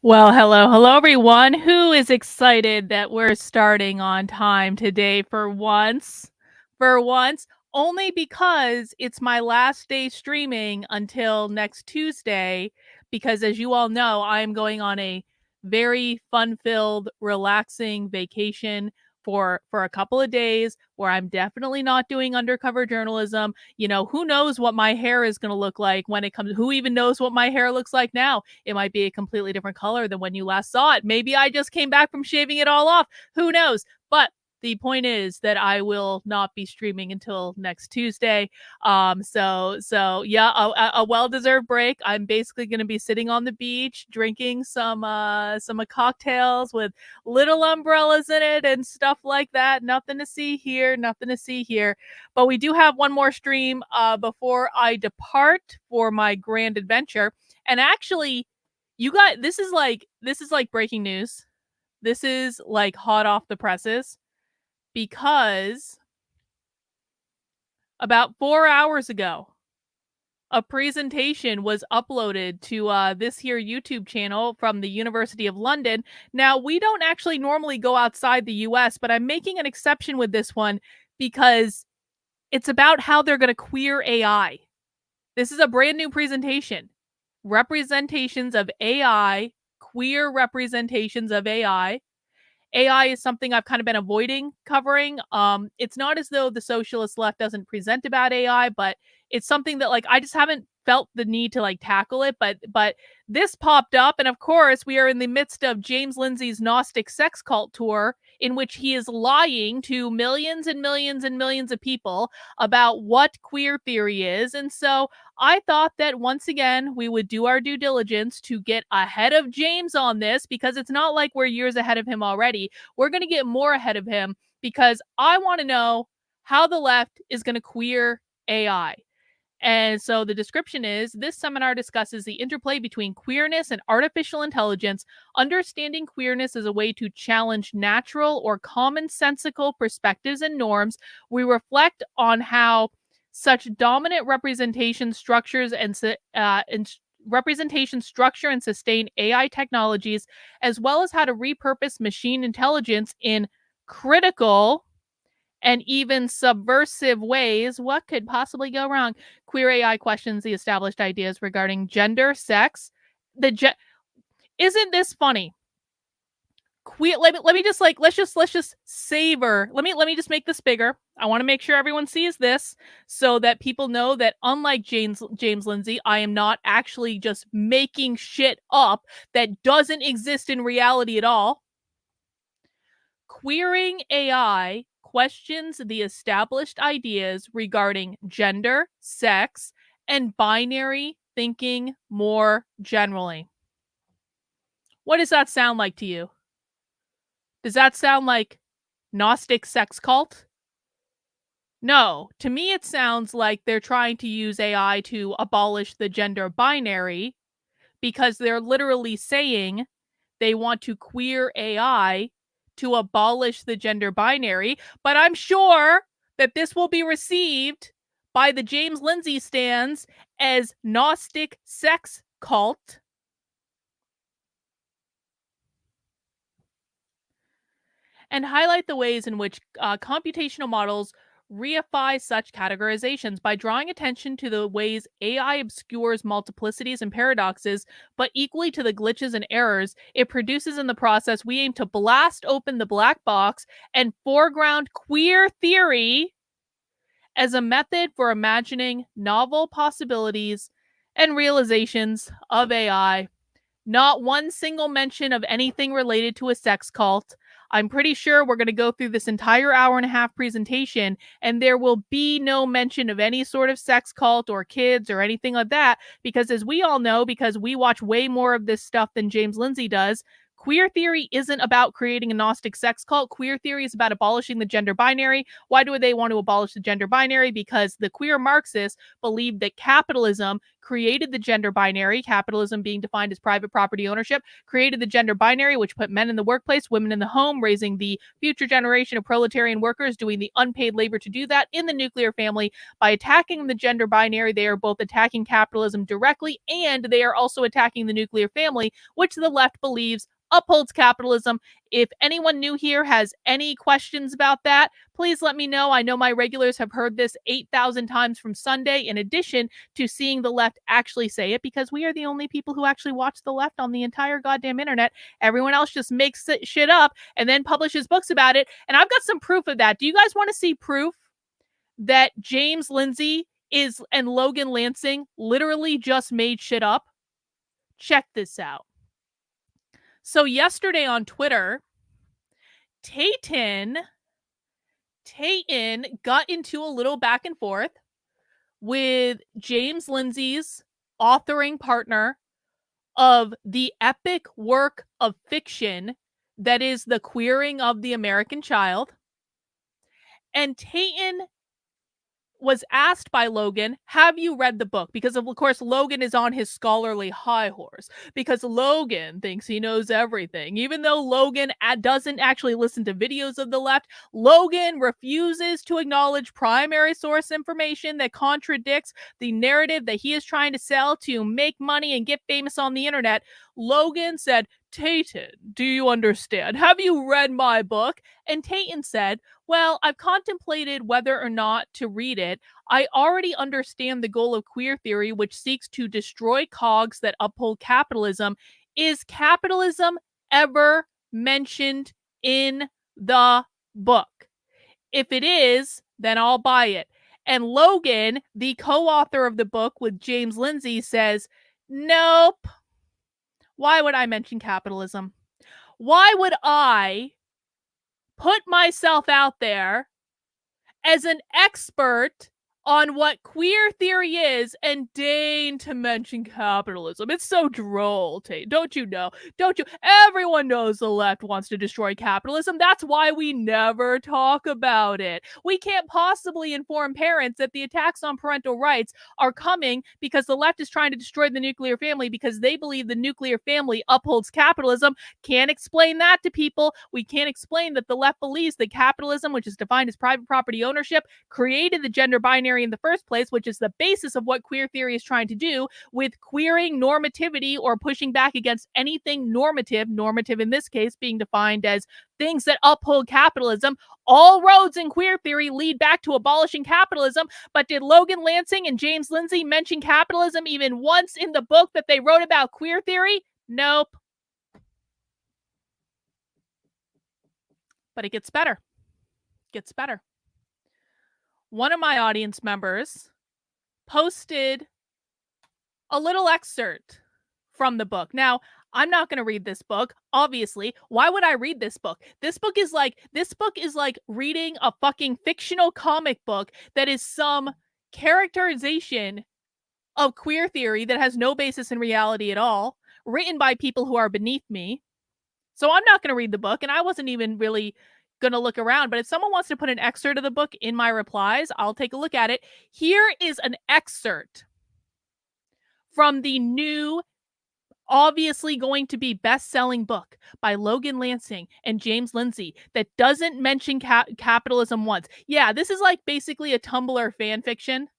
Well, hello, everyone. Who is excited that we're starting on time today for once? For once, only because it's my last day streaming until next Tuesday. Because as you all know, I am going on a very fun-filled, relaxing vacation for a couple of days where I'm definitely not doing undercover journalism. Who knows what my hair is going to look like when it comes? Who even knows what my hair looks like now? It might be a completely different color than when you last saw it. Maybe I just came back from shaving it all off. Who knows? But the point is that I will not be streaming until next Tuesday. So yeah, a well-deserved break. I'm basically going to be sitting on the beach drinking some cocktails with little umbrellas in it and stuff like that. Nothing to see here, nothing to see here. But we do have one more stream before I depart for my grand adventure. And actually, you got this is like breaking news. This is like hot off the presses because about 4 hours ago, a presentation was uploaded to this here YouTube channel from the University of London. Now, we don't actually normally go outside the US, but I'm making an exception with this one because it's about how they're going to queer AI. This is a brand new presentation. Representations of AI, queer representations of AI. AI is something I've kind of been avoiding covering. It's not as though the socialist left doesn't present about AI, but it's something that I just haven't felt the need to tackle it. But this popped up, and of course we are in the midst of James Lindsay's Gnostic sex cult tour, in which he is lying to millions and millions and millions of people about what queer theory is. And so I thought that once again we would do our due diligence to get ahead of James on this, because it's not like we're years ahead of him already. We're going to get more ahead of him because I want to know how the left is going to queer AI. And so the description is, this seminar discusses the interplay between queerness and artificial intelligence, understanding queerness as a way to challenge natural or commonsensical perspectives and norms. We reflect on how such dominant representation structures and representation structure and sustain AI technologies, as well as how to repurpose machine intelligence in critical and even subversive ways. What could possibly go wrong? Queer AI questions the established ideas regarding gender, sex. Isn't this funny? Queer. Let me just let's just savor. Let me just make this bigger. I want to make sure everyone sees this so that people know that unlike James Lindsay, I am not actually just making shit up that doesn't exist in reality at all. Queering AI questions the established ideas regarding gender, sex, and binary thinking more generally. What does that sound like to you? Does that sound like Gnostic sex cult? No, to me it sounds like they're trying to use AI to abolish the gender binary, because they're literally saying they want to queer AI to abolish the gender binary. But I'm sure that this will be received by the James Lindsay stands as Gnostic sex cult. And highlight the ways in which computational models reify such categorizations by drawing attention to the ways AI obscures multiplicities and paradoxes, but equally to the glitches and errors it produces in the process. We aim to blast open the black box and foreground queer theory as a method for imagining novel possibilities and realizations of AI. Not one single mention of anything related to a sex cult. I'm pretty sure we're going to go through this entire hour and a half presentation, and there will be no mention of any sort of sex cult or kids or anything like that, because as we all know, because we watch way more of this stuff than James Lindsay does, Queer theory isn't about creating a Gnostic sex cult. Queer theory is about abolishing the gender binary. Why do they want to abolish the gender binary? Because the queer Marxists believe that capitalism created the gender binary, capitalism being defined as private property ownership, created the gender binary, which put men in the workplace, women in the home, raising the future generation of proletarian workers, doing the unpaid labor to do that in the nuclear family. By attacking the gender binary, they are both attacking capitalism directly and they are also attacking the nuclear family, which the left believes upholds capitalism. If anyone new here has any questions about that, please let me know. I know my regulars have heard this 8,000 times from Sunday, in addition to seeing the left actually say it, because we are the only people who actually watch the left on the entire goddamn internet. Everyone else just makes shit up and then publishes books about it. And I've got some proof of that. Do you guys want to see proof that James Lindsay and Logan Lansing literally just made shit up? Check this out. So yesterday on Twitter, Tayton got into a little back and forth with James Lindsay's authoring partner of the epic work of fiction that is The Queering of the American Child. And Tayton was asked by Logan, have you read the book? Because of course, Logan is on his scholarly high horse, because Logan thinks he knows everything. Even though Logan doesn't actually listen to videos of the left, Logan refuses to acknowledge primary source information that contradicts the narrative that he is trying to sell to make money and get famous on the internet. Logan said, Tayton, do you understand? Have you read my book? And Tayton said, well, I've contemplated whether or not to read it. I already understand the goal of queer theory, which seeks to destroy cogs that uphold capitalism. Is capitalism ever mentioned in the book? If it is, then I'll buy it. And Logan, the co-author of the book with James Lindsay, says, nope. Why would I mention capitalism? Why would I put myself out there as an expert on what queer theory is and deign to mention capitalism? It's so droll, Tate. Don't you know? Don't you? Everyone knows the left wants to destroy capitalism. That's why we never talk about it. We can't possibly inform parents that the attacks on parental rights are coming because the left is trying to destroy the nuclear family because they believe the nuclear family upholds capitalism. Can't explain that to people. We can't explain that the left believes that capitalism, which is defined as private property ownership, created the gender binary in the first place, which is the basis of what queer theory is trying to do with queering normativity or pushing back against anything normative in this case being defined as things that uphold capitalism. All roads in queer theory lead back to abolishing capitalism. But did Logan Lansing and James Lindsay mention capitalism even once in the book that they wrote about queer theory? Nope. But it gets better. Gets better. One of my audience members posted a little excerpt from the book. Now, I'm not going to read this book, obviously. Why would I read this book? This book is like reading a fucking fictional comic book that is some characterization of queer theory that has no basis in reality at all, written by people who are beneath me. So I'm not going to read the book, and I wasn't even really going to look around. But if someone wants to put an excerpt of the book in my replies, I'll take a look at it. Here is an excerpt from the new, obviously going to be best-selling book by Logan Lansing and James Lindsay that doesn't mention capitalism once. Yeah, this is like basically a Tumblr fan fiction.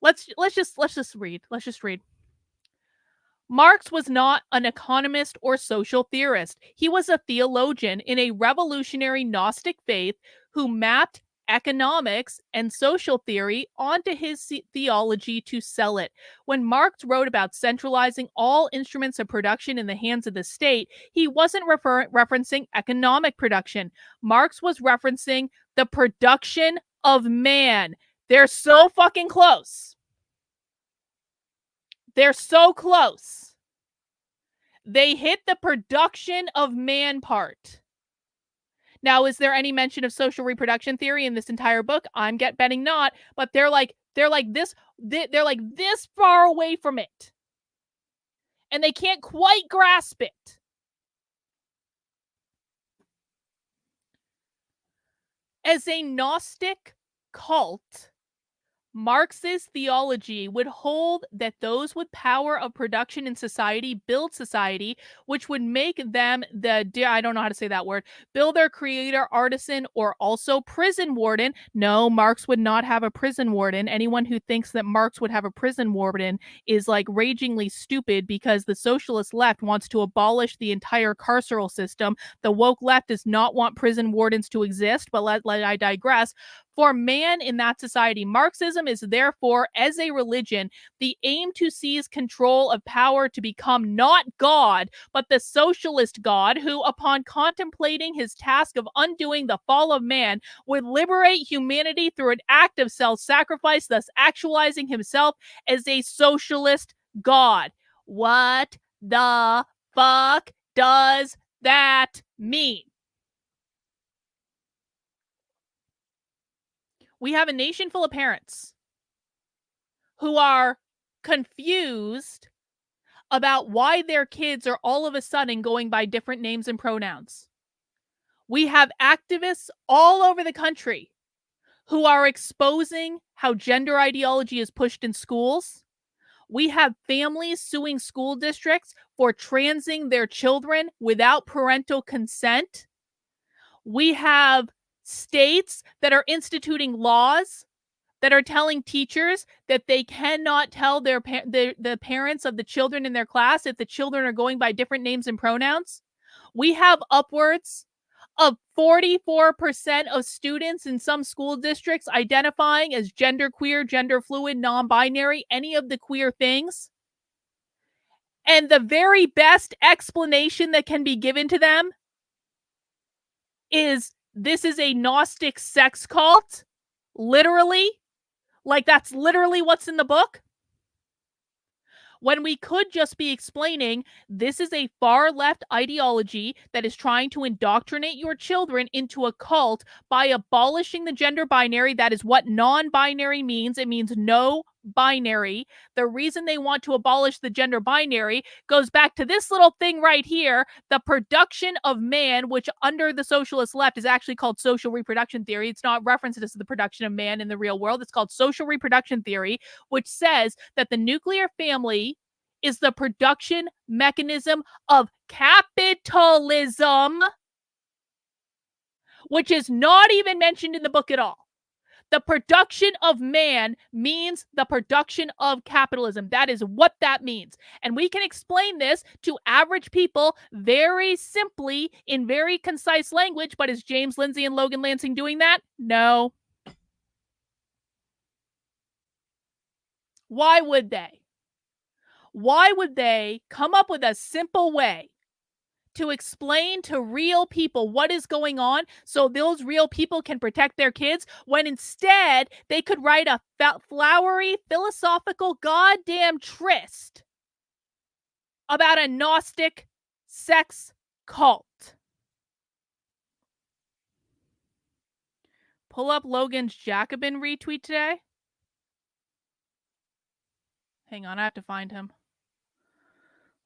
Let's just read. Let's just read. Marx was not an economist or social theorist. He was a theologian in a revolutionary Gnostic faith who mapped economics and social theory onto his theology to sell it. When Marx wrote about centralizing all instruments of production in the hands of the state, he wasn't referencing economic production. Marx was referencing the production of man. They're so fucking close. They're so close. They hit the production of man part. Now, is there any mention of social reproduction theory in this entire book? I'm betting not, but they're like this far away from it. And they can't quite grasp it. As a Gnostic cult, Marxist theology would hold that those with power of production in society build society, which would make them I don't know how to say that word, builder, creator, artisan, or also prison warden. No, Marx would not have a prison warden. Anyone who thinks that Marx would have a prison warden is like ragingly stupid, because the socialist left wants to abolish the entire carceral system. The woke left does not want prison wardens to exist, but let I digress. For man in that society, Marxism is therefore, as a religion, the aim to seize control of power to become not God, but the socialist God, who, upon contemplating his task of undoing the fall of man, would liberate humanity through an act of self sacrifice, thus actualizing himself as a socialist God. What the fuck does that mean? We have a nation full of parents who are confused about why their kids are all of a sudden going by different names and pronouns. We have activists all over the country who are exposing how gender ideology is pushed in schools. We have families suing school districts for transing their children without parental consent. We have states that are instituting laws that are telling teachers that they cannot tell the parents of the children in their class if the children are going by different names and pronouns. We have upwards of 44% of students in some school districts identifying as genderqueer, gender fluid, non-binary, any of the queer things. And the very best explanation that can be given to them is this is a Gnostic sex cult. Literally. Like, that's literally what's in the book. When we could just be explaining this is a far left ideology that is trying to indoctrinate your children into a cult by abolishing the gender binary. That is what non-binary means. It means no binary. The reason they want to abolish the gender binary goes back to this little thing right here, the production of man, which under the socialist left is actually called social reproduction theory. It's not referenced as the production of man in the real world. It's called social reproduction theory, which says that the nuclear family is the production mechanism of capitalism, which is not even mentioned in the book at all. The production of man means the production of capitalism. That is what that means. And we can explain this to average people very simply in very concise language. But is James Lindsay and Logan Lansing doing that? No. Why would they? Why would they come up with a simple way to explain to real people what is going on so those real people can protect their kids, when instead they could write a flowery philosophical goddamn tryst about a Gnostic sex cult? Pull up Logan's Jacobin retweet today. Hang on, I have to find him.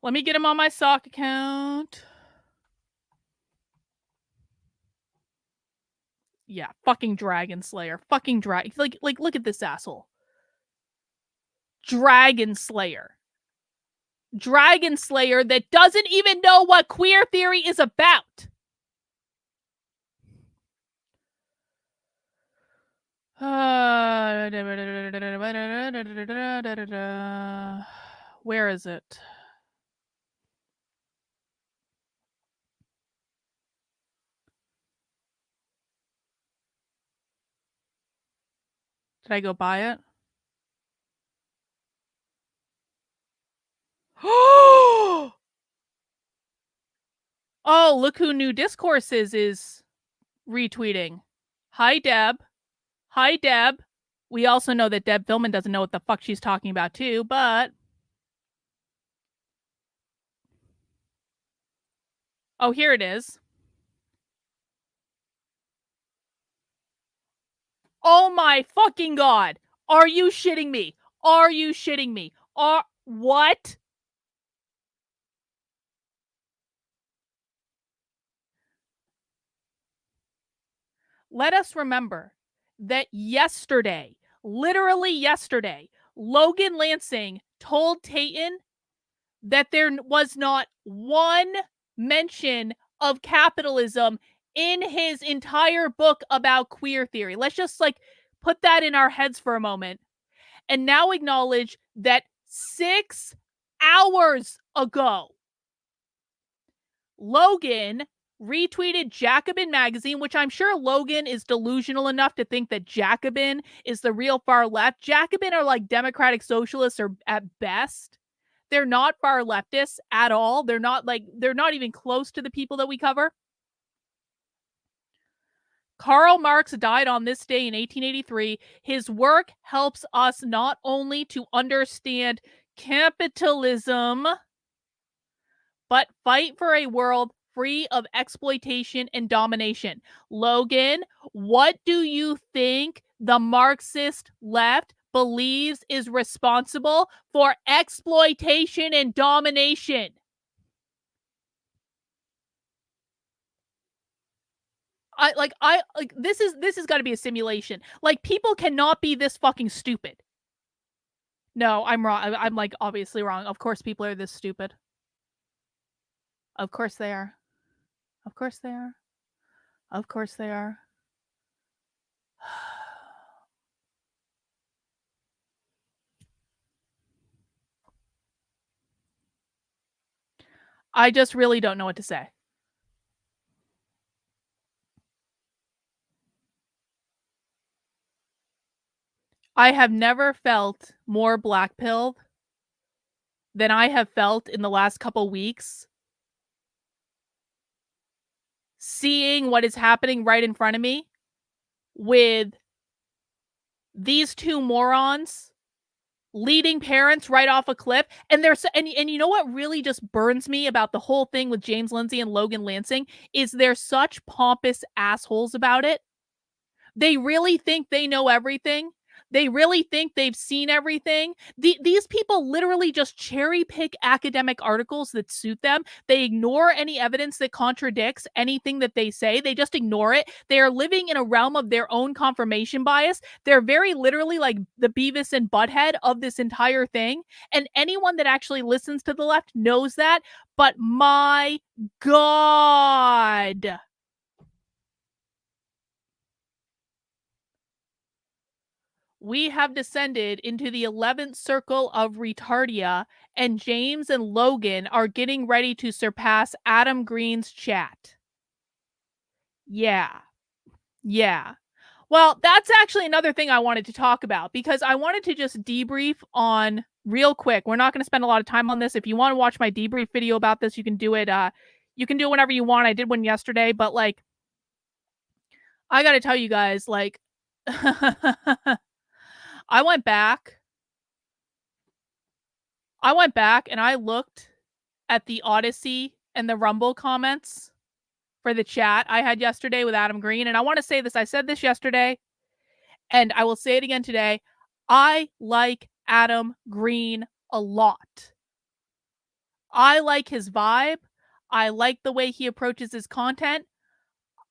Let me get him on my sock account. Yeah, fucking Dragon Slayer. Fucking like look at this asshole. Dragon Slayer. Dragon Slayer that doesn't even know what queer theory is about. Where is it? Did I go buy it? Oh, look who New Discourses is retweeting. Hi, Deb. Hi, Deb. We also know that Deb Philman doesn't know what the fuck she's talking about too, but... Oh, here it is. Oh my fucking god. Are you shitting me? Are you shitting me? What? Let us remember that yesterday, literally yesterday, Logan Lansing told Tayton that there was not one mention of capitalism in his entire book about queer theory. Let's just like put that in our heads for a moment and now acknowledge that 6 hours ago, Logan retweeted Jacobin magazine, which I'm sure Logan is delusional enough to think that Jacobin is the real far left. Jacobin are like democratic socialists or at best. They're not far leftists at all. They're not even close to the people that we cover. Karl Marx died on this day in 1883. His work helps us not only to understand capitalism, but fight for a world free of exploitation and domination. Logan, what do you think the Marxist left believes is responsible for exploitation and domination? This has got to be a simulation. Like people cannot be this fucking stupid. No, I'm wrong. I'm like obviously wrong. Of course people are this stupid. Of course they are. Of course they are. Of course they are. I just really don't know what to say. I have never felt more blackpilled than I have felt in the last couple weeks. Seeing what is happening right in front of me with these two morons leading parents right off a cliff. And there's and you know what really just burns me about the whole thing with James Lindsay and Logan Lansing is they're such pompous assholes about it. They really think they know everything. They really think they've seen everything. These people literally just cherry pick academic articles that suit them. They ignore any evidence that contradicts anything that they say. They just ignore it. They are living in a realm of their own confirmation bias. They're very literally like the Beavis and Butthead of this entire thing. And anyone that actually listens to the left knows that. But my God. We have descended into the 11th circle of retardia, and James and Logan are getting ready to surpass Adam Green's chat. Yeah. Yeah. Well, that's actually another thing I wanted to talk about because I wanted to just debrief on real quick. We're not going to spend a lot of time on this. If you want to watch my debrief video about this, you can do it. You can do it whenever you want. I did one yesterday, but like, I got to tell you guys, like, I went back and I looked at the Odyssey and the Rumble comments for the chat I had yesterday with Adam Green. And I want to say this. I said this yesterday, and I will say it again today. I like Adam Green a lot. I like his vibe. I like the way he approaches his content.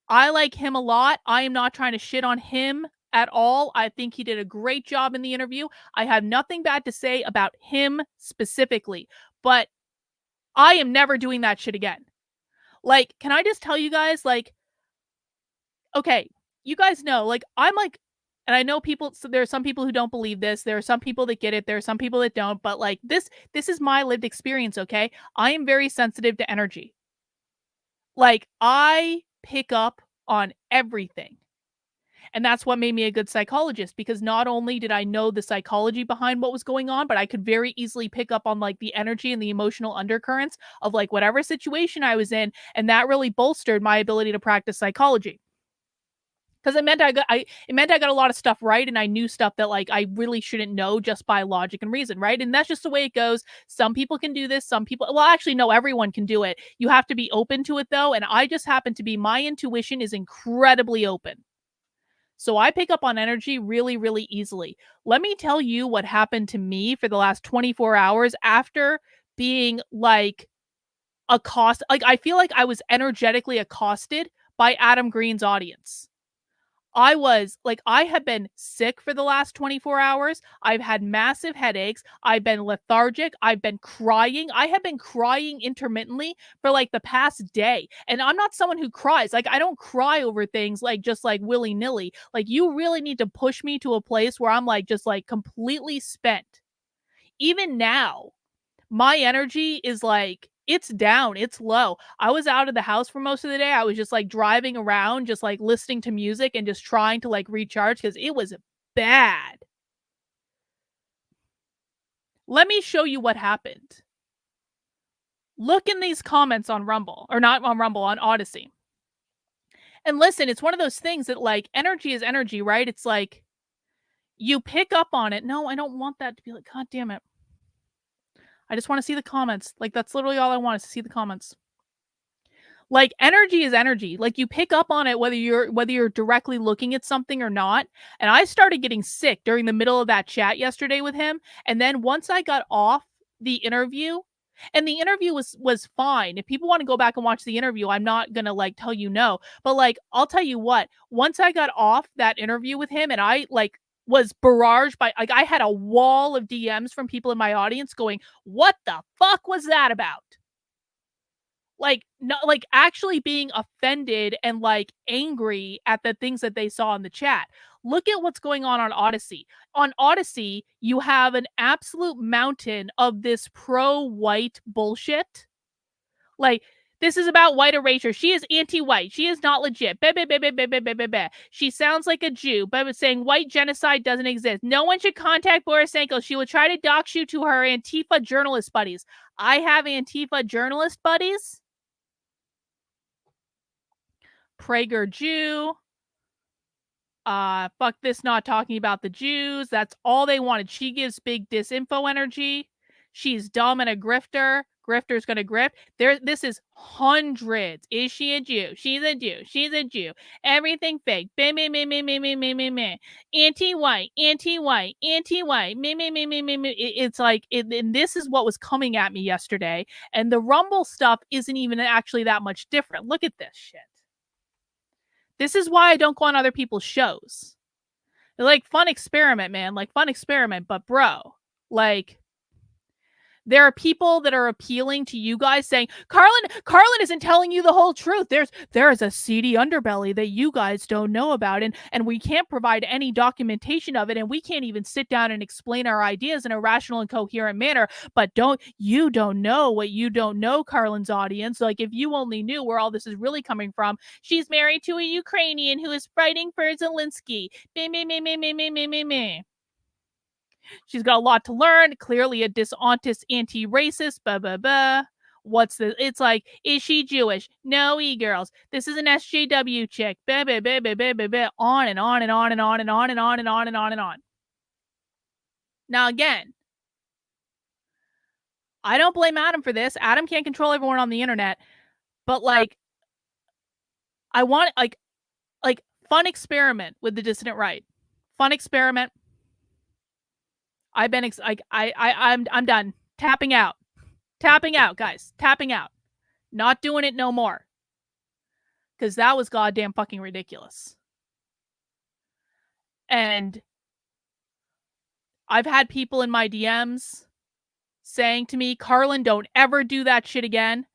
I like him a lot. I am not trying to shit on him at all. I think he did a great job in the interview. I have nothing bad to say about him specifically, but I am never doing that shit again. Like, can I just tell you guys, like, okay, you guys know, like, I'm like, and I know people, so there are some people who don't believe this. There are some people that get it. There are some people that don't, but like this is my lived experience, okay? I am very sensitive to energy. Like, I pick up on everything. And that's what made me a good psychologist because not only did I know the psychology behind what was going on, but I could very easily pick up on like the energy and the emotional undercurrents of like whatever situation I was in. And that really bolstered my ability to practice psychology. Because it meant I got a lot of stuff right, and I knew stuff that like I really shouldn't know just by logic and reason, right? And that's just the way it goes. Some people can do this, some people, well, actually, no, everyone can do it. You have to be open to it though, and I just happen to be. My intuition is incredibly open. So I pick up on energy really, really easily. Let me tell you what happened to me for the last 24 hours after being like accosted. Like I feel like I was energetically accosted by Adam Green's audience. I have been sick for the last 24 hours. I've had massive headaches. I've been lethargic. I've been crying. I have been crying intermittently for like the past day. And I'm not someone who cries. Like, I don't cry over things like just like willy nilly. Like, you really need to push me to a place where I'm like just like completely spent. Even now, my energy is like, it's down, it's low. I was out of the house for most of the day. I was just like driving around, just like listening to music and just trying to like recharge because it was bad. Let me show you what happened. Look in these comments on Rumble, or not on Rumble, on Odyssey. And listen, it's one of those things that like energy is energy, right? It's like you pick up on it. No, I don't want that to be like, God damn it. I just want to see the comments. Like, that's literally all I want is to see the comments. Like, energy is energy. Like, you pick up on it whether you're directly looking at something or not. And I started getting sick during the middle of that chat yesterday with him. And then once I got off the interview, and the interview was fine. If people want to go back and watch the interview, I'm not gonna like tell you no. But like, I'll tell you what, once I got off that interview with him and I like was barraged by, like, I had a wall of DMs from people in my audience going, what the fuck was that about? Like, not like actually being offended and like angry at the things that they saw in the chat. Look at what's going on Odyssey. On Odyssey, you have an absolute mountain of this pro-white bullshit. Like, this is about white erasure. She is anti-white. She is not legit. Bah, bah, bah, bah, bah, bah, bah, bah, bah. She sounds like a Jew, but saying white genocide doesn't exist. No one should contact Borisenko. She will try to dox you to her Antifa journalist buddies. I have Antifa journalist buddies. Prager Jew. Fuck this, not talking about the Jews. That's all they wanted. She gives big disinfo energy. She's dumb and a grifter. Grifter's gonna grift. This is hundreds. Is she a Jew? She's a Jew. She's a Jew. Everything fake. Meh, meh, meh, meh, meh, meh, meh, meh, meh. Anti-white, anti-white, anti-white. Meh, meh, meh, meh, meh, meh. It's like, and this is what was coming at me yesterday. And the Rumble stuff isn't even actually that much different. Look at this shit. This is why I don't go on other people's shows. They're like, fun experiment, man. Like, fun experiment. But bro, like, there are people that are appealing to you guys saying, Carlin isn't telling you the whole truth. There is a seedy underbelly that you guys don't know about, and we can't provide any documentation of it, and we can't even sit down and explain our ideas in a rational and coherent manner. But you don't know what you don't know, Carlin's audience. Like, if you only knew where all this is really coming from. She's married to a Ukrainian who is fighting for Zelensky. Meh, meh, meh, meh, meh, meh, meh, meh, meh. She's got a lot to learn. Clearly a dishonest anti-racist. Blah, blah, blah. What's the? It's like, is she Jewish? No, e-girls. This is an SJW chick. Bah, bah, bah, bah, bah, bah, bah. On and on and on and on and on and on and on and on and on. Now, again, I don't blame Adam for this. Adam can't control everyone on the internet. But like, I want like fun experiment with the dissident right. Fun experiment. I've been I'm done. Tapping out. Tapping out, guys. Tapping out. Not doing it no more. Because that was goddamn fucking ridiculous. And I've had people in my DMs saying to me, Carlin, don't ever do that shit again.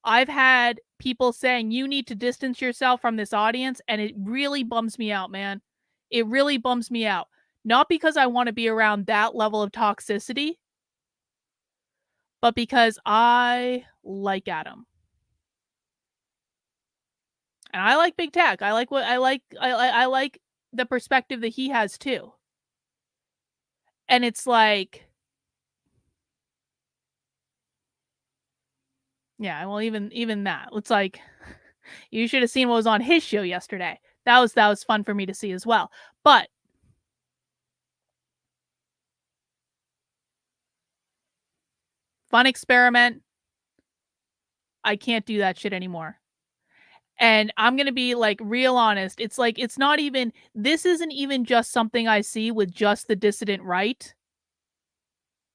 I've had people saying, you need to distance yourself from this audience. And it really bums me out, man. It really bums me out. Not because I want to be around that level of toxicity, but because I like Adam. And I like big tech. I like what I like the perspective that he has too. And it's like, yeah, well, even that. It's like, you should have seen what was on his show yesterday. That was fun for me to see as well. But fun experiment. I can't do that shit anymore. And I'm going to be like real honest. It's like, it's not even, this isn't even just something I see with just the dissident right.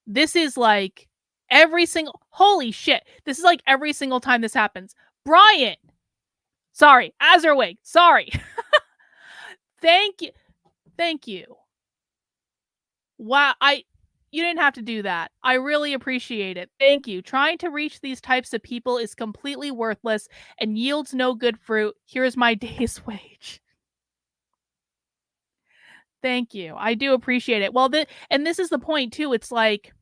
This is like every single, holy shit. This is like every single time this happens. Brian. Sorry. Azerwig. Sorry. Thank you. Thank you. Wow, you didn't have to do that. I really appreciate it. Thank you. Trying to reach these types of people is completely worthless and yields no good fruit. Here's my day's wage. Thank you. I do appreciate it. Well, and this is the point too. It's like,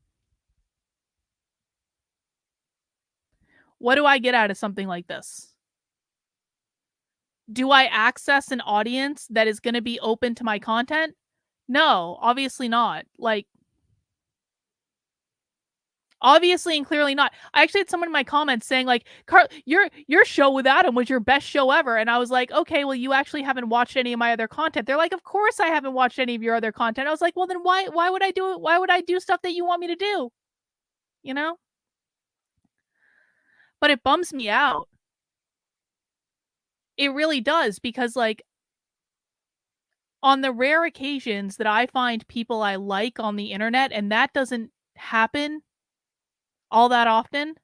what do I get out of something like this? Do I access an audience that is going to be open to my content? No, obviously not. Like, obviously and clearly not. I actually had someone in my comments saying like, "Carl, your show with Adam was your best show ever," and I was like, "Okay, well, you actually haven't watched any of my other content." They're like, "Of course I haven't watched any of your other content." I was like, "Well, then why would I do it? Why would I do stuff that you want me to do?" You know? But it bums me out. It really does because like on the rare occasions that I find people I like on the internet, and that doesn't happen all that often,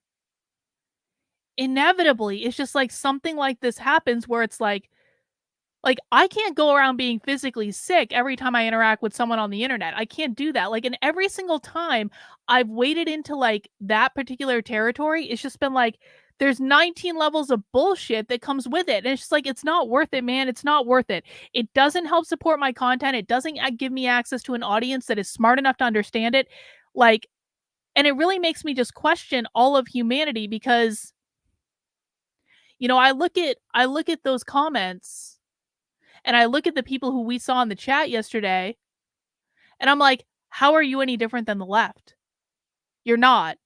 inevitably it's just like something like this happens where it's like, I can't go around being physically sick every time I interact with someone on the internet. I can't do that. Like, and every single time I've waded into like that particular territory, it's just been like, there's 19 levels of bullshit that comes with it. And it's just like, it's not worth it, man. It's not worth it. It doesn't help support my content. It doesn't give me access to an audience that is smart enough to understand it. Like, and it really makes me just question all of humanity because, I look at those comments and I look at the people who we saw in the chat yesterday, and I'm like, how are you any different than the left? You're not.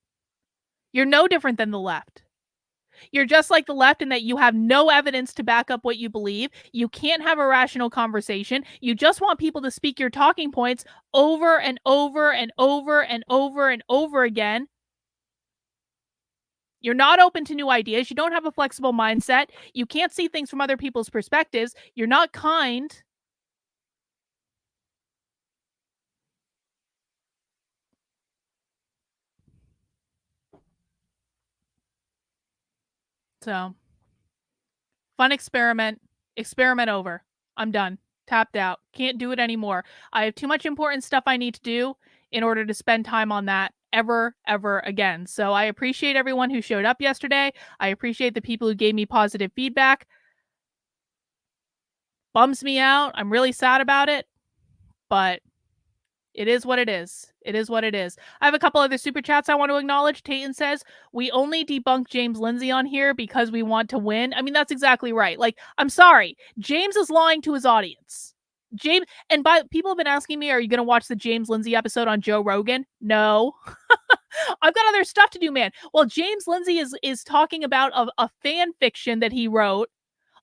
You're no different than the left. You're just like the left in that you have no evidence to back up what you believe. You can't have a rational conversation. You just want people to speak your talking points over and over and over and over and over again. You're not open to new ideas. You don't have a flexible mindset. You can't see things from other people's perspectives. You're not kind. So, fun experiment. Experiment over. I'm done. Tapped out. Can't do it anymore. I have too much important stuff I need to do in order to spend time on that ever again. So I appreciate everyone who showed up yesterday. I appreciate the people who gave me positive feedback. Bums me out. I'm really sad about it, but it is what it is. It is what it is. I have a couple other super chats I want to acknowledge. Tayton says, we only debunk James Lindsay on here because we want to win. I mean, that's exactly right. Like, I'm sorry. James is lying to his audience. James, and by people have been asking me, are you going to watch the James Lindsay episode on Joe Rogan? No. I've got other stuff to do, man. Well, James Lindsay is talking about a fan fiction that he wrote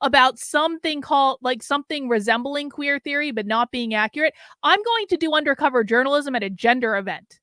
about something called like something resembling queer theory but not being accurate. I'm going to do undercover journalism at a gender event.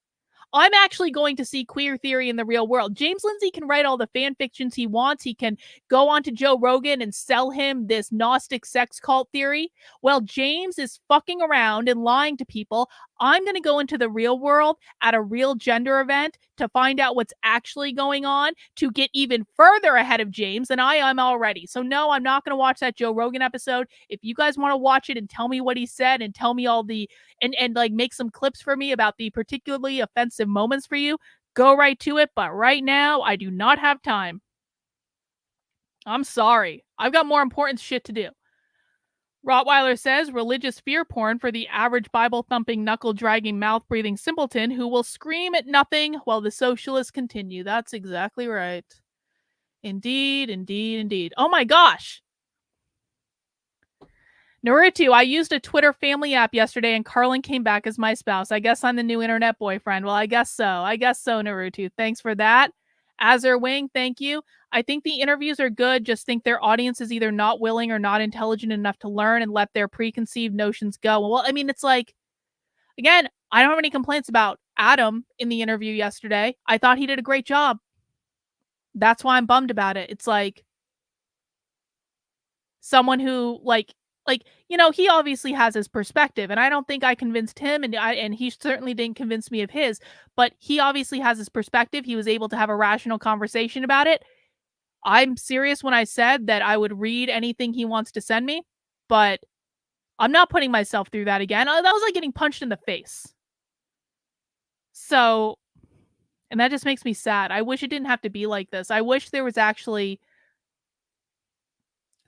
I'm actually going to see queer theory in the real world. James Lindsay can write all the fan fictions he wants. He can go on to Joe Rogan and sell him this Gnostic sex cult theory. Well, James is fucking around and lying to people. I'm going to go into the real world at a real gender event to find out what's actually going on to get even further ahead of James than I am already. So no, I'm not going to watch that Joe Rogan episode. If you guys want to watch it and tell me what he said and tell me all the and like make some clips for me about the particularly offensive moments for you, go right to it. But right now, I do not have time. I'm sorry. I've got more important shit to do. Rottweiler says religious fear porn for the average Bible thumping, knuckle dragging, mouth breathing simpleton who will scream at nothing while the socialists continue. That's exactly right. Indeed, indeed, indeed. Oh my gosh. Naruto, I used a Twitter family app yesterday and Carlin came back as my spouse. I guess I'm the new internet boyfriend. Well, I guess so. Naruto. Thanks for that. Azure Wing, thank you. I think the interviews are good. Just think their audience is either not willing or not intelligent enough to learn and let their preconceived notions go. Well, I mean, it's like, again, I don't have any complaints about Adam in the interview yesterday. I thought he did a great job. That's why I'm bummed about it. It's like someone who he obviously has his perspective and I don't think I convinced him and he certainly didn't convince me of his, but he obviously has his perspective. He was able to have a rational conversation about it. I'm serious when I said that I would read anything he wants to send me, but I'm not putting myself through that again. That was like getting punched in the face. So, and that just makes me sad. I wish it didn't have to be like this. I wish there was actually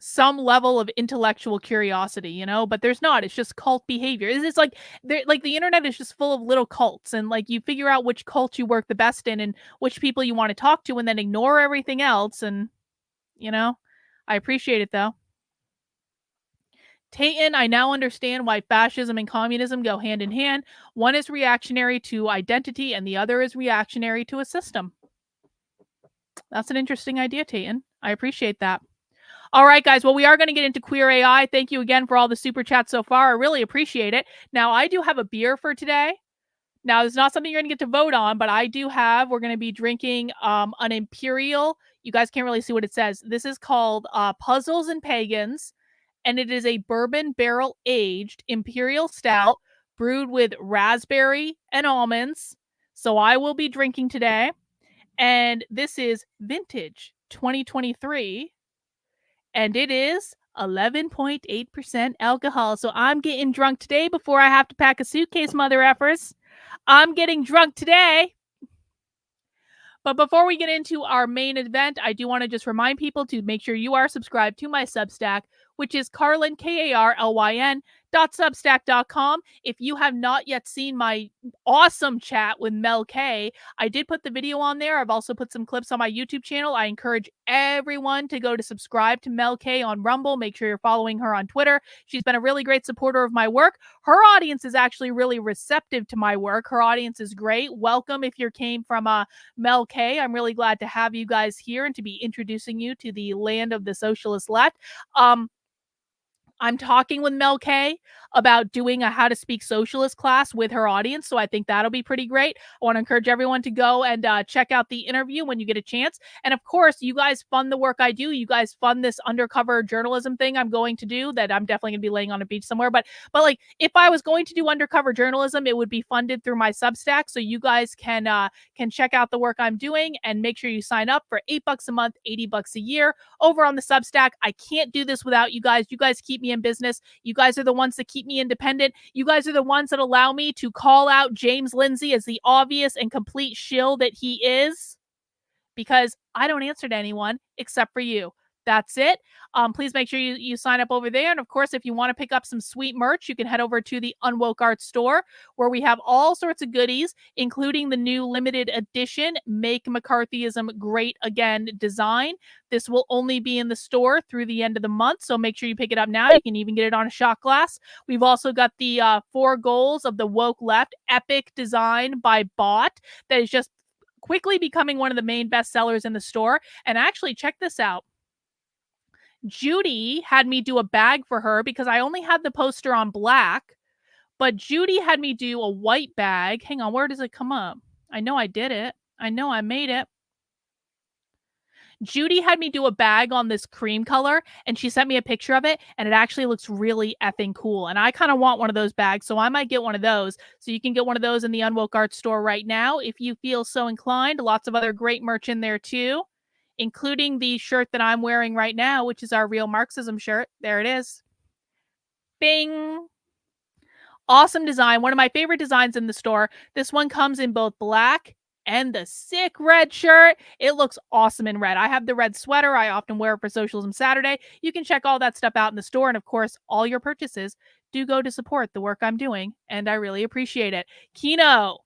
some level of intellectual curiosity, but there's not. It's just cult behavior. It's like the internet is just full of little cults, and like you figure out which cult you work the best in and which people you want to talk to, and then ignore everything else. And you know, I appreciate it though. Tayton, I now understand why fascism and communism go hand in hand. One is reactionary to identity, and the other is reactionary to a system. That's an interesting idea, Tayton. I appreciate that. All right, guys. Well, we are going to get into queer AI. Thank you again for all the super chats so far. I really appreciate it. Now, I do have a beer for today. Now, it's not something you're going to get to vote on, but we're going to be drinking an Imperial. You guys can't really see what it says. This is called Puzzles and Pagans, and it is a bourbon barrel aged Imperial stout brewed with raspberry and almonds. So I will be drinking today. And this is vintage 2023, and it is 11.8% alcohol. So I'm getting drunk today before I have to pack a suitcase, mother effers. I'm getting drunk today. But before we get into our main event, I do want to just remind people to make sure you are subscribed to my Substack, which is Carlyn, Karlyn, .substack.com. If you have not yet seen my awesome chat with Mel K, I did put the video on there. I've also put some clips on my YouTube channel. I encourage everyone to go to subscribe to Mel K on Rumble. Make sure you're following her on Twitter. She's been a really great supporter of my work. Her audience is actually really receptive to my work. Her audience is great. Welcome if you came from Mel K. I'm really glad to have you guys here and to be introducing you to the land of the socialist left. I'm talking with Mel K about doing a How to Speak Socialist class with her audience, so I think that'll be pretty great. I want to encourage everyone to go and check out the interview when you get a chance. And of course, you guys fund the work I do. You guys fund this undercover journalism thing I'm going to do that I'm definitely going to be laying on a beach somewhere. But like, if I was going to do undercover journalism, it would be funded through my Substack, so you guys can check out the work I'm doing and make sure you sign up for $8 a month, $80 a year over on the Substack. I can't do this without you guys. You guys keep me in business. You guys are the ones that keep me independent. You guys are the ones that allow me to call out James Lindsay as the obvious and complete shill that he is, because I don't answer to anyone except for you. That's it. Please make sure you sign up over there. And of course, if you want to pick up some sweet merch, you can head over to the Unwoke Art store, where we have all sorts of goodies, including the new limited edition Make McCarthyism Great Again design. This will only be in the store through the end of the month, so make sure you pick it up now. You can even get it on a shot glass. We've also got the 4 goals of the woke left epic design by Bot that is just quickly becoming one of the main bestsellers in the store. And actually, check this out. Judy had me do a bag for her because I only had the poster on black, but Judy had me do a white bag. Hang on, where does it come up? I know I did it. I know I made it. Judy had me do a bag on this cream color, and she sent me a picture of it, and it actually looks really effing cool. And I kind of want one of those bags, so I might get one of those. So you can get one of those in the Unwoke Art store right now if you feel so inclined. Lots of other great merch in there too, including the shirt that I'm wearing right now, which is our Real Marxism shirt. There it is. Bing. Awesome design. One of my favorite designs in the store. This one comes in both black and the sick red shirt. It looks awesome in red. I have the red sweater. I often wear it for Socialism Saturday. You can check all that stuff out in the store. And of course, all your purchases do go to support the work I'm doing, and I really appreciate it. Kino,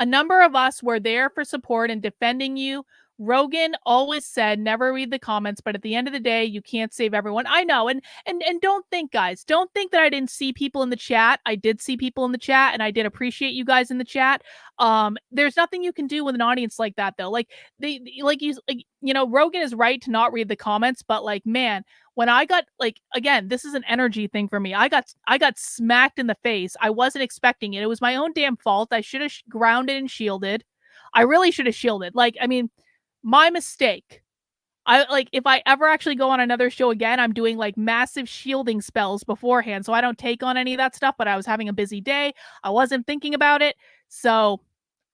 a number of us were there for support and defending you. Rogan always said never read the comments, but at the end of the day, you can't save everyone. I know. And don't think, guys, don't think that I didn't see people in the chat. I did see people in the chat, and I did appreciate you guys in the chat. There's nothing you can do with an audience like that, though. Like Rogan is right to not read the comments, but like, man, when I got, like, again, this is an energy thing for me. I got smacked in the face. I wasn't expecting it. It was my own damn fault. I should have grounded and shielded. I really should have shielded. Like, I mean, my mistake. If I ever actually go on another show again, I'm doing like massive shielding spells beforehand, so I don't take on any of that stuff. But I was having a busy day. I wasn't thinking about it. So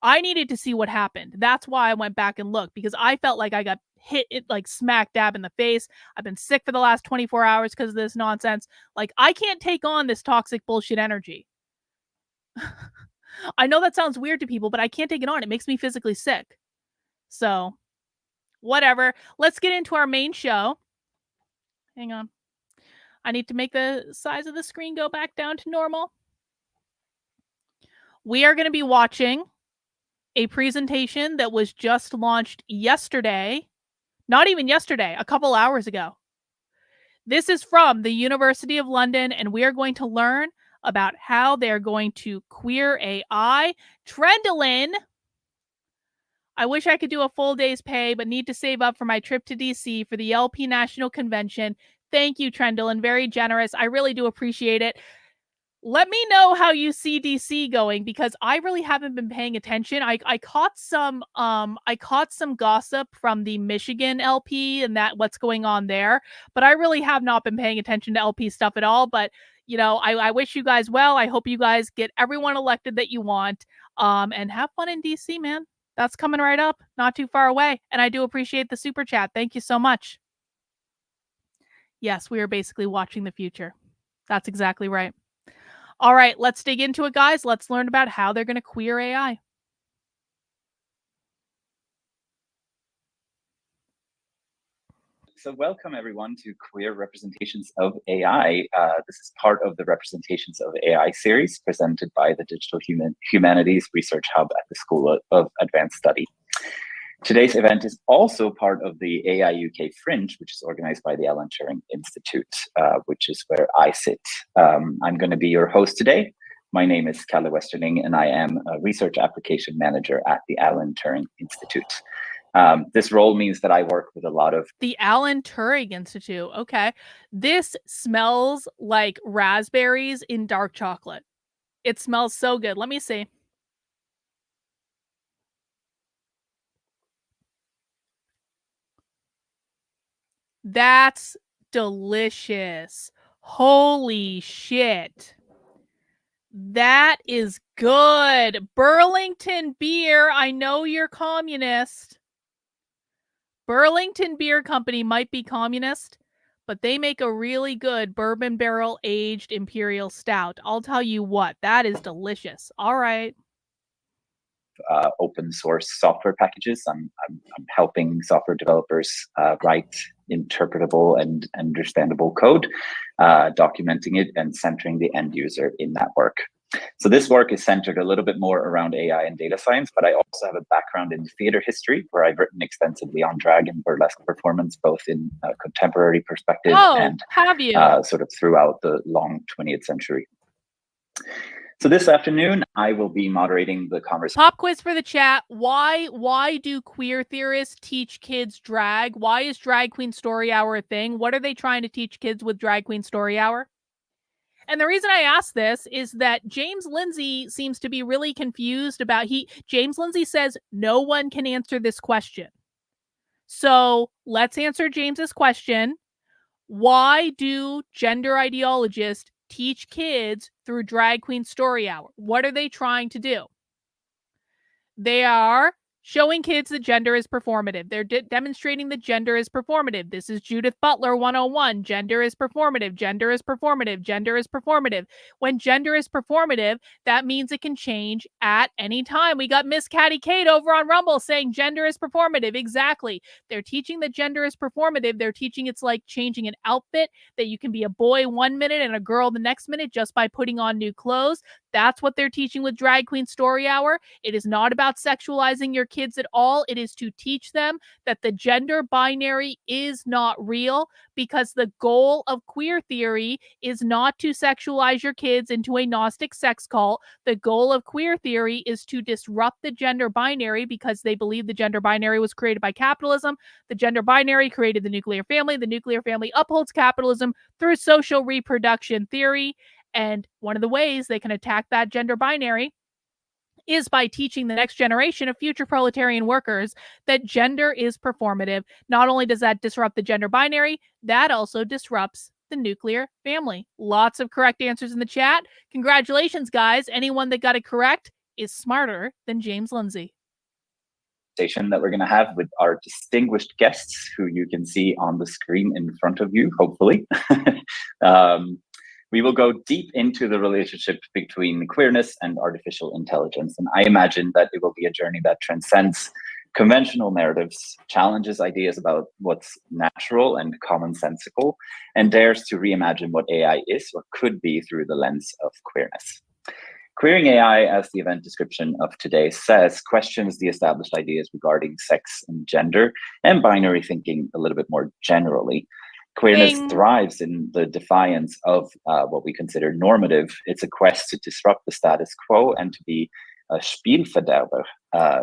I needed to see what happened. That's why I went back and looked, because I felt like I got hit it like smack dab in the face. I've been sick for the last 24 hours because of this nonsense. Like, I can't take on this toxic bullshit energy. I know that sounds weird to people, but I can't take it on. It makes me physically sick. So, whatever. Let's get into our main show. Hang on. I need to make the size of the screen go back down to normal. We are going to be watching a presentation that was just launched yesterday. Not even yesterday, a couple hours ago. This is from the University of London, and we are going to learn about how they're going to queer AI. Trendolin, I wish I could do a full day's pay, but need to save up for my trip to DC for the LP National Convention. Thank you, Trendolin. Very generous. I really do appreciate it. Let me know how you see DC going, because I really haven't been paying attention. I caught some gossip from the Michigan LP and that what's going on there, but I really have not been paying attention to LP stuff at all. But you know, I wish you guys well. I hope you guys get everyone elected that you want. And have fun in DC, man. That's coming right up, not too far away. And I do appreciate the super chat. Thank you so much. Yes, we are basically watching the future. That's exactly right. All right, let's dig into it, guys. Let's learn about how they're going to queer AI. So welcome everyone to Queer Representations of AI. This is part of the Representations of AI series presented by the Digital Humanities Research Hub at the School of Advanced Study. Today's event is also part of the AI UK Fringe, which is organized by the Alan Turing Institute, which is where I sit. I'm going to be your host today. My name is Kalle Westerling, and I am a research application manager at the Alan Turing Institute. This role means that I work with a lot of... The Alan Turing Institute. Okay. This smells like raspberries in dark chocolate. It smells so good. Let me see. That's delicious. Holy shit. That is good. Burlington Beer, I know you're communist. Burlington Beer Company might be communist, but they make a really good bourbon barrel aged imperial stout. I'll tell you what, that is delicious. All right. Open source software packages. I'm helping software developers write interpretable and understandable code, documenting it and centering the end user in that work. So this work is centered a little bit more around AI and data science, but I also have a background in theater history, where I've written extensively on drag and burlesque performance, both in a contemporary perspective and have you? Sort of throughout the long 20th century. So this afternoon, I will be moderating the conversation. Pop quiz for the chat. Why do queer theorists teach kids drag? Why is Drag Queen Story Hour a thing? What are they trying to teach kids with Drag Queen Story Hour? And the reason I ask this is that James Lindsay seems to be really confused about James Lindsay says no one can answer this question. So let's answer James's question. Why do gender ideologists teach kids through Drag Queen Story Hour? What are they trying to do? They are showing kids that gender is performative. They're demonstrating that gender is performative. This is Judith Butler 101. Gender is performative. Gender is performative. Gender is performative. When gender is performative, that means it can change at any time. We got Miss Catty Kate over on Rumble saying gender is performative. Exactly. They're teaching that gender is performative. They're teaching it's like changing an outfit, that you can be a boy 1 minute and a girl the next minute just by putting on new clothes. That's what they're teaching with Drag Queen Story Hour. It is not about sexualizing your kids at all. It is to teach them that the gender binary is not real, because the goal of queer theory is not to sexualize your kids into a Gnostic sex cult. The goal of queer theory is to disrupt the gender binary, because they believe the gender binary was created by capitalism. The gender binary created the nuclear family. The nuclear family upholds capitalism through social reproduction theory. And one of the ways they can attack that gender binary is by teaching the next generation of future proletarian workers that gender is performative. Not only does that disrupt the gender binary, that also disrupts the nuclear family. Lots of correct answers in the chat. Congratulations, guys. Anyone that got it correct is smarter than James Lindsay. Station that we're going to have with our distinguished guests, who you can see on the screen in front of you, hopefully. We will go deep into the relationship between queerness and artificial intelligence. And I imagine that it will be a journey that transcends conventional narratives, challenges ideas about what's natural and commonsensical, and dares to reimagine what AI is or could be through the lens of queerness. Queering AI, as the event description of today says, questions the established ideas regarding sex and gender and binary thinking a little bit more generally. Queerness thrives in the defiance of what we consider normative. It's a quest to disrupt the status quo and to be a Spielverderber,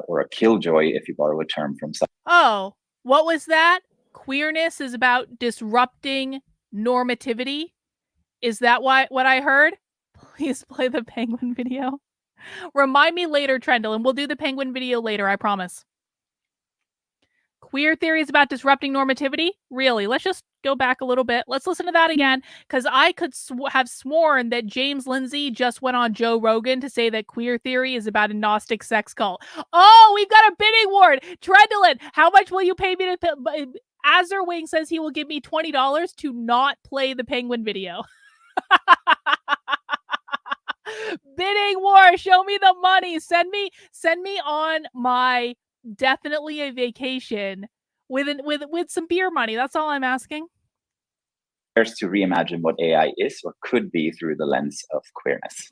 or a killjoy, if you borrow a term from some. Oh, what was that? Queerness is about disrupting normativity? Is that what I heard? Please play the penguin video. Remind me later, Trendle, and we'll do the penguin video later, I promise. Queer theories about disrupting normativity? Really? Let's just go back a little bit. Let's listen to that again, because I could have sworn that James Lindsay just went on Joe Rogan to say that queer theory is about a Gnostic sex cult. Oh, we've got a bidding war. Trendlin, how much will you pay me to... Azerwing says he will give me $20 to not play the penguin video. Bidding war, show me the money. Send me on my definitely a vacation with some beer money. That's all I'm asking. To reimagine what AI is or could be through the lens of queerness.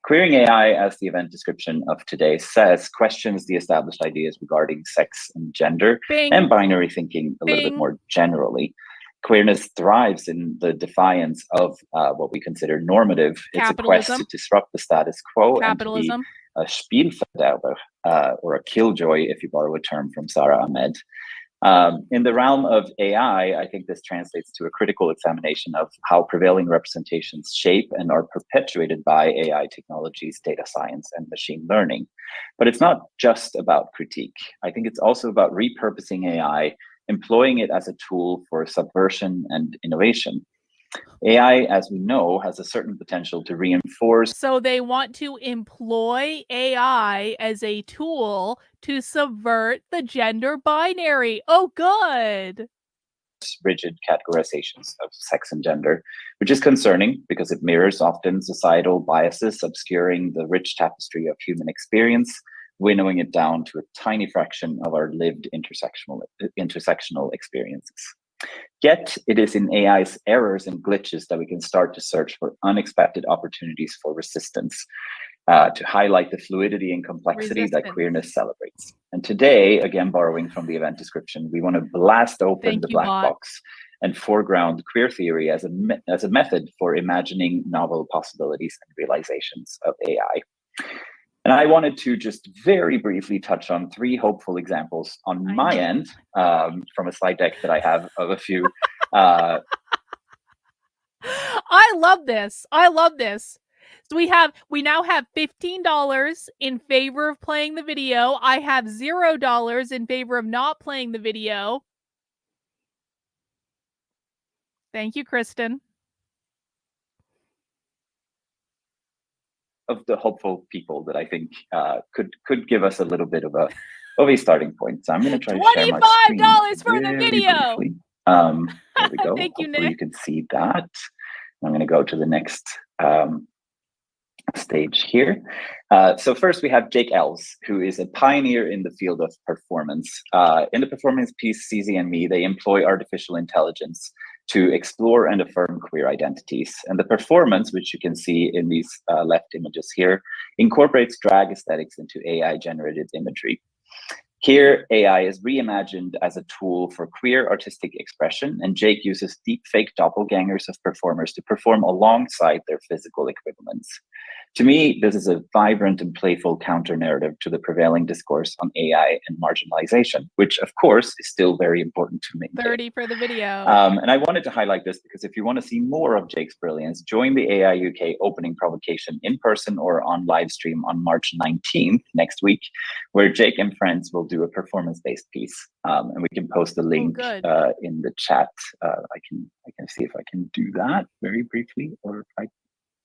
Queering AI, as the event description of today says, questions the established ideas regarding sex and gender and binary thinking a little bit more generally. Queerness thrives in the defiance of what we consider normative. It's a quest to disrupt the status quo and to be a Spielverderber, or a killjoy, if you borrow a term from Sarah Ahmed. In the realm of AI, I think this translates to a critical examination of how prevailing representations shape and are perpetuated by AI technologies, data science, and machine learning. But it's not just about critique. I think it's also about repurposing AI, employing it as a tool for subversion and innovation. AI, as we know, has a certain potential to reinforce. So they want to employ AI as a tool to subvert the gender binary. Oh, good. Rigid categorizations of sex and gender, which is concerning because it mirrors often societal biases, obscuring the rich tapestry of human experience, winnowing it down to a tiny fraction of our lived intersectional experiences. Yet, it is in AI's errors and glitches that we can start to search for unexpected opportunities for resistance, to highlight the fluidity and complexity that queerness celebrates. And today, again, borrowing from the event description, we want to blast open the black box and foreground queer theory as a method for imagining novel possibilities and realizations of AI. And I wanted to just very briefly touch on 3 hopeful examples on my end, from a slide deck that I have of a few. I love this. I love this. So we now have $15 in favor of playing the video. I have $0 in favor of not playing the video. Thank you, Kristen. Of the hopeful people that I think could give us a little bit of a starting point. So I'm going to try to share my screen $25 for the video. Briefly. There we go. Thank you, Hopefully Nick. You can see that. I'm going to go to the next stage here. So first we have Jake Ells, who is a pioneer in the field of performance. In the performance piece, CZ and Me, they employ artificial intelligence to explore and affirm queer identities. And the performance, which you can see in these left images here, incorporates drag aesthetics into AI-generated imagery. Here, AI is reimagined as a tool for queer artistic expression, and Jake uses deepfake doppelgangers of performers to perform alongside their physical equivalents. To me, this is a vibrant and playful counter-narrative to the prevailing discourse on AI and marginalization, which, of course, is still very important to maintain. 30 for the video. And I wanted to highlight this because if you want to see more of Jake's brilliance, join the AI UK opening provocation in person or on live stream on March 19th, next week, where Jake and friends will do a performance-based piece. And we can post the link in the chat. I can see if I can do that very briefly, or if I.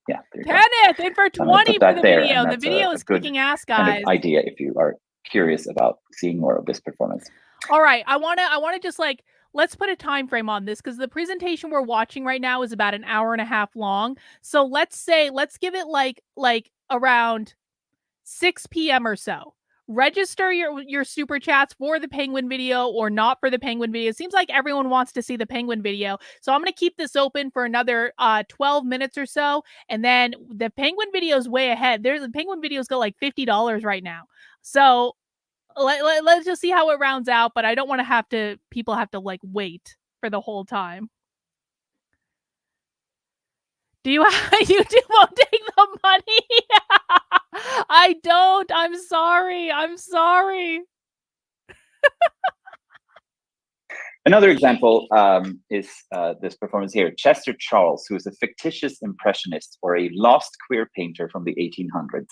Yeah, there you go. Kenneth, in for 20 for the video. The video is kicking ass, guys. Kind of idea if you are curious about seeing more of this performance. All right, I wanna just like, let's put a time frame on this because the presentation we're watching right now is about an hour and a half long. So let's give it like around 6 p.m. or so. Register your super chats for the penguin video or not for the penguin video. It seems like everyone wants to see the penguin video. So I'm going to keep this open for another 12 minutes or so. And then the penguin video is way ahead. The penguin videos go like $50 right now. So let's just see how it rounds out. But I don't want people have to like wait for the whole time. Do you YouTube won't take the money? I don't. I'm sorry. I'm sorry. Another example is this performance here. Chester Charles, who is a fictitious impressionist or a lost queer painter from the 1800s.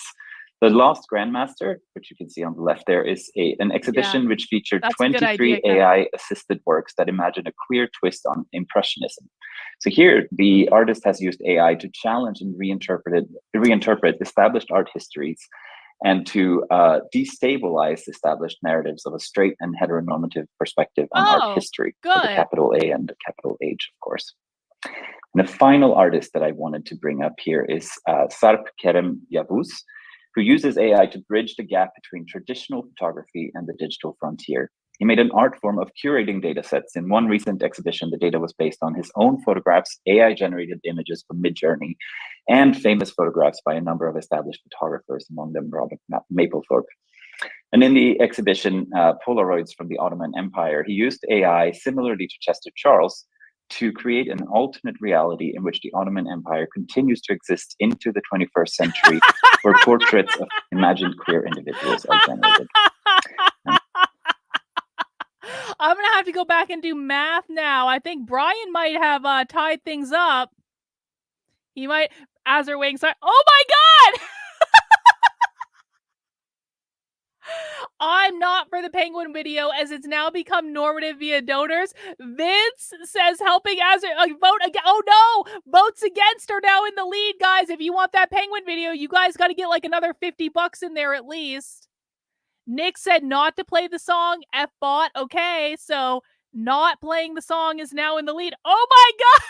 The Lost Grandmaster, which you can see on the left there, is an exhibition which featured 23 AI-assisted works that imagine a queer twist on Impressionism. So here, the artist has used AI to challenge and reinterpret established art histories and to destabilize established narratives of a straight and heteronormative perspective on art history, with a capital A and a capital H, of course. And the final artist that I wanted to bring up here is Sarp Kerem Yavuz, who uses AI to bridge the gap between traditional photography and the digital frontier. He made an art form of curating data sets. In one recent exhibition, the data was based on his own photographs, AI-generated images from Midjourney, and famous photographs by a number of established photographers, among them Robert Mapplethorpe. And in the exhibition, Polaroids from the Ottoman Empire, he used AI, similarly to Chester Charles, to create an alternate reality in which the Ottoman Empire continues to exist into the 21st century, where portraits of imagined queer individuals are generated. I'm gonna have to go back and do math now. I think Brian might have tied things up. He might, Azerwing. Sorry. Oh my God! I'm not for the penguin video as it's now become normative via donors. Vince says helping Azure vote again. Oh no, votes against are now in the lead, guys. If you want that penguin video, you guys got to get like another $50 in there at least. Nick said not to play the song. F-bot. Okay, so not playing the song is now in the lead. Oh my God!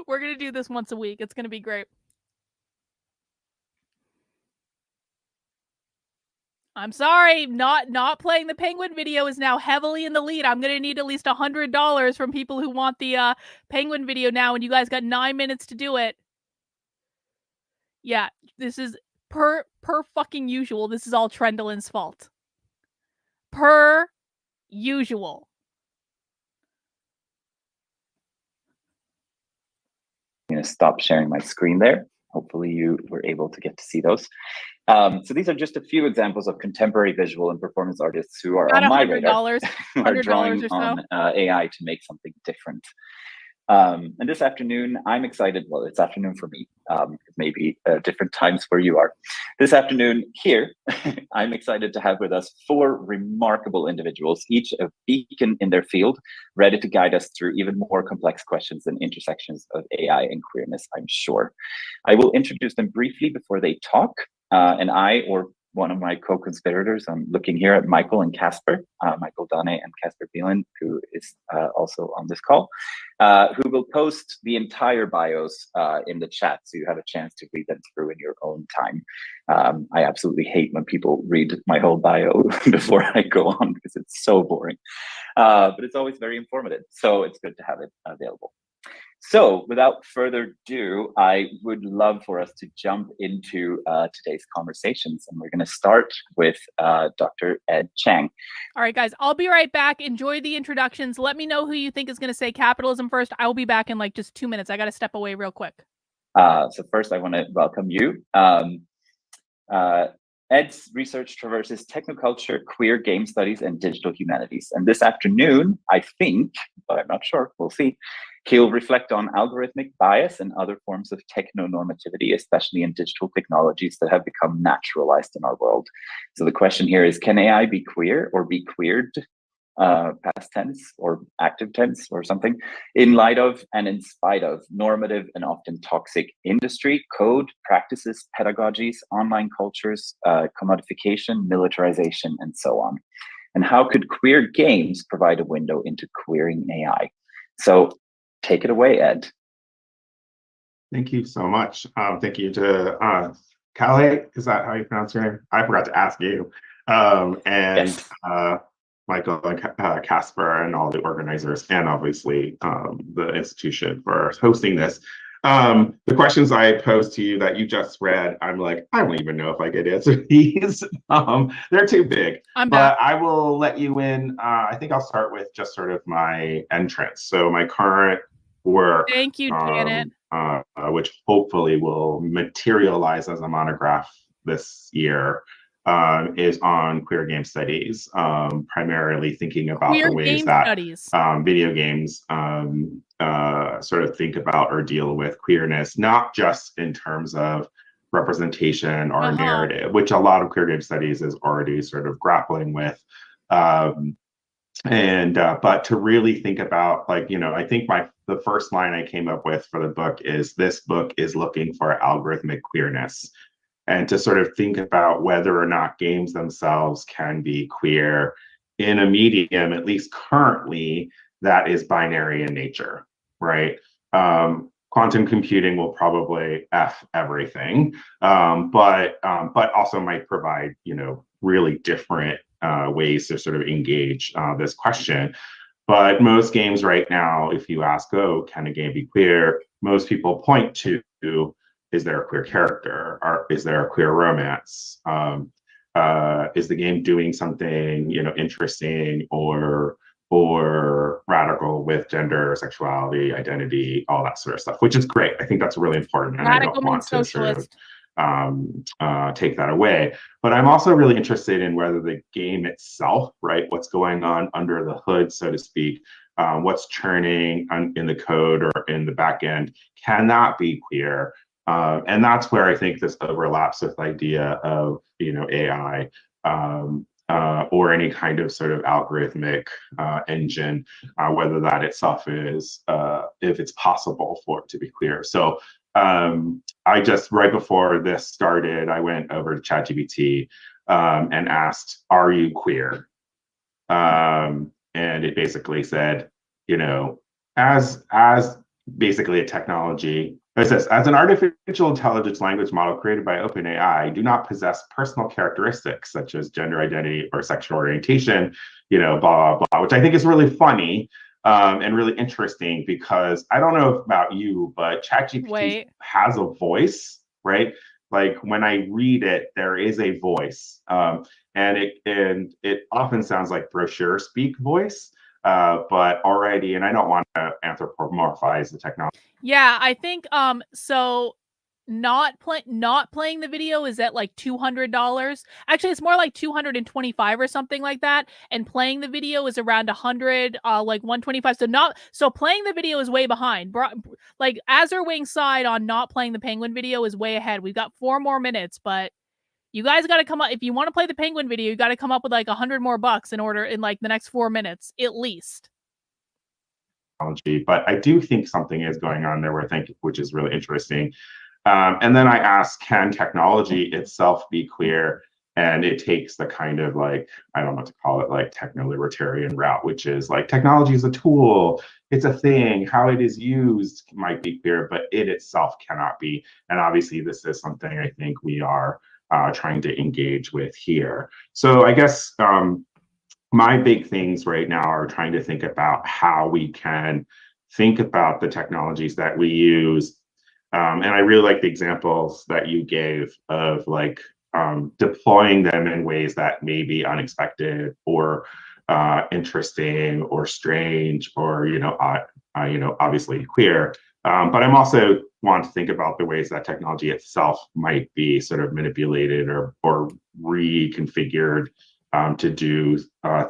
We're going to do this once a week. It's going to be great. I'm sorry, not playing the penguin video is now heavily in the lead. I'm going to need at least $100 from people who want the penguin video now, and you guys got 9 minutes to do it. Yeah, this is per fucking usual. This is all Trendolin's fault. Per usual. I'm going to stop sharing my screen there. Hopefully you were able to get to see those. So these are just a few examples of contemporary visual and performance artists who are on my radar, who are drawing on AI to make something different. And this afternoon, I'm excited. Well, it's afternoon for me. Maybe different times where you are. This afternoon here, I'm excited to have with us 4 remarkable individuals, each a beacon in their field, ready to guide us through even more complex questions and intersections of AI and queerness, I'm sure. I will introduce them briefly before they talk. And I, or one of my co-conspirators, I'm looking here at Michael and Casper, Michael Dane and Casper Bielan, who is also on this call, who will post the entire bios in the chat, so you have a chance to read them through in your own time. I absolutely hate when people read my whole bio before I go on, because it's so boring. But it's always very informative, so it's good to have it available. So without further ado, I would love for us to jump into today's conversations. And we're going to start with Dr. Ed Chang. All right, guys, I'll be right back. Enjoy the introductions. Let me know who you think is going to say capitalism first. I will be back in like just 2 minutes. I got to step away real quick. So first, I want to welcome you. Ed's research traverses technoculture, queer game studies, and digital humanities. And this afternoon, I think, but I'm not sure, we'll see, he'll reflect on algorithmic bias and other forms of technonormativity, especially in digital technologies that have become naturalized in our world. So the question here is, can AI be queer or be queered? past tense or active tense or something, in light of and in spite of normative and often toxic industry, code, practices, pedagogies, online cultures, commodification, militarization, and so on. And how could queer games provide a window into queering AI? So take it away, Ed. Thank you so much. Thank you to Calais, is that how you pronounce your name? I forgot to ask you. And yes. Michael and Casper and all the organizers, and obviously the institution for hosting this. The questions I posed to you that you just read, I'm like, I don't even know if I could answer these. They're too big. But I will let you in. I think I'll start with just sort of my entrance. So my current work. Thank you, Janet. Which hopefully will materialize as a monograph this year, is on queer game studies, primarily thinking about queer the ways that video games sort of think about or deal with queerness, not just in terms of representation or narrative, which a lot of queer game studies is already sort of grappling with. But to really think about, like, I think the first line I came up with for the book is, this book is looking for algorithmic queerness, and to sort of think about whether or not games themselves can be queer in a medium, at least currently, that is binary in nature, right? Quantum computing will probably F everything, but also might provide, really different ways to sort of engage this question. But most games right now, if you ask, can a game be queer? Most people point to, is there a queer character? Or is there a queer romance? Is the game doing something, interesting or radical with gender, sexuality, identity, all that sort of stuff, which is great. I think that's really important. And radical, I don't want to sort of take that away. But I'm also really interested in whether the game itself, right, what's going on under the hood, so to speak, what's churning in the code or in the back end, can that be queer? And that's where I think this overlaps with the idea of, AI or any kind of sort of algorithmic engine, whether that itself is, if it's possible for it to be queer. So I just, right before this started, I went over to ChatGPT and asked, are you queer? And it basically said, as basically a technology, it says, as an artificial intelligence language model created by OpenAI, do not possess personal characteristics such as gender identity or sexual orientation, blah, blah, blah, which I think is really funny. And really interesting, because I don't know about you, but ChatGPT has a voice, right? Like when I read it, there is a voice, and it often sounds like brochure speak voice, but already, and I don't want to anthropomorphize the technology. Yeah, I think so. Not playing the video is at like $200. Actually, it's more like 225 or something like that. And playing the video is around 100, like 125. So playing the video is way behind. Like Azurewing's side on not playing the Penguin video is way ahead. We've got 4 more minutes, but you guys got to come up. If you want to play the Penguin video, you got to come up with like $100 more in like the next 4 minutes at least. But I do think something is going on there, which is really interesting. And then I asked, can technology itself be queer? And it takes the kind of like, I don't know what to call it, like techno-libertarian route, which is like, technology is a tool, it's a thing, how it is used might be queer, but it itself cannot be. And obviously this is something I think we are trying to engage with here. So I guess my big things right now are trying to think about how we can think about the technologies that we use. And I really like the examples that you gave of like deploying them in ways that may be unexpected or interesting or strange or, obviously queer. But I'm also want to think about the ways that technology itself might be sort of manipulated or reconfigured to do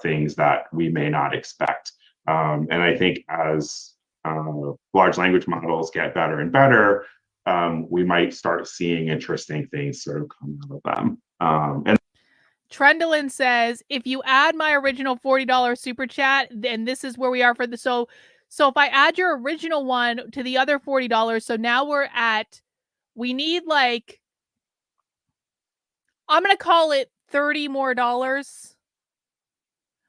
things that we may not expect. And I think as large language models get better and better, we might start seeing interesting things sort of come out of them. Trendolin says, if you add my original $40 super chat, then this is where we are for the so if I add your original one to the other $40, so now we need like, I'm gonna call it $30 more.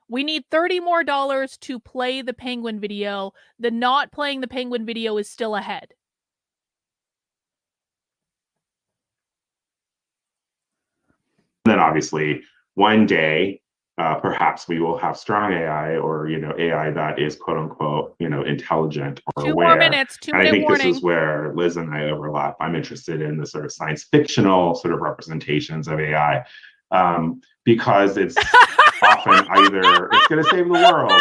We need $30 more to play the penguin video. The not playing the penguin video is still ahead. Then obviously one day, perhaps we will have strong AI, or AI that is quote unquote intelligent or 2 aware. more minutes. 2 and I minute think warning. This is where Liz and I overlap. I'm interested in the sort of science fictional sort of representations of AI, because it's often either it's going to save the world.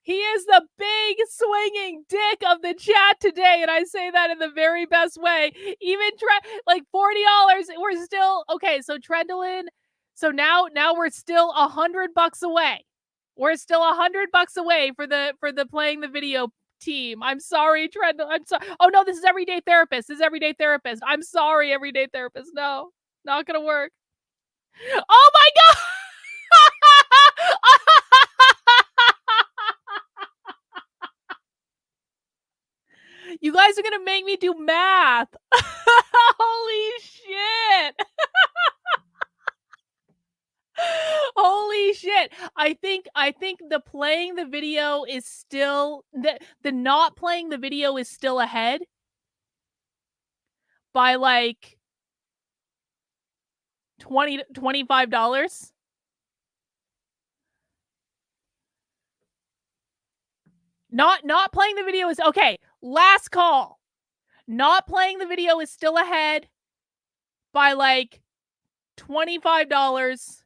He is the big swinging dick of the chat today, and I say that in the very best way. Even like $40, we're still okay. So Trendolin, so now we're still $100 away. We're still $100 away for the playing the video team. I'm sorry, Trendolin. I'm sorry. Oh no, this is Everyday Therapist. This is Everyday Therapist. I'm sorry, Everyday Therapist. No, not gonna work. Oh my god. You guys are gonna make me do math. Holy shit. Holy shit. I think the playing the video is still the not playing the video is still ahead by like $25. Not playing the video is okay. Last call. Not playing the video is still ahead by like $25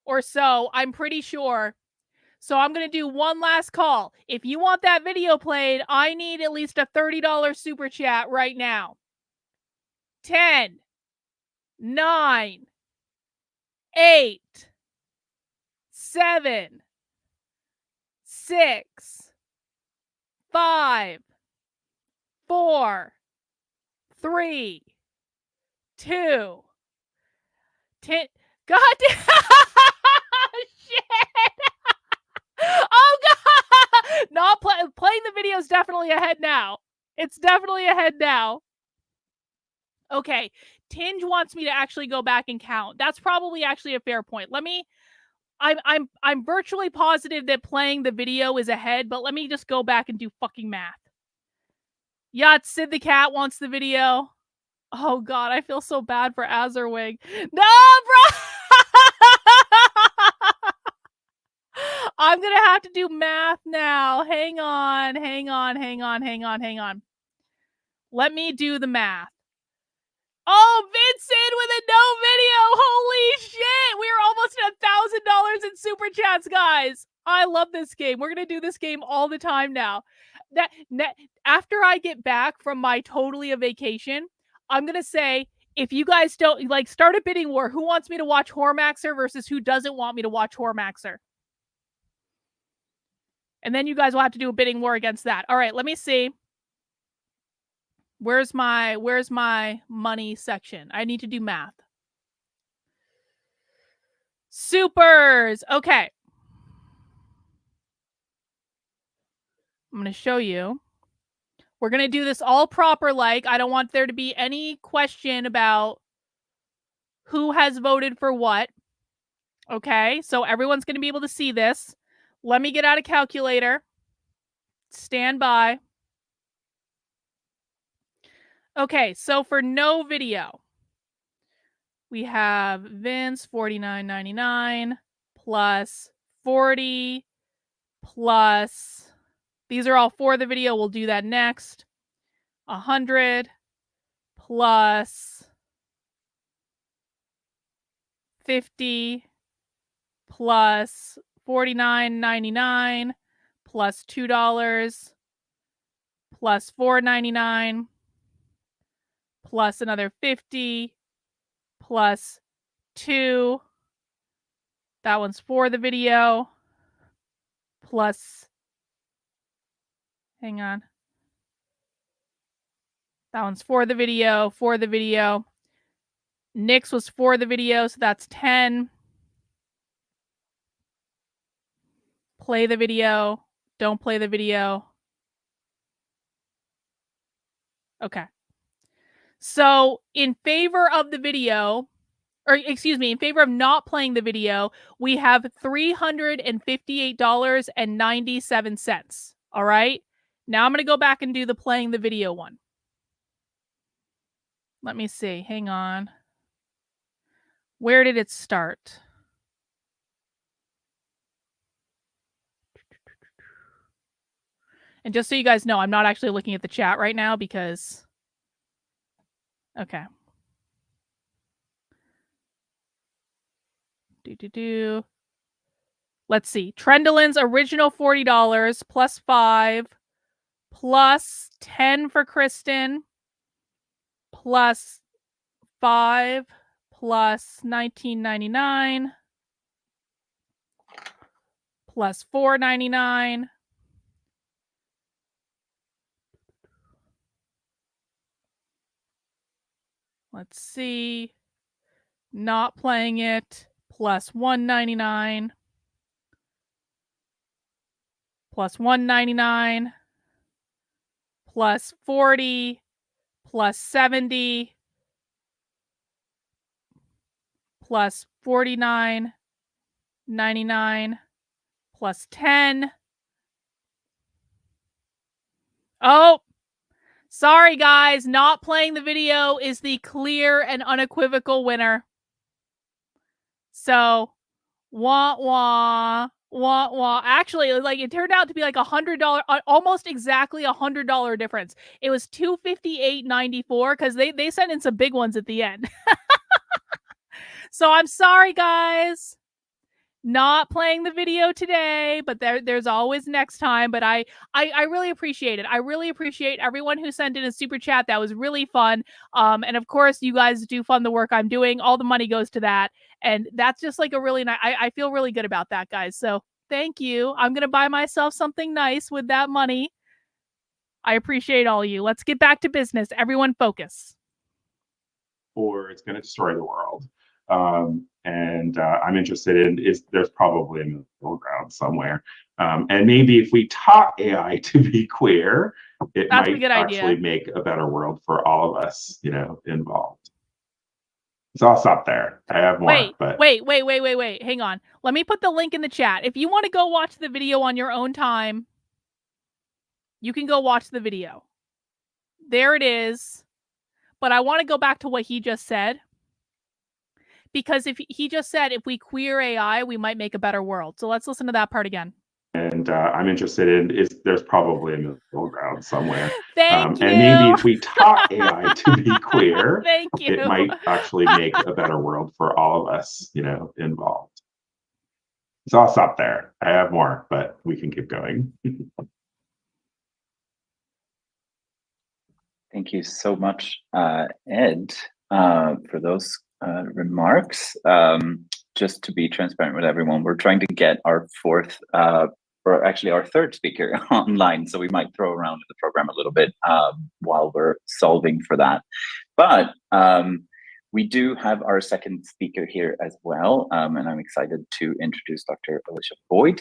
or so, I'm pretty sure. So I'm going to do one last call. If you want that video played, I need at least a $30 super chat right now. 10, 9, 8, 7, 6, 5, 4, 3, 2, 10. God damn. Shit. Oh god. Not playing the video is definitely ahead now. It's definitely ahead now. Okay. Tinge wants me to actually go back and count. That's probably actually a fair point. I'm virtually positive that playing the video is ahead, but let me just go back and do fucking math. Yeah, Sid the Cat wants the video. Oh god, I feel so bad for Azerwig. No, bro! I'm gonna have to do math now. Hang on. Let me do the math. Oh, Vincent with a no video. Holy shit. We are almost at $1,000 in super chats, guys. I love this game. We're going to do this game all the time now. After I get back from my totally a vacation, I'm going to say, if you guys don't like, start a bidding war. Who wants me to watch Hormaxer versus who doesn't want me to watch Hormaxer? And then you guys will have to do a bidding war against that. All right, let me see. Where's my money section? I need to do math. Supers. Okay. I'm going to show you. We're going to do this all proper like. I don't want there to be any question about who has voted for what. Okay, so everyone's going to be able to see this. Let me get out a calculator. Stand by. Okay, so for no video, we have Vince $49.99 plus 40 plus, these are all for the video. We'll do that next. 100 plus 50 plus $49.99 plus $2 plus $4.99 plus another 50 plus 2. That one's for the video. Plus, hang on. That one's for the video, for the video. Nick's was for the video, so that's 10. Play the video. Don't play the video. Okay. So in favor of the video, or excuse me, in favor of not playing the video, we have $358.97. All right. Now I'm going to go back and do the playing the video one. Let me see. Hang on. Where did it start? And just so you guys know, I'm not actually looking at the chat right now because... Okay. Let's see. Trendolin's original $40 plus 5 plus 10 for Kristen plus 5 plus $19.99 plus $4.99 let's see, not playing it, plus $1.99 plus $1.99 plus 40 plus 70 plus $49.99 plus 10. Oh, sorry guys, not playing the video is the clear and unequivocal winner. So, wah wah wah wah. Actually, like it turned out to be like $100, almost exactly $100 difference. It was $258.94 because they sent in some big ones at the end. So I'm sorry, guys. Not playing the video today, but there's always next time. But I really appreciate it. I really appreciate everyone who sent in a super chat. That was really fun. And of course, you guys do fund the work I'm doing. All the money goes to that. And that's just like a really nice, I feel really good about that, guys. So thank you. I'm going to buy myself something nice with that money. I appreciate all of you. Let's get back to business. Everyone focus. Or it's going to destroy the world. And I'm interested in there's probably a middle ground somewhere. And maybe if we taught AI to be queer, it might actually make a better world for all of us, involved. So I'll stop there. I have more. Wait. Hang on. Let me put the link in the chat. If you want to go watch the video on your own time, you can go watch the video. There it is. But I want to go back to what he just said. Because if he just said, if we queer AI, we might make a better world. So let's listen to that part again. And I'm interested in there's probably a middle ground somewhere. Thank you. And maybe if we taught AI to be queer, Thank you. It might actually make a better world for all of us, involved. So I'll stop there. I have more, but we can keep going. Thank you so much, Ed, for those remarks. Just to be transparent with everyone, we're trying to get our fourth, or actually our third speaker online, so we might throw around the program a little bit while we're solving for that. But we do have our second speaker here as well, and I'm excited to introduce Dr. Alicia Boyd,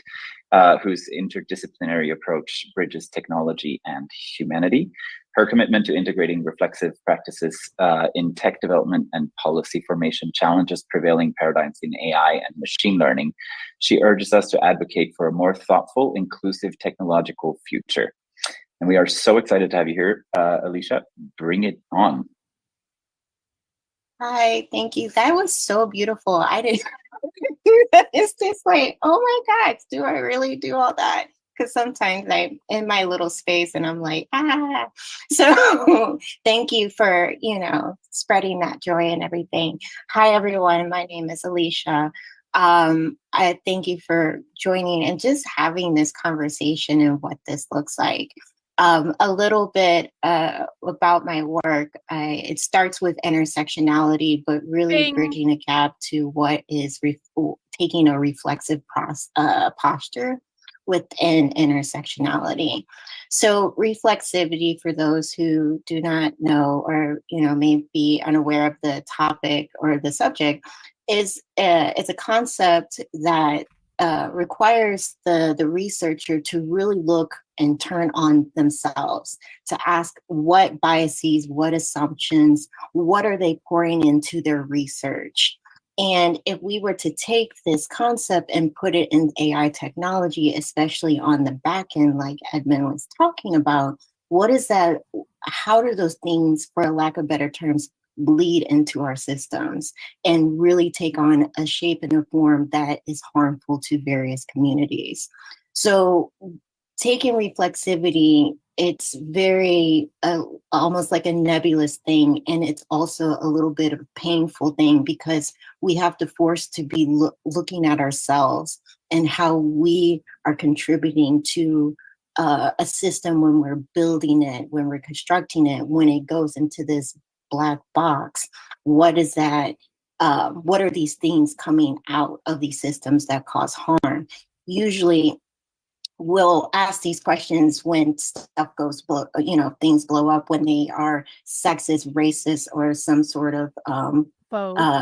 whose interdisciplinary approach bridges technology and humanity. Her commitment to integrating reflexive practices in tech development and policy formation challenges prevailing paradigms in AI and machine learning. She urges us to advocate for a more thoughtful, inclusive technological future. And we are so excited to have you here, Alicia. Bring it on. Hi, thank you. That was so beautiful. I didn't do that. It's just like, oh my God, do I really do all that? Because sometimes I'm in my little space and I'm like, ah. So thank you for, spreading that joy and everything. Hi, everyone. My name is Alicia. I thank you for joining and just having this conversation and what this looks like. A little bit about my work. It starts with intersectionality, but really Bing. bridging a gap to what is taking a reflexive posture within intersectionality. So reflexivity, for those who do not know or may be unaware of the topic or the subject, is a concept that requires the researcher to really look and turn on themselves, to ask what biases, what assumptions, what are they pouring into their research. And if we were to take this concept and put it in AI technology, especially on the back end, like Edmund was talking about, what is that? How do those things, for lack of better terms, bleed into our systems and really take on a shape and a form that is harmful to various communities? So taking reflexivity, it's very almost like a nebulous thing, and it's also a little bit of a painful thing because we have to force to be looking at ourselves and how we are contributing to a system when we're building it, when we're constructing it, when it goes into this black box. What is that? What are these things coming out of these systems that cause harm? Usually we'll ask these questions when stuff goes things blow up, when they are sexist, racist, or some sort of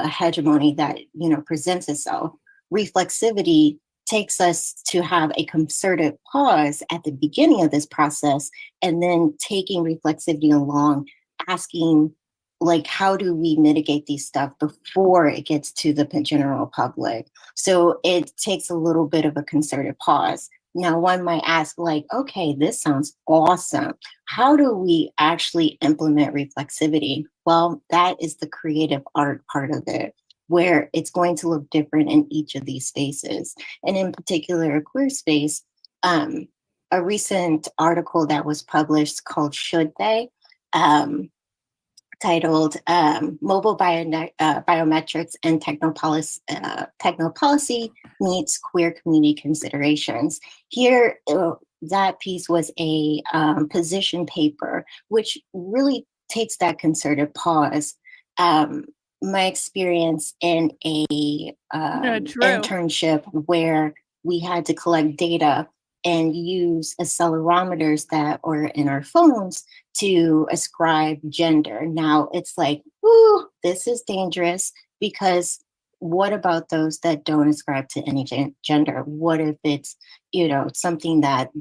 hegemony that presents itself. Reflexivity takes us to have a concerted pause at the beginning of this process, and then taking reflexivity along, asking, like, how do we mitigate these stuff before it gets to the general public? So it takes a little bit of a concerted pause. Now, one might ask, like, okay, this sounds awesome. How do we actually implement reflexivity? Well, that is the creative art part of it, where it's going to look different in each of these spaces. And in particular, a queer space, a recent article that was published called Should They? Titled Mobile Biometrics and Technopolicy Meets Queer Community Considerations. Here, that piece was a position paper, which really takes that concerted pause. My experience in a internship where we had to collect data and use accelerometers that are in our phones to ascribe gender. Now it's like, ooh, this is dangerous, because what about those that don't ascribe to any gender? What if it's, something that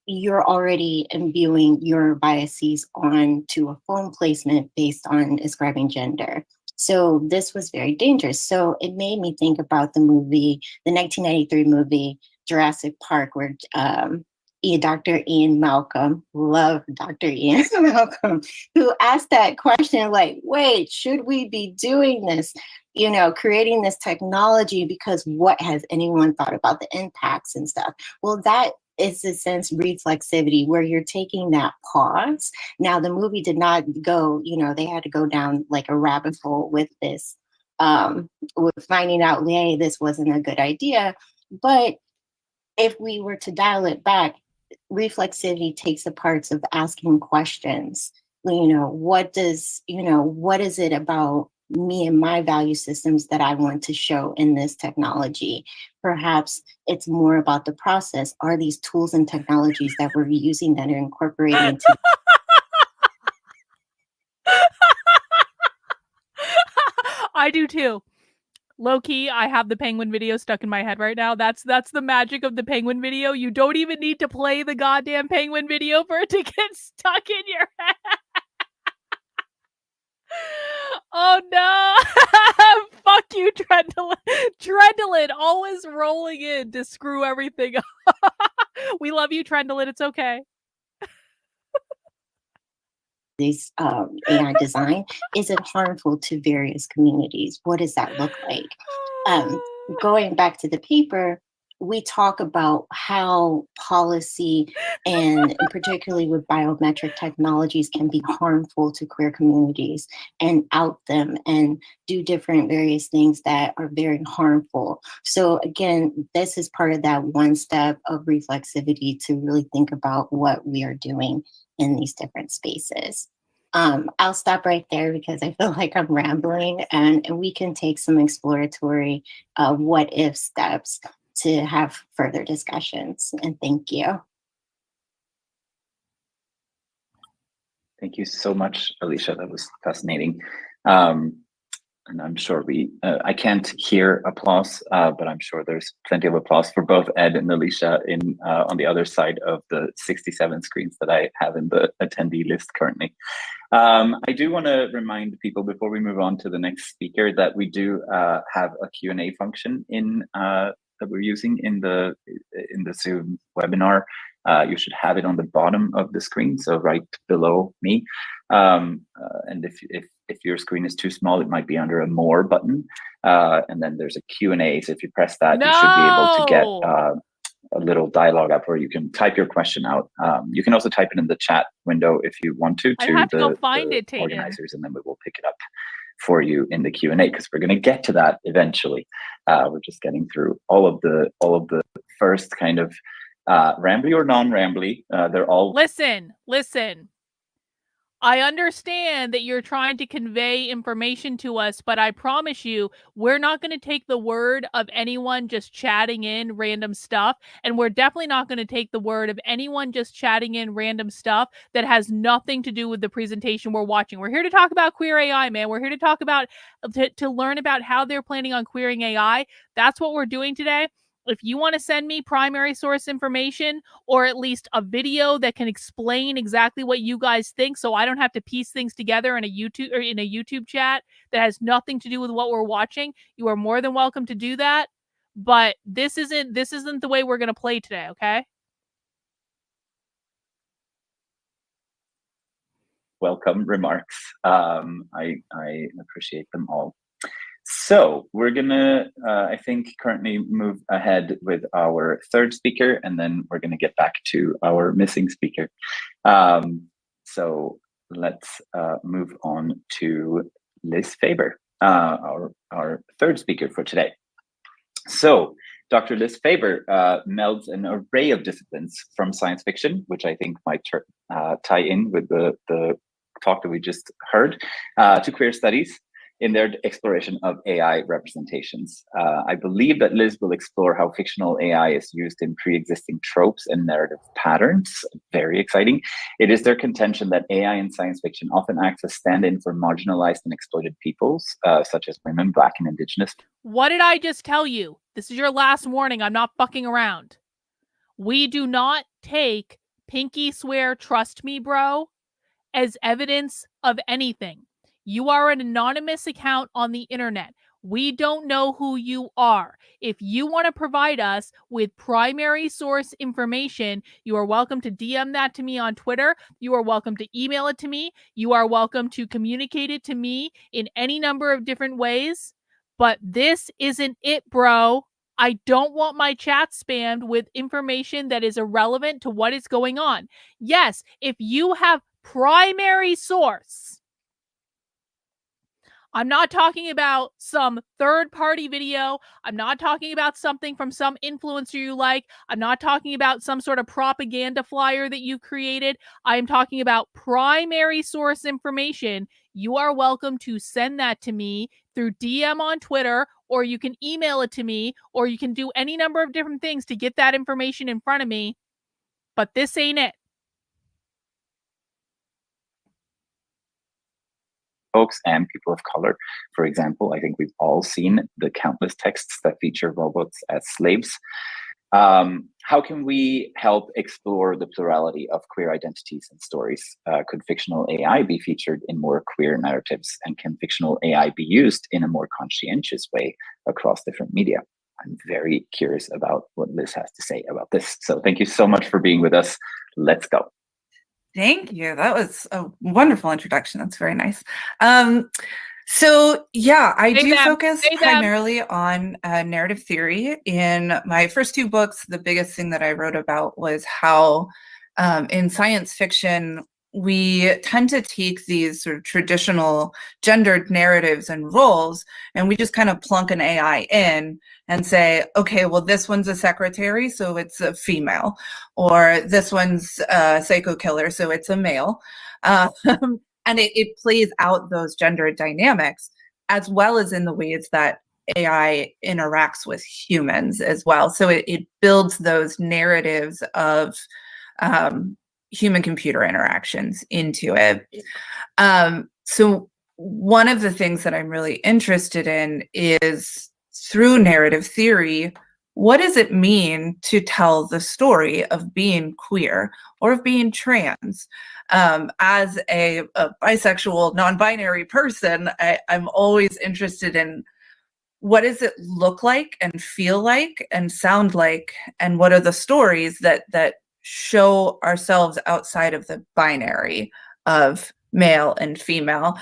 you're already imbuing your biases onto a phone placement based on ascribing gender? So this was very dangerous. So it made me think about the 1993 movie, Jurassic Park, where Dr. Ian Malcolm, love Dr. Ian Malcolm, who asked that question, like, wait, should we be doing this, creating this technology, because what has anyone thought about the impacts and stuff? Well, that is a sense reflexivity, where you're taking that pause. Now, the movie did not go, they had to go down like a rabbit hole with this, with finding out, hey, this wasn't a good idea. But if we were to dial it back, reflexivity takes the parts of asking questions. What is it about me and my value systems that I want to show in this technology? Perhaps it's more about the process. Are these tools and technologies that we're using that are incorporating into I do too. Low key, I have the penguin video stuck in my head right now. That's the magic of the penguin video. You don't even need to play the goddamn penguin video for it to get stuck in your head. Oh no! Fuck you, Trendolin. Trendolin always rolling in to screw everything up. We love you, Trendolin. It's okay. This AI design? Is it harmful to various communities? What does that look like? Going back to the paper, we talk about how policy and particularly with biometric technologies can be harmful to queer communities and out them and do different various things that are very harmful. So again, this is part of that one step of reflexivity to really think about what we are doing in these different spaces. I'll stop right there because I feel like I'm rambling, and we can take some exploratory what if steps to have further discussions. And thank you. Thank you so much, Alicia. That was fascinating. And I'm sure I can't hear applause, but I'm sure there's plenty of applause for both Ed and Alicia on the other side of the 67 screens that I have in the attendee list currently. I do want to remind people before we move on to the next speaker that we do have a Q&A function that we're using in the Zoom webinar. You should have it on the bottom of the screen, so right below me. And if your screen is too small, it might be under a More button. And then there's a Q&A. So if you press that, you should be able to get a little dialogue up where you can type your question out. You can also type it in the chat window if you want to go find it, Tatum. Organizers, and then we will pick it up for you in the Q&A because we're going to get to that eventually. We're just getting through all of the first kind of rambly or non-rambly. They're all listen. I understand that you're trying to convey information to us, but I promise you, we're not going to take the word of anyone just chatting in random stuff. And we're definitely not going to take the word of anyone just chatting in random stuff that has nothing to do with the presentation we're watching. We're here to talk about queer AI, man. We're here to talk about, to learn about how they're planning on queering AI. That's what we're doing today. If you want to send me primary source information or at least a video that can explain exactly what you guys think so I don't have to piece things together in a YouTube chat that has nothing to do with what we're watching, you are more than welcome to do that. But this isn't the way we're going to play today, okay? Welcome remarks. I appreciate them all. So we're gonna, I think, currently move ahead with our third speaker, and then we're gonna get back to our missing speaker. So let's move on to Liz Faber, our third speaker for today. So Dr. Liz Faber melds an array of disciplines from science fiction, which I think might tie in with the talk that we just heard, to queer studies in their exploration of AI representations. I believe that Liz will explore how fictional AI is used in pre-existing tropes and narrative patterns. Very exciting. It is their contention that AI in science fiction often acts as stand-in for marginalized and exploited peoples, such as women, Black, and Indigenous. What did I just tell you? This is your last warning. I'm not fucking around. We do not take pinky swear, trust me, bro, as evidence of anything. You are an anonymous account on the internet. We don't know who you are. If you want to provide us with primary source information, you are welcome to DM that to me on Twitter. You are welcome to email it to me. You are welcome to communicate it to me in any number of different ways. But this isn't it, bro. I don't want my chat spammed with information that is irrelevant to what is going on. Yes, if you have primary source, I'm not talking about some third-party video. I'm not talking about something from some influencer you like. I'm not talking about some sort of propaganda flyer that you created. I am talking about primary source information. You are welcome to send that to me through DM on Twitter, or you can email it to me, or you can do any number of different things to get that information in front of me. But this ain't it. Folks and people of color, for example. I think we've all seen the countless texts that feature robots as slaves. How can we help explore the plurality of queer identities and stories? Could fictional AI be featured in more queer narratives? And can fictional AI be used in a more conscientious way across different media? I'm very curious about what Liz has to say about this. So thank you so much for being with us. Let's go. Thank you. That was a wonderful introduction. That's very nice. So yeah, I Say do them. focus Say them. primarily on narrative theory. In my first two books, the biggest thing that I wrote about was how in science fiction, we tend to take these sort of traditional gendered narratives and roles, and we just kind of plunk an AI in and say, okay, well, this one's a secretary, so it's a female, or this one's a psycho killer, so it's a male. And it plays out those gender dynamics, as well as in the ways that AI interacts with humans as well. So it builds those narratives of human computer interactions into it. So one of the things that I'm really interested in is, through narrative theory, what does it mean to tell the story of being queer or of being trans? As a bisexual, non-binary person, I'm always interested in, what does it look like and feel like and sound like, and what are the stories that show ourselves outside of the binary of male and female,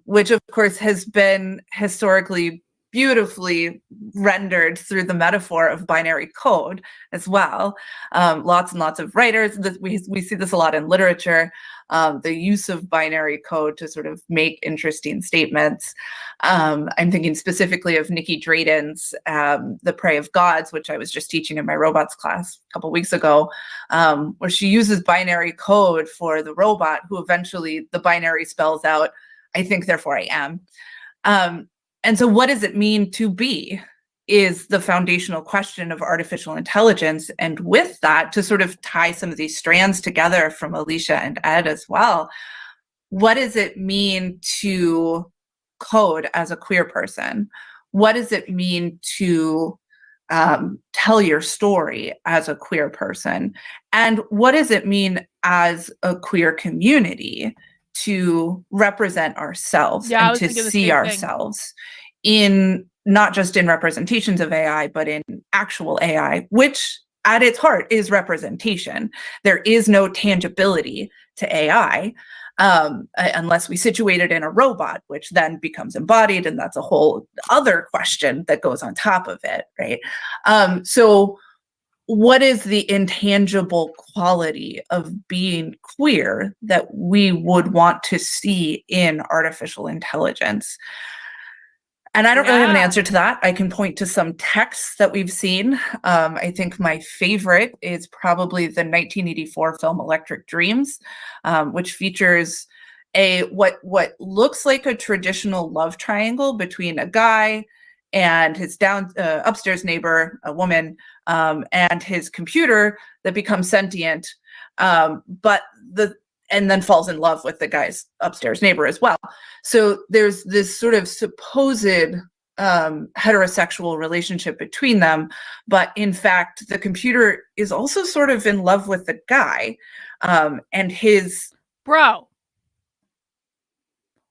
which of course has been historically beautifully rendered through the metaphor of binary code as well. Lots and lots of writers, we see this a lot in literature, the use of binary code to sort of make interesting statements. I'm thinking specifically of Nikki Drayden's The Prey of Gods, which I was just teaching in my robots class a couple weeks ago, where she uses binary code for the robot, who eventually the binary spells out, I think, therefore I am. And so what does it mean to be is the foundational question of artificial intelligence. And with that, to sort of tie some of these strands together from Alicia and Ed as well, what does it mean to code as a queer person? What does it mean to tell your story as a queer person? And what does it mean as a queer community to represent ourselves and to see ourselves in, not just in representations of AI, but in actual AI, which at its heart is representation. There is no tangibility to AI unless we situate it in a robot, which then becomes embodied, and that's a whole other question that goes on top of it, right? So what is the intangible quality of being queer that we would want to see in artificial intelligence? And I don't really have an answer to that. I can point to some texts that we've seen. I think my favorite is probably the 1984 film Electric Dreams, which features what looks like a traditional love triangle between a guy and his upstairs neighbor, a woman, and his computer that becomes sentient, and then falls in love with the guy's upstairs neighbor as well. So there's this sort of supposed heterosexual relationship between them, but in fact, the computer is also sort of in love with the guy, and his... Bro,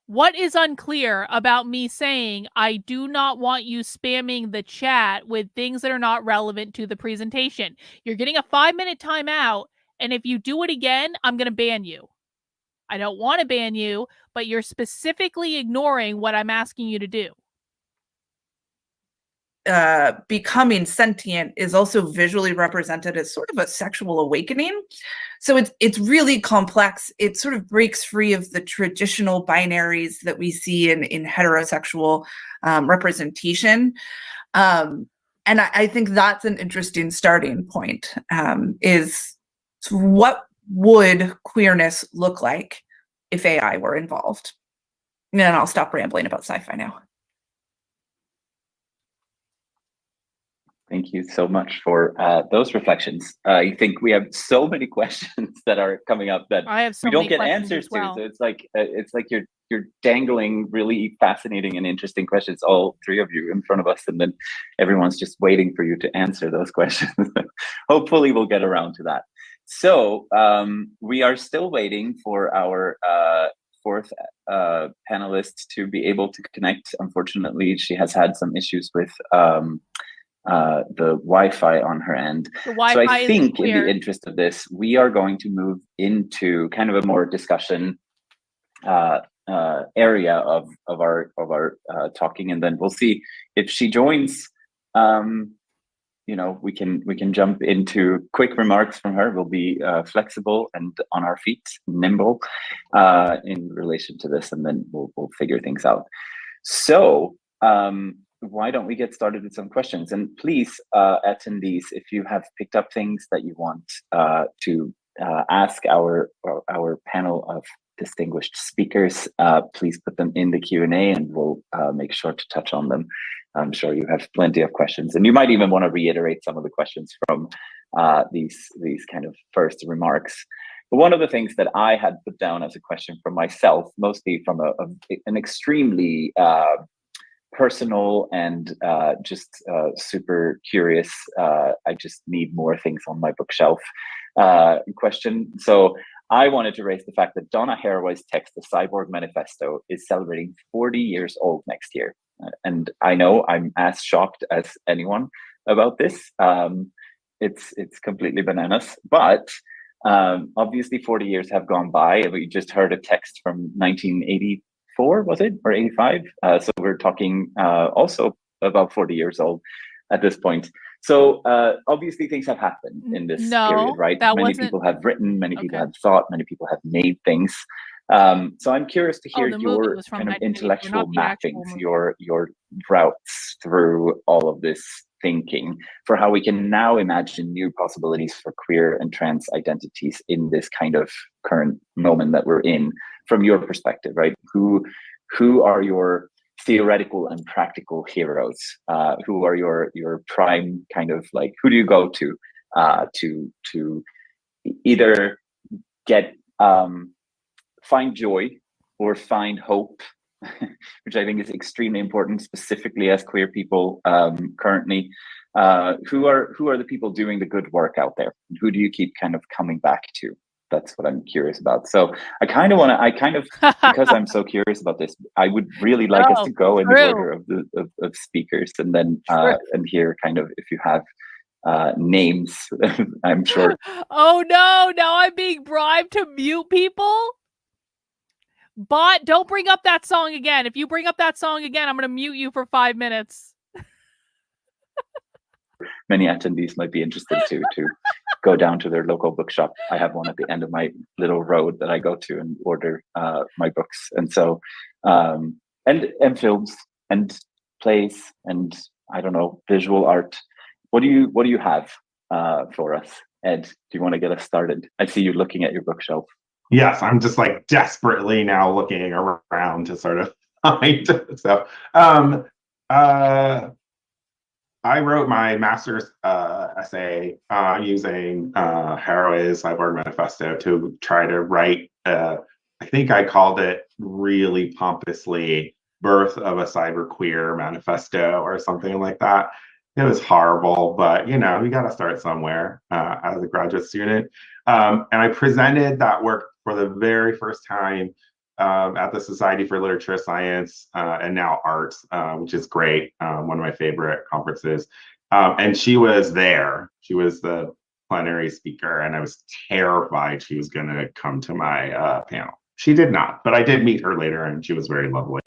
what is unclear about me saying I do not want you spamming the chat with things that are not relevant to the presentation? You're getting a 5-minute timeout, and if you do it again, I'm going to ban you. I don't want to ban you, but you're specifically ignoring what I'm asking you to do. Becoming sentient is also visually represented as sort of a sexual awakening. So it's really complex. It sort of breaks free of the traditional binaries that we see in heterosexual representation. And I think that's an interesting starting point, is what would queerness look like if AI were involved? And then I'll stop rambling about sci-fi now. Thank you so much for those reflections. I think we have so many questions that are coming up that we don't get answers to. So it's like you're dangling really fascinating and interesting questions, all three of you, in front of us, and then everyone's just waiting for you to answer those questions. Hopefully, we'll get around to that. So we are still waiting for our fourth panelist to be able to connect. Unfortunately, she has had some issues with the Wi-Fi on her end. So I think in the interest of this, we are going to move into kind of a more discussion area of our talking, and then we'll see if she joins. We can jump into quick remarks from her. We'll be flexible and on our feet, nimble in relation to this, and then we'll figure things out. So why don't we get started with some questions? And please, attendees, if you have picked up things that you want to ask our panel of distinguished speakers, please put them in the Q&A, and we'll make sure to touch on them. I'm sure you have plenty of questions, and you might even want to reiterate some of the questions from these kind of first remarks. But one of the things that I had put down as a question for myself, mostly from an extremely personal and just super curious, I just need more things on my bookshelf question. So I wanted to raise the fact that Donna Haraway's text, The Cyborg Manifesto, is celebrating 40 years old next year. And I know I'm as shocked as anyone about this. It's completely bananas, but obviously 40 years have gone by. We just heard a text from 1984, was it, or 85? So we're talking also about 40 years old at this point. So obviously things have happened in this period, right? Many people have written, many people have thought, many people have made things. So I'm curious to hear your kind of intellectual mappings, your routes through all of this thinking for how we can now imagine new possibilities for queer and trans identities in this kind of current moment that we're in, from your perspective, right? Who are your theoretical and practical heroes? Who are your prime kind of, like, who do you go to either get find joy or find hope, which I think is extremely important, specifically as queer people currently. Who are the people doing the good work out there? And who do you keep kind of coming back to? That's what I'm curious about. So I kind of because I'm so curious about this, I would really like us to go in the order of speakers, and then and hear kind of if you have names. I'm sure. Oh no, now I'm being bribed to mute people. But don't bring up that song again. If you bring up that song again, I'm going to mute you for 5 minutes. Many attendees might be interested to go down to their local bookshop. I have one at the end of my little road that I go to and order my books. And so, and films and plays and, I don't know, visual art. What do you have for us? Ed, do you want to get us started? I see you looking at your bookshelf. Yes, I'm just like desperately now looking around to sort of find stuff. I wrote my master's essay using Haraway's Cyborg Manifesto to try to write, I think I called it really pompously, Birth of a Cyberqueer Manifesto or something like that. It was horrible, but you got to start somewhere as a graduate student. And I presented that work for the very first time at the Society for Literature, Science, and now Arts, which is great, one of my favorite conferences. And she was there. She was the plenary speaker, and I was terrified she was going to come to my panel. She did not, but I did meet her later, and she was very lovely.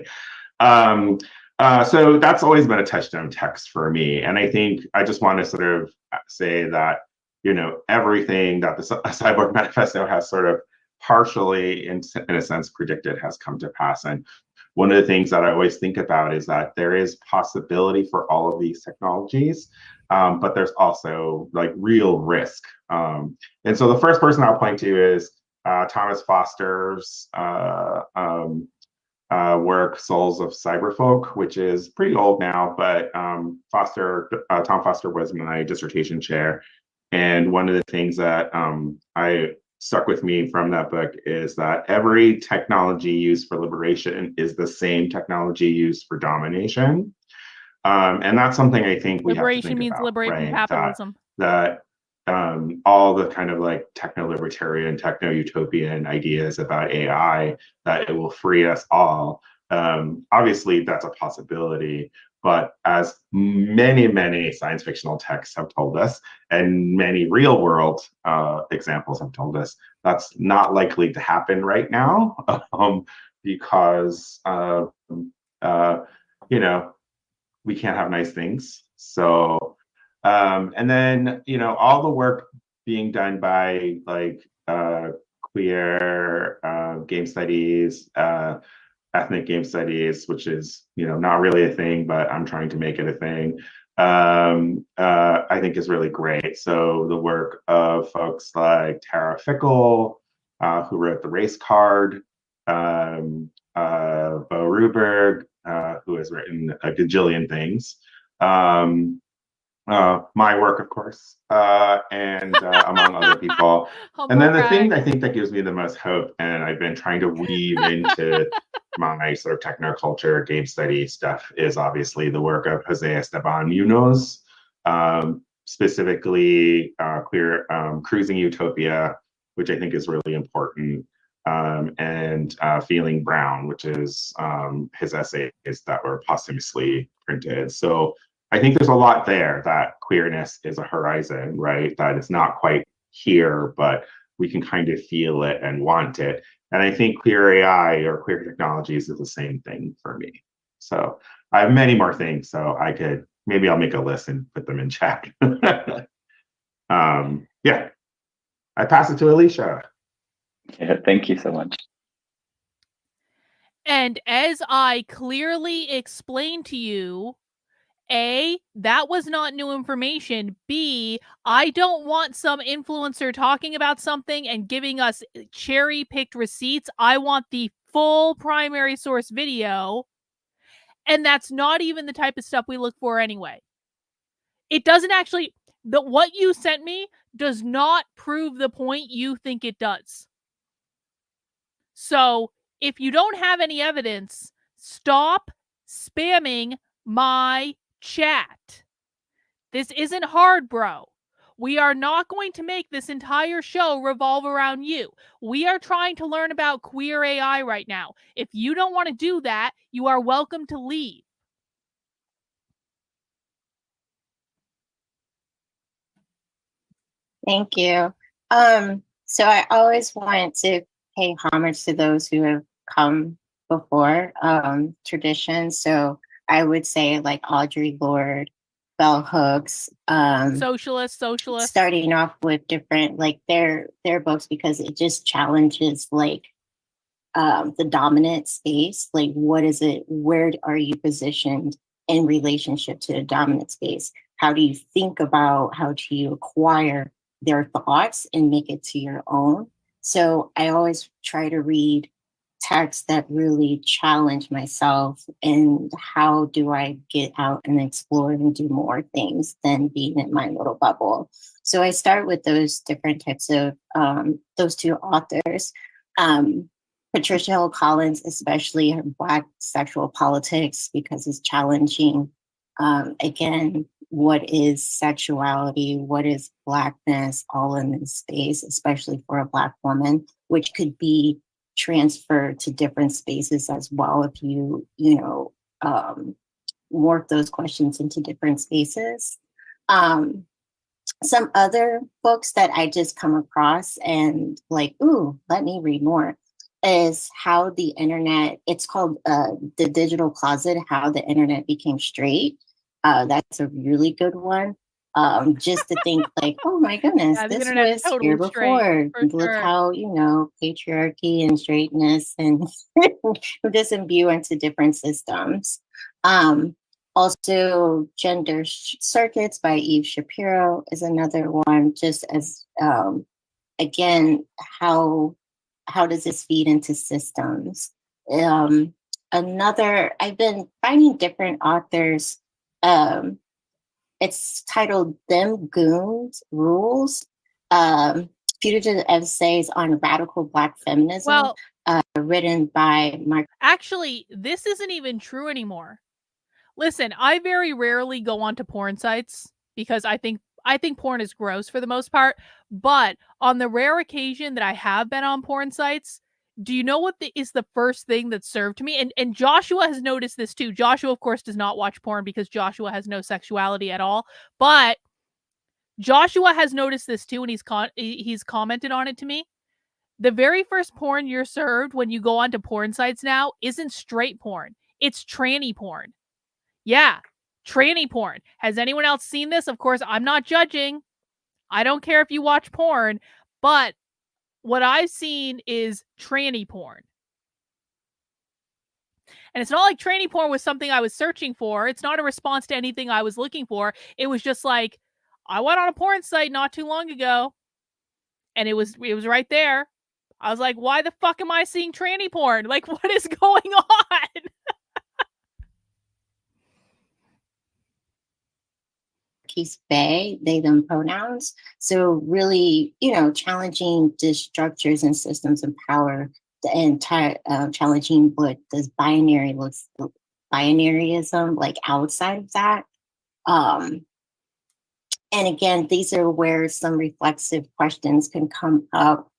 So that's always been a touchstone text for me. And I think I just want to sort of say that, everything that the Cyborg Manifesto has sort of partially, in a sense, predicted has come to pass. And one of the things that I always think about is that there is possibility for all of these technologies, but there's also like real risk. And so the first person I'll point to is Thomas Foster's work, Souls of Cyberfolk, which is pretty old now, but Tom Foster was my dissertation chair. And one of the things that I stuck with me from that book is that every technology used for liberation is the same technology used for domination. And that's something I think we liberation have to think means about, liberate right? from capitalism. That all the kind of like techno-libertarian, techno-utopian ideas about AI, that it will free us all. Obviously, that's a possibility. But as many, many science fictional texts have told us, and many real world examples have told us, that's not likely to happen right now. because you know, we can't have nice things. So and then, you know, all the work being done by like queer game studies, ethnic game studies, which is, you know, not really a thing, but I'm trying to make it a thing. I think is really great. So the work of folks like Tara Fickle, who wrote The Race Card, Bo Ruberg, who has written a gajillion things. My work, of course, and among other people. And then the thing I think that gives me the most hope, and I've been trying to weave into my sort of technoculture game study stuff, is obviously the work of Jose Esteban Munoz, specifically queer cruising utopia, which I think is really important, and Feeling Brown, which is his essays that were posthumously printed. So I think there's a lot there, that queerness is a horizon, right? That it's not quite here, but we can kind of feel it and want it. And I think queer AI or queer technologies is the same thing for me. So I have many more things, so maybe I'll make a list and put them in chat. Yeah, I pass it to Alicia. Yeah, thank you so much. And as I clearly explained to you, A, that was not new information. B, I don't want some influencer talking about something and giving us cherry-picked receipts. I want the full primary source video. And that's not even the type of stuff we look for anyway. It doesn't actually, what you sent me does not prove the point you think it does. So if you don't have any evidence, stop spamming my chat. This isn't hard, bro. We are not going to make this entire show revolve around you. We are trying to learn about queer AI right now. If you don't want to do that, you are welcome to leave. Thank you. So I always want to pay homage to those who have come before traditions. So I would say like Audre Lorde, Bell Hooks, Socialist. starting off with different like their books, because it just challenges like the dominant space. Like, what is it? Where are you positioned in relationship to the dominant space? How do you think about how do you acquire their thoughts and make it to your own? So I always try to read texts that really challenge myself, and how do I get out and explore and do more things than being in my little bubble. So I start with those different types of those two authors. Patricia Hill Collins, especially her Black sexual politics, because it's challenging, again, what is sexuality, what is Blackness, all in this space, especially for a Black woman, which could be transferred to different spaces as well if you work those questions into different spaces. Some other books that I just come across and like, ooh, let me read more, is How the Internet, it's called The Digital Closet, How the Internet Became Straight. That's a really good one. Just to think like, oh my goodness, Yeah, this internet's was totally here before. straight, Look sure. how, patriarchy and straightness and just imbue into different systems. Also, Gender Circuits by Eve Shapiro is another one, just as, again, how does this feed into systems? Another, I've been finding different authors. It's titled Them Goons Rules, Fugitive Essays on Radical Black Feminism, written by Mark. Actually, this isn't even true anymore. Listen, I very rarely go onto porn sites because I think porn is gross for the most part. But on the rare occasion that I have been on porn sites, do you know what is the first thing that's served to me? And Joshua has noticed this too. Joshua, of course, does not watch porn because Joshua has no sexuality at all. But Joshua has noticed this too, and he's commented on it to me. The very first porn you're served when you go onto porn sites now isn't straight porn. It's tranny porn. Yeah, tranny porn. Has anyone else seen this? Of course, I'm not judging. I don't care if you watch porn, but what I've seen is tranny porn. And it's not like tranny porn was something I was searching for. It's not a response to anything I was looking for. It was just like, I went on a porn site not too long ago, and it was right there. I was like, why the fuck am I seeing tranny porn? Like, what is going on? Case they, them pronouns. So really, challenging the structures and systems of power and challenging what this binaryism like outside of that. And again, these are where some reflexive questions can come up,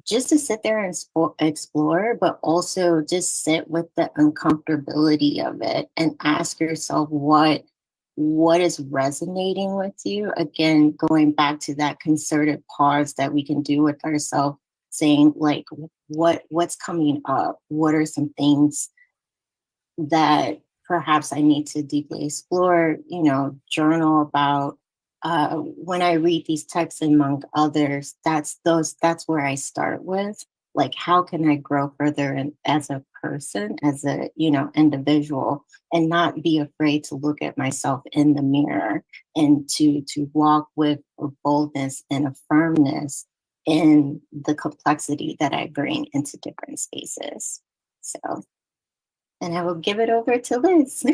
just to sit there and explore, but also just sit with the uncomfortability of it and ask yourself what is resonating with you. Again, going back to that concerted pause that we can do with ourselves, saying like, what's coming up? What are some things that perhaps I need to deeply explore, journal about. When I read these texts among others, that's where I start with. Like, how can I grow further as a person, as a, individual, and not be afraid to look at myself in the mirror and to walk with a boldness and a firmness in the complexity that I bring into different spaces. So, and I will give it over to Liz.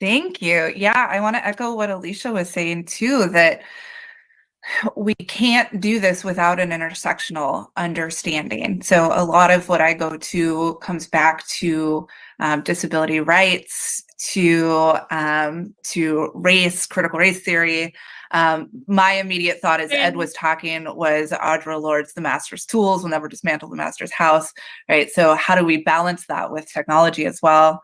Thank you. Yeah, I want to echo what Alicia was saying too, that we can't do this without an intersectional understanding. So a lot of what I go to comes back to disability rights, to race, critical race theory. My immediate thought as Ed was talking was Audre Lorde's The Master's Tools will never dismantle the master's house, right? So how do we balance that with technology as well?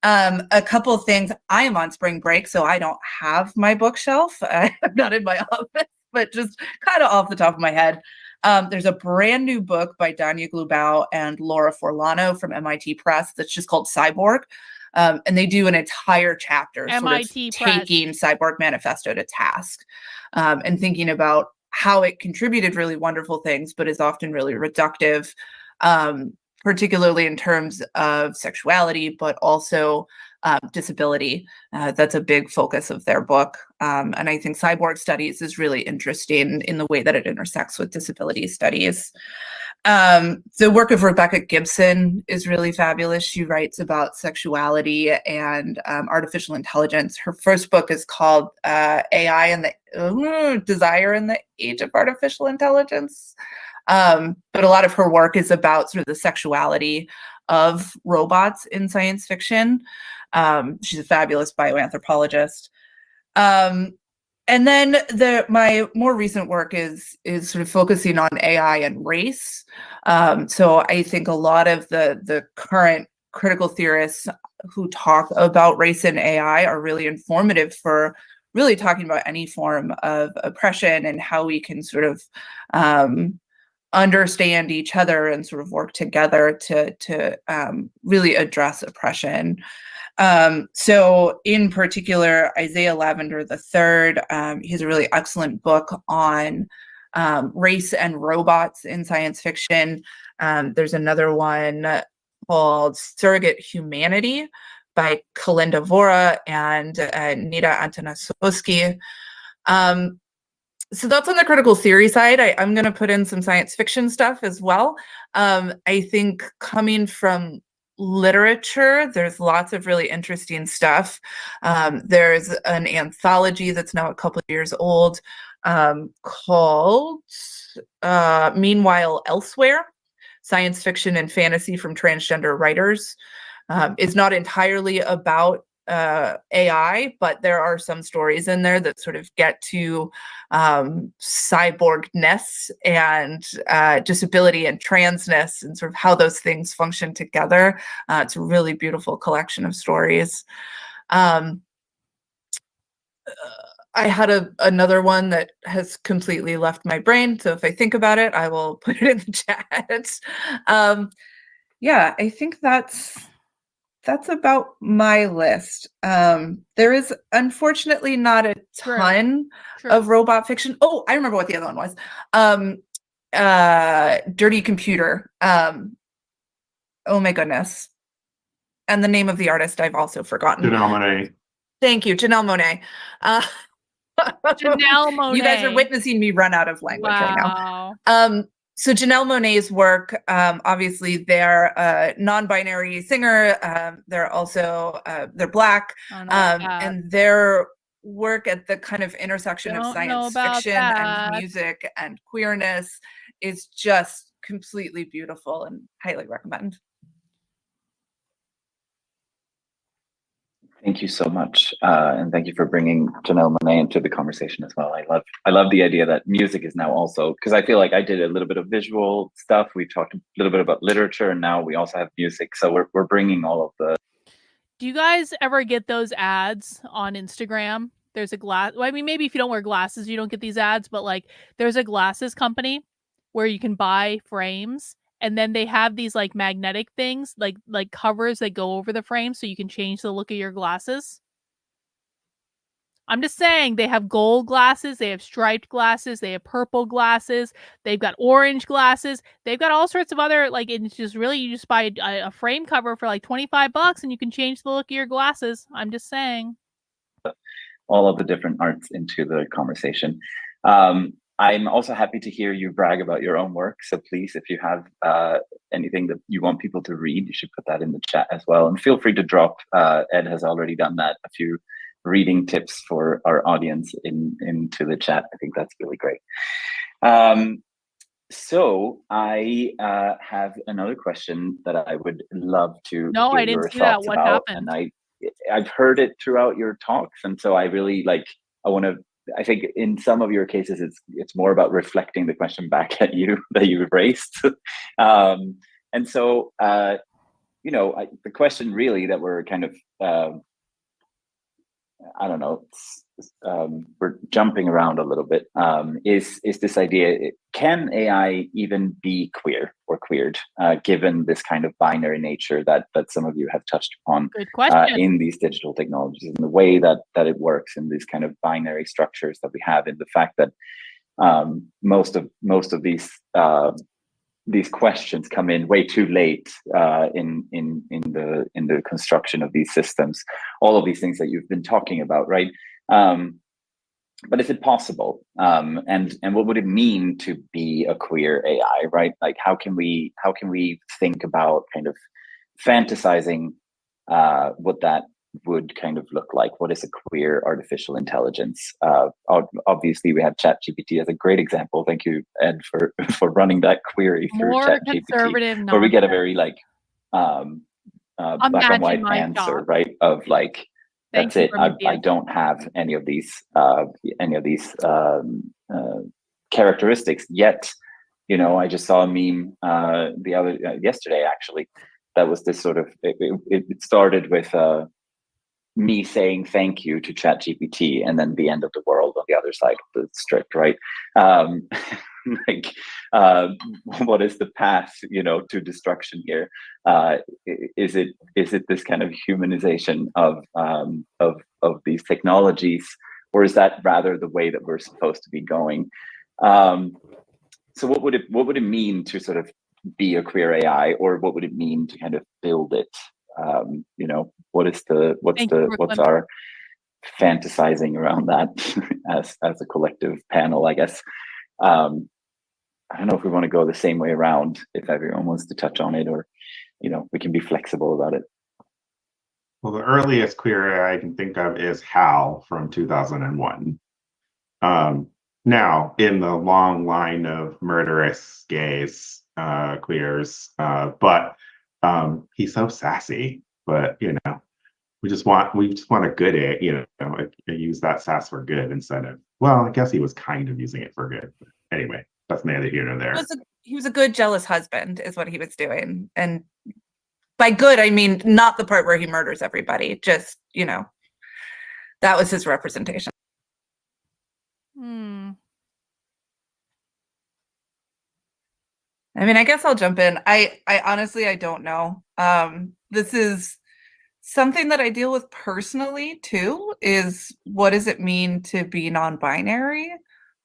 A couple of things. I am on spring break, so I don't have my bookshelf. I'm not in my office, but just kind of off the top of my head. There's a brand new book by Danya Glubau and Laura Forlano from MIT Press that's just called Cyborg. And they do an entire chapter MIT sort of taking Cyborg Manifesto to task, and thinking about how it contributed really wonderful things, but is often really reductive, particularly in terms of sexuality, but also disability. That's a big focus of their book. And I think cyborg studies is really interesting in the way that it intersects with disability studies. The work of Rebecca Gibson is really fabulous. She writes about sexuality and artificial intelligence. Her first book is called AI and the Desire in the Age of Artificial Intelligence. But a lot of her work is about sort of the sexuality of robots in science fiction. She's a fabulous bioanthropologist. And then my more recent work is sort of focusing on AI and race. So I think a lot of the current critical theorists who talk about race and AI are really informative for really talking about any form of oppression and how we can sort of understand each other and sort of work together to really address oppression. So in particular, Isaiah Lavender III, he has a really excellent book on race and robots in science fiction. There's another one called Surrogate Humanity by Kalinda Vora and Nita Antonasowski. So that's on the critical theory side. I'm going to put in some science fiction stuff as well. I think coming from literature, there's lots of really interesting stuff. There's an anthology that's now a couple of years old called Meanwhile Elsewhere, Science Fiction and Fantasy from Transgender Writers. It's not entirely about AI, but there are some stories in there that sort of get to cyborgness and disability and transness and sort of how those things function together. It's a really beautiful collection of stories. I had another one that has completely left my brain. So if I think about it, I will put it in the chat. Yeah, I think that's about my list. There is unfortunately not a ton of robot fiction. Oh, I remember what the other one was. Dirty Computer. Oh my goodness. And the name of the artist I've also forgotten. Janelle Monáe. Thank you, Janelle Monáe. Janelle Monáe. You guys are witnessing me run out of language right now. So Janelle Monáe's work, obviously they're a non-binary singer. They're also, they're Black. And their work at the kind of intersection of science fiction and music and queerness is just completely beautiful and highly recommend. Thank you so much, and thank you for bringing Janelle Monáe into the conversation as well. I love the idea that music is now also, because I feel like I did a little bit of visual stuff. We talked a little bit about literature, and now we also have music. So we're bringing all of the. Do you guys ever get those ads on Instagram? There's a glass. Well, I mean, maybe if you don't wear glasses, you don't get these ads, but like, there's a glasses company where you can buy frames. And then they have these like magnetic things, like covers that go over the frame so you can change the look of your glasses. I'm just saying, they have gold glasses, they have striped glasses, they have purple glasses, they've got orange glasses, they've got all sorts of other, like, it's just really, you just buy a frame cover for like $25 and you can change the look of your glasses. I'm just saying. All of the different arts into the conversation. I'm also happy to hear you brag about your own work. So please, if you have anything that you want people to read, you should put that in the chat as well. And feel free to drop, Ed has already done that, a few reading tips for our audience into the chat. I think that's really great. So I have another question that I would love to hear I didn't your see that. thoughts What about. happened? And I've heard it throughout your talks. And so I really I think in some of your cases, it's more about reflecting the question back at you that you've raised. And so, the question really that we're kind of, I don't know, we're jumping around a little bit, is this idea, can AI even be queer or queered, given this kind of binary nature that some of you have touched upon in these digital technologies, and the way that it works in these kind of binary structures that we have, in the fact that most of these questions come in way too late in the construction of these systems. All of these things that you've been talking about, right? But is it possible? And what would it mean to be a queer AI, right? Like, how can we think about kind of fantasizing what that would kind of look like? What is a queer artificial intelligence? Obviously, we have ChatGPT as a great example. Thank you, Ed, for running that query through ChatGPT, where we get a very like black and white answer, right? Of like, that's it. I don't have any of these characteristics yet. I just saw a meme yesterday actually. That was this sort of. It started with me saying thank you to ChatGPT, and then the end of the world on the other side of the strip, right? What is the path, to destruction here? Is it this kind of humanization of these technologies, or is that rather the way that we're supposed to be going? So what would it mean to sort of be a queer AI, or what would it mean to kind of build it? What's our fantasizing around that as a collective panel, I guess. I don't know if we want to go the same way around, if everyone wants to touch on it, or we can be flexible about it. Well, the earliest queer AI I can think of is Hal from 2001. Now, in the long line of murderous gays, queers, but he's so sassy. But we just want a good AI, use that sass for good instead of, well, I guess he was kind of using it for good. But anyway, that's neither here nor there. He was a good jealous husband, is what he was doing, and by good I mean not the part where he murders everybody. Just that was his representation. I mean, I guess I'll jump in. I honestly, I don't know. This is something that I deal with personally too, is what does it mean to be non-binary?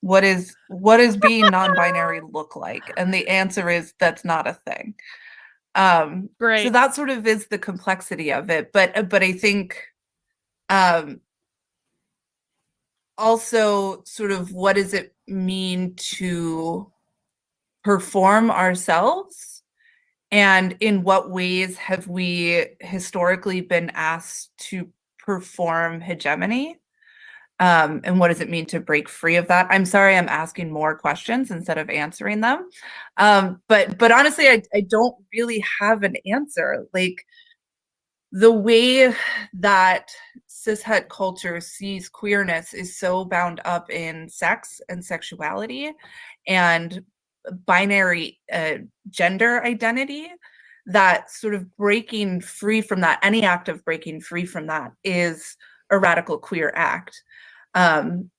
What does being non-binary look like? And the answer is that's not a thing. So Great. that sort of is the complexity of it. But I think also sort of what does it mean to perform ourselves, and in what ways have we historically been asked to perform hegemony, and what does it mean to break free of that? I'm sorry, I'm asking more questions instead of answering them, but honestly, I don't really have an answer. Like, the way that cishet culture sees queerness is so bound up in sex and sexuality and binary gender identity, that sort of breaking free from that, any act of breaking free from that, is a radical queer act. I'm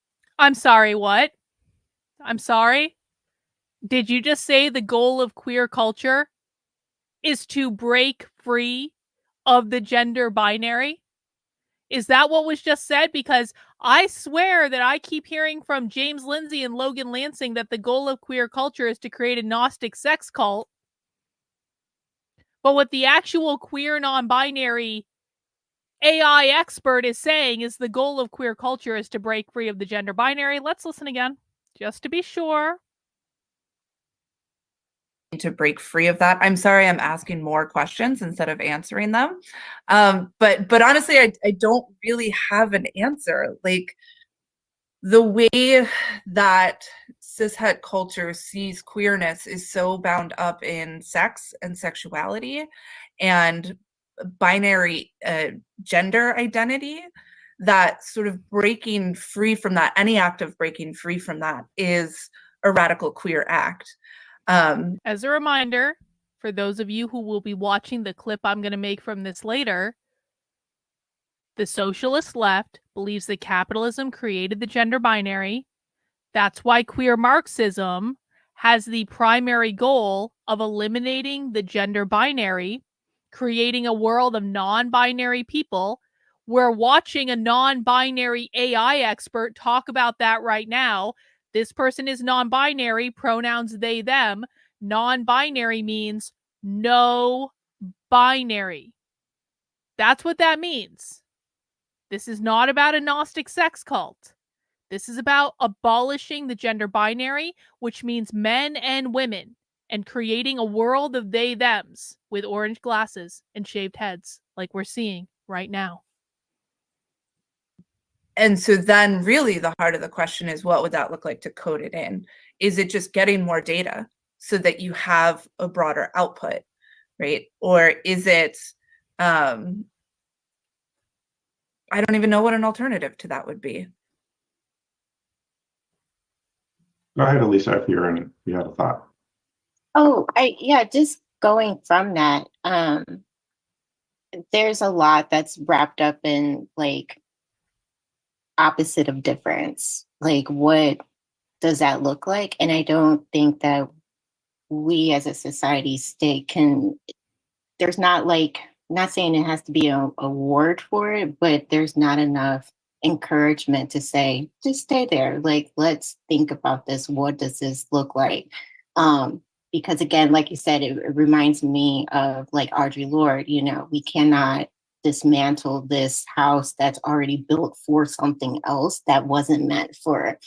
sorry, what? I'm sorry? Did you just say the goal of queer culture is to break free of the gender binary? Is that what was just said? Because I swear that I keep hearing from James Lindsay and Logan Lansing that the goal of queer culture is to create a Gnostic sex cult. But what the actual queer non-binary AI expert is saying is the goal of queer culture is to break free of the gender binary. Let's listen again, just to be sure. To break free of that. I'm sorry, I'm asking more questions instead of answering them. But honestly, I don't really have an answer. Like, the way that cishet culture sees queerness is so bound up in sex and sexuality and binary gender identity, that sort of breaking free from that, any act of breaking free from that, is a radical queer act. As a reminder, for those of you who will be watching the clip I'm going to make from this later, the socialist left believes that capitalism created the gender binary. That's why queer Marxism has the primary goal of eliminating the gender binary, creating a world of non-binary people. We're watching a non-binary AI expert talk about that right now. This person is non-binary, pronouns they, them. Non-binary means no binary. That's what that means. This is not about a Gnostic sex cult. This is about abolishing the gender binary, which means men and women, and creating a world of they, thems with orange glasses and shaved heads, like we're seeing right now. And so then really the heart of the question is, what would that look like to code it in? Is it just getting more data so that you have a broader output, right? Or is it, I don't even know what an alternative to that would be. Go ahead, Alicia, if you had a thought. Oh, yeah, just going from that, there's a lot that's wrapped up in like opposite of difference. Like, what does that look like? And I don't think that we as a society state can, there's not like, not saying it has to be a word for it, but there's not enough encouragement to say, just stay there. Like, let's think about this. What does this look like? Because again, like you said, it reminds me of like Audre Lorde, you know, we cannot dismantle this house that's already built for something else that wasn't meant for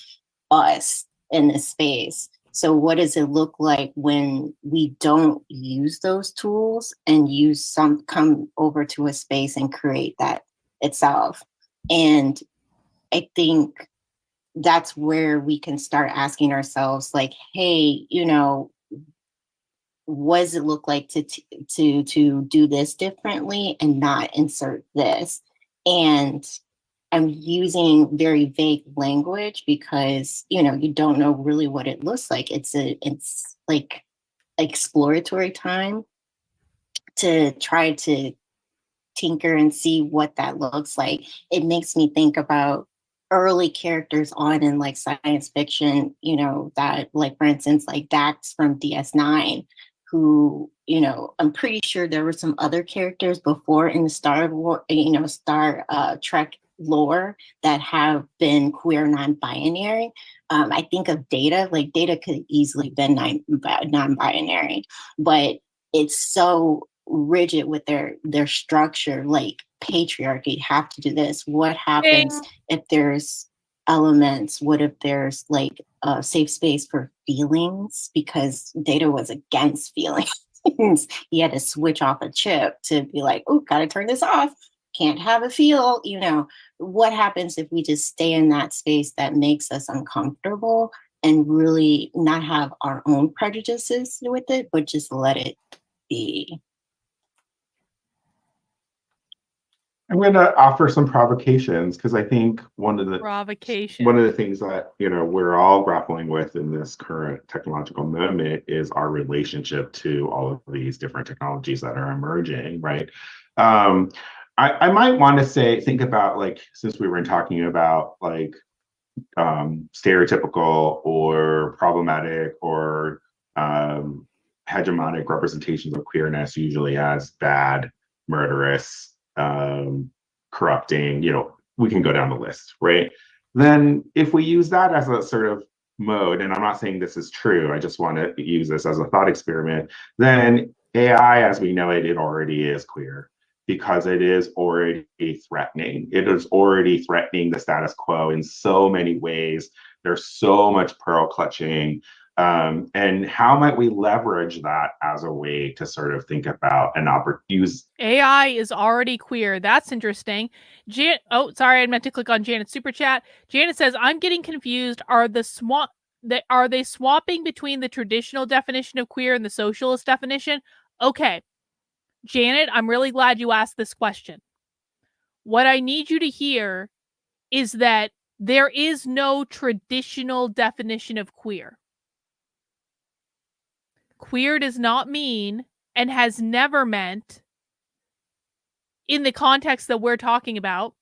us in this space. So what does it look like when we don't use those tools and come over to a space and create that itself? And I think that's where we can start asking ourselves, like, hey, you know, what does it look like to do this differently and not insert this? And I'm using very vague language because, you know, you don't know really what it looks like. It's like exploratory time to try to tinker and see what that looks like. It makes me think about early characters on in like science fiction, you know, that like for instance, like Dax from DS9, who, you know, I'm pretty sure there were some other characters before in the Star Trek lore that have been queer non-binary. I think of Data, like Data could easily been non-binary, but it's so rigid with their structure, like patriarchy, have to do this. What happens if there's elements? What if there's like a safe space for feelings? Because Data was against feelings. He had to switch off a chip to be like, oh, gotta turn this off. Can't have a feel, you know. What happens if we just stay in that space that makes us uncomfortable and really not have our own prejudices with it, but just let it be? I'm going to offer some provocations because I think one of the things that, you know, we're all grappling with in this current technological moment is our relationship to all of these different technologies that are emerging, right? I might want to think about, like, since we were talking about like stereotypical or problematic or hegemonic representations of queerness usually as bad, murderous, corrupting, you know, we can go down the list, right? Then if we use that as a sort of mode, and I'm not saying this is true, I just want to use this as a thought experiment, then AI as we know it, it already is queer because it is already threatening. It is already threatening the status quo in so many ways. There's so much pearl clutching. And how might we leverage that as a way to sort of think about and use AI is already queer. That's interesting. Oh, sorry, I meant to click on Janet's super chat. Janet says, "I'm getting confused. Are they swapping between the traditional definition of queer and the socialist definition?" Okay, Janet, I'm really glad you asked this question. What I need you to hear is that there is no traditional definition of queer. Queer does not mean and has never meant, in the context that we're talking about,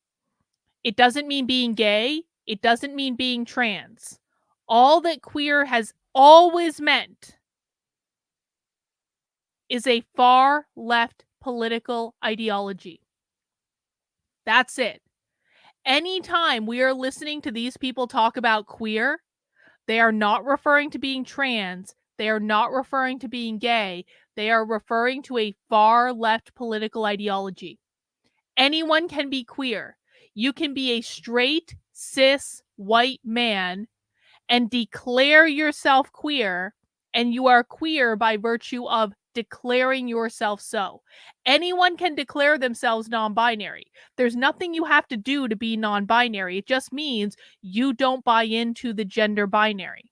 it doesn't mean being gay. It doesn't mean being trans. All that queer has always meant is a far left political ideology. That's it. Anytime we are listening to these people talk about queer, they are not referring to being trans. They are not referring to being gay. They are referring to a far left political ideology. Anyone can be queer. You can be a straight, cis, white man and declare yourself queer, and you are queer by virtue of declaring yourself so. Anyone can declare themselves non-binary. There's nothing you have to do to be non-binary. It just means you don't buy into the gender binary.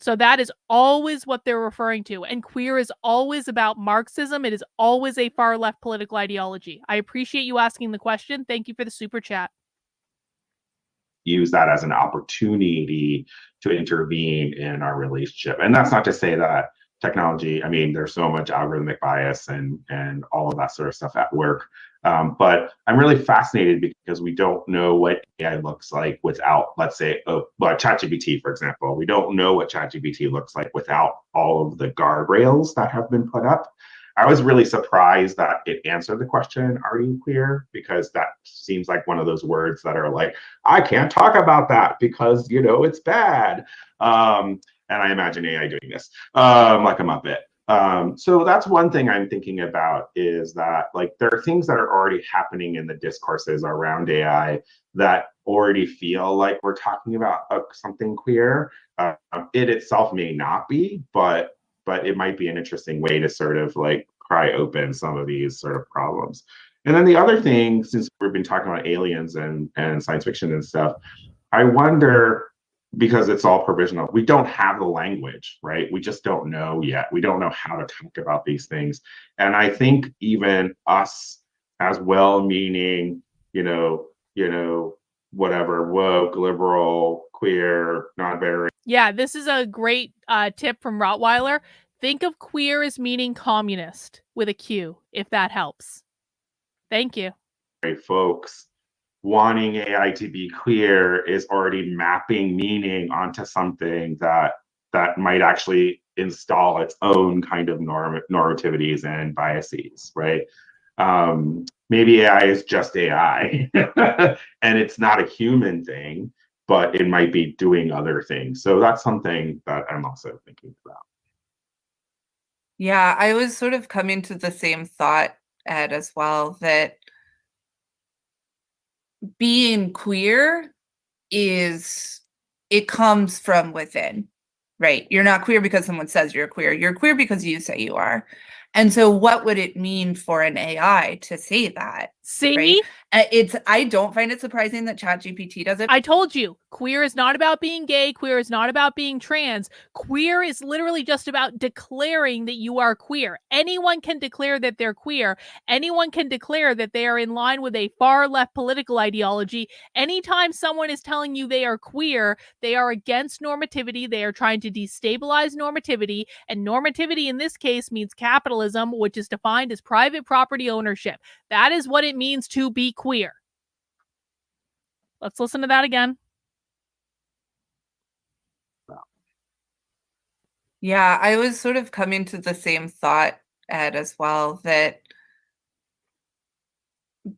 So that is always what they're referring to. And queer is always about Marxism. It is always a far left political ideology. I appreciate you asking the question. Thank you for the super chat. Use that as an opportunity to intervene in our relationship. And that's not to say that technology, I mean, there's so much algorithmic bias and all of that sort of stuff at work. But I'm really fascinated because we don't know what AI looks like without, let's say, ChatGPT, for example. We don't know what ChatGPT looks like without all of the guardrails that have been put up. I was really surprised that it answered the question, are you queer? Because that seems like one of those words that are like, I can't talk about that because, you know, it's bad. And I imagine AI doing this, like a Muppet. So that's one thing I'm thinking about is that, like, there are things that are already happening in the discourses around AI that already feel like we're talking about something queer. It itself may not be, but it might be an interesting way to sort of like pry open some of these sort of problems. And then the other thing, since we've been talking about aliens and science fiction and stuff, I wonder, because it's all provisional, we don't have the language, right? We just don't know yet. We don't know how to talk about these things. And I think even us as well-meaning, whatever, woke, liberal, queer, non-binary. Yeah, this is a great tip from Rottweiler. Think of queer as meaning communist with a Q, if that helps. Thank you. Folks wanting AI to be queer is already mapping meaning onto something that might actually install its own kind of normativities and biases, right? Maybe AI is just AI and it's not a human thing, but it might be doing other things. So that's something that I'm also thinking about. Yeah, I was sort of coming to the same thought, Ed, as well, that being queer it comes from within, right? You're not queer because someone says you're queer. You're queer because you say you are. And so what would it mean for an AI to say that? See? Right? I don't find it surprising that ChatGPT does it. I told you, queer is not about being gay. Queer is not about being trans. Queer is literally just about declaring that you are queer. Anyone can declare that they're queer. Anyone can declare that they are in line with a far left political ideology. Anytime someone is telling you they are queer, they are against normativity. They are trying to destabilize normativity. And normativity in this case means capitalism, which is defined as private property ownership. That is what it means to be queer. Let's listen to that again. Yeah, I was sort of coming to the same thought, Ed, as well, that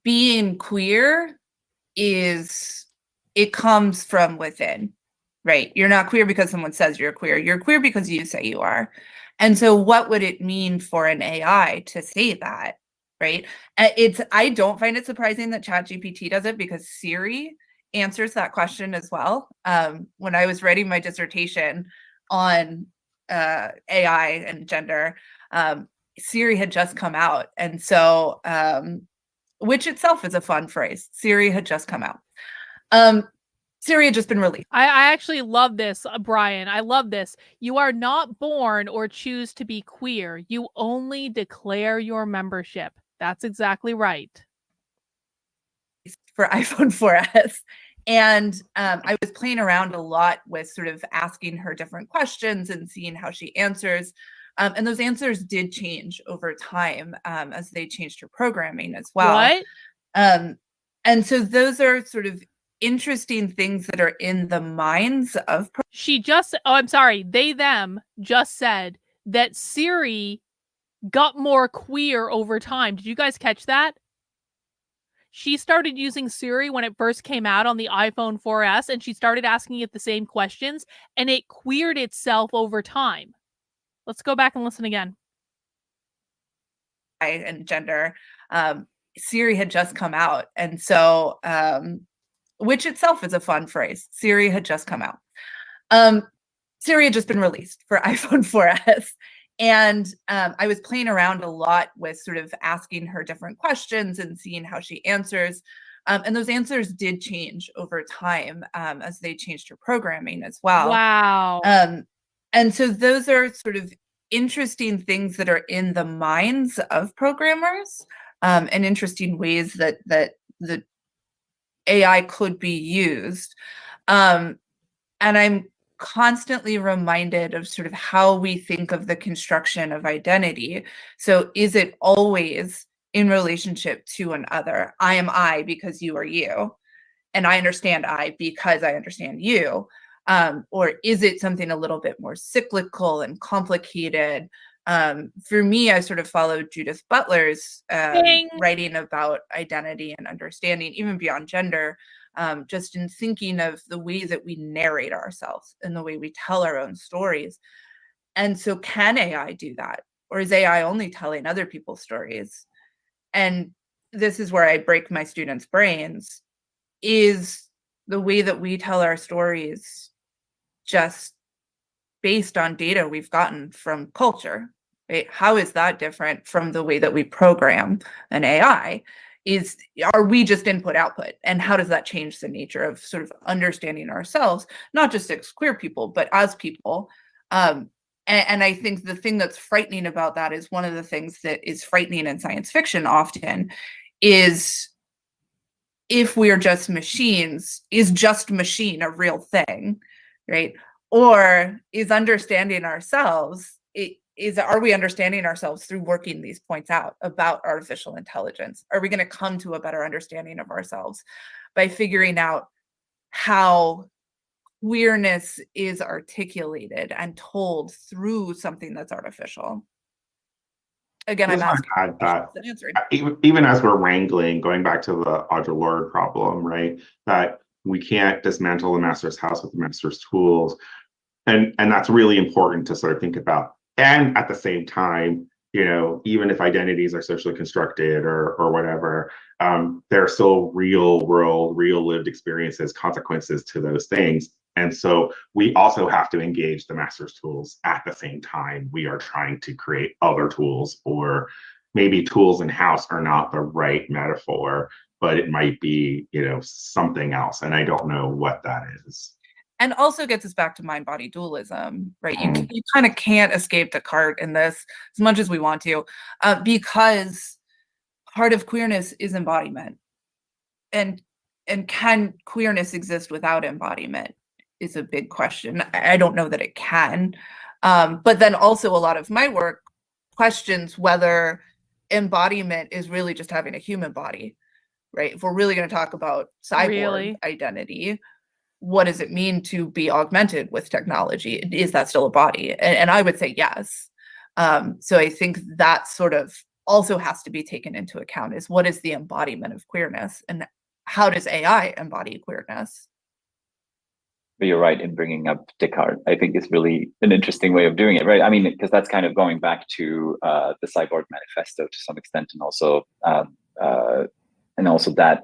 being queer it comes from within, right? You're not queer because someone says you're queer. You're queer because you say you are. And so what would it mean for an AI to say that, right? I don't find it surprising that ChatGPT does it because Siri answers that question as well. When I was writing my dissertation on AI and gender, Siri had just come out. And so which itself is a fun phrase. Siri had just come out. Siri had just been released. I actually love this, Brian. I love this. You are not born or choose to be queer. You only declare your membership. That's exactly right. For iPhone 4S. And I was playing around a lot with sort of asking her different questions and seeing how she answers. And those answers did change over time as they changed her programming as well. What? And so those are sort of interesting things that are in the minds of. I'm sorry. Them just said that Siri got more queer over time. Did you guys catch that? She started using Siri when it first came out on the iPhone 4S, and she started asking it the same questions, and it queered itself over time. Let's go back and listen again. And gender, Siri had just come out. And so, which itself is a fun phrase. Siri had just come out. Siri had just been released for iPhone 4S. And I was playing around a lot with sort of asking her different questions and seeing how she answers. And those answers did change over time as they changed her programming as well. Wow. And so those are sort of interesting things that are in the minds of programmers and interesting ways that the AI could be used. And I'm constantly reminded of sort of how we think of the construction of identity. So is it always in relationship to an other? I am I because you are you. And I understand I because I understand you. Or is it something a little bit more cyclical and complicated? For me, I sort of followed Judith Butler's writing about identity and understanding, even beyond gender, just in thinking of the way that we narrate ourselves and the way we tell our own stories. And so can AI do that? Or is AI only telling other people's stories? And this is where I break my students' brains. Is the way that we tell our stories just based on data we've gotten from culture, right? How is that different from the way that we program an AI? Are we just input output? And how does that change the nature of sort of understanding ourselves, not just as queer people, but as people? And I think the thing that's frightening about that is one of the things that is frightening in science fiction often is if we're just machines, is just machine a real thing, right? Or is understanding ourselves, are we understanding ourselves through working these points out about artificial intelligence? Are we going to come to a better understanding of ourselves by figuring out how queerness is articulated and told through something that's artificial. Again, I'm asking add that and answering. even as we're wrangling, going back to the Audre Lorde problem, right? That we can't dismantle the master's house with the master's tools. And that's really important to sort of think about. And at the same time, even if identities are socially constructed or whatever, there are still real world, real lived experiences, consequences to those things. And so we also have to engage the master's tools at the same time we are trying to create other tools, or maybe tools in house are not the right metaphor, but it might be, something else. And I don't know what that is. And also gets us back to mind-body dualism, right? You kind of can't escape Descartes in this as much as we want to, because part of queerness is embodiment. And can queerness exist without embodiment is a big question. I don't know that it can. But then also a lot of my work questions whether embodiment is really just having a human body, right? If we're really going to talk about cyborg identity, what does it mean to be augmented with technology? Is that still a body? And I would say yes. So I think that sort of also has to be taken into account, is what is the embodiment of queerness, and how does AI embody queerness? But you're right in bringing up Descartes. I think it's really an interesting way of doing it, right? I mean, because that's kind of going back to the Cyborg Manifesto to some extent, and also that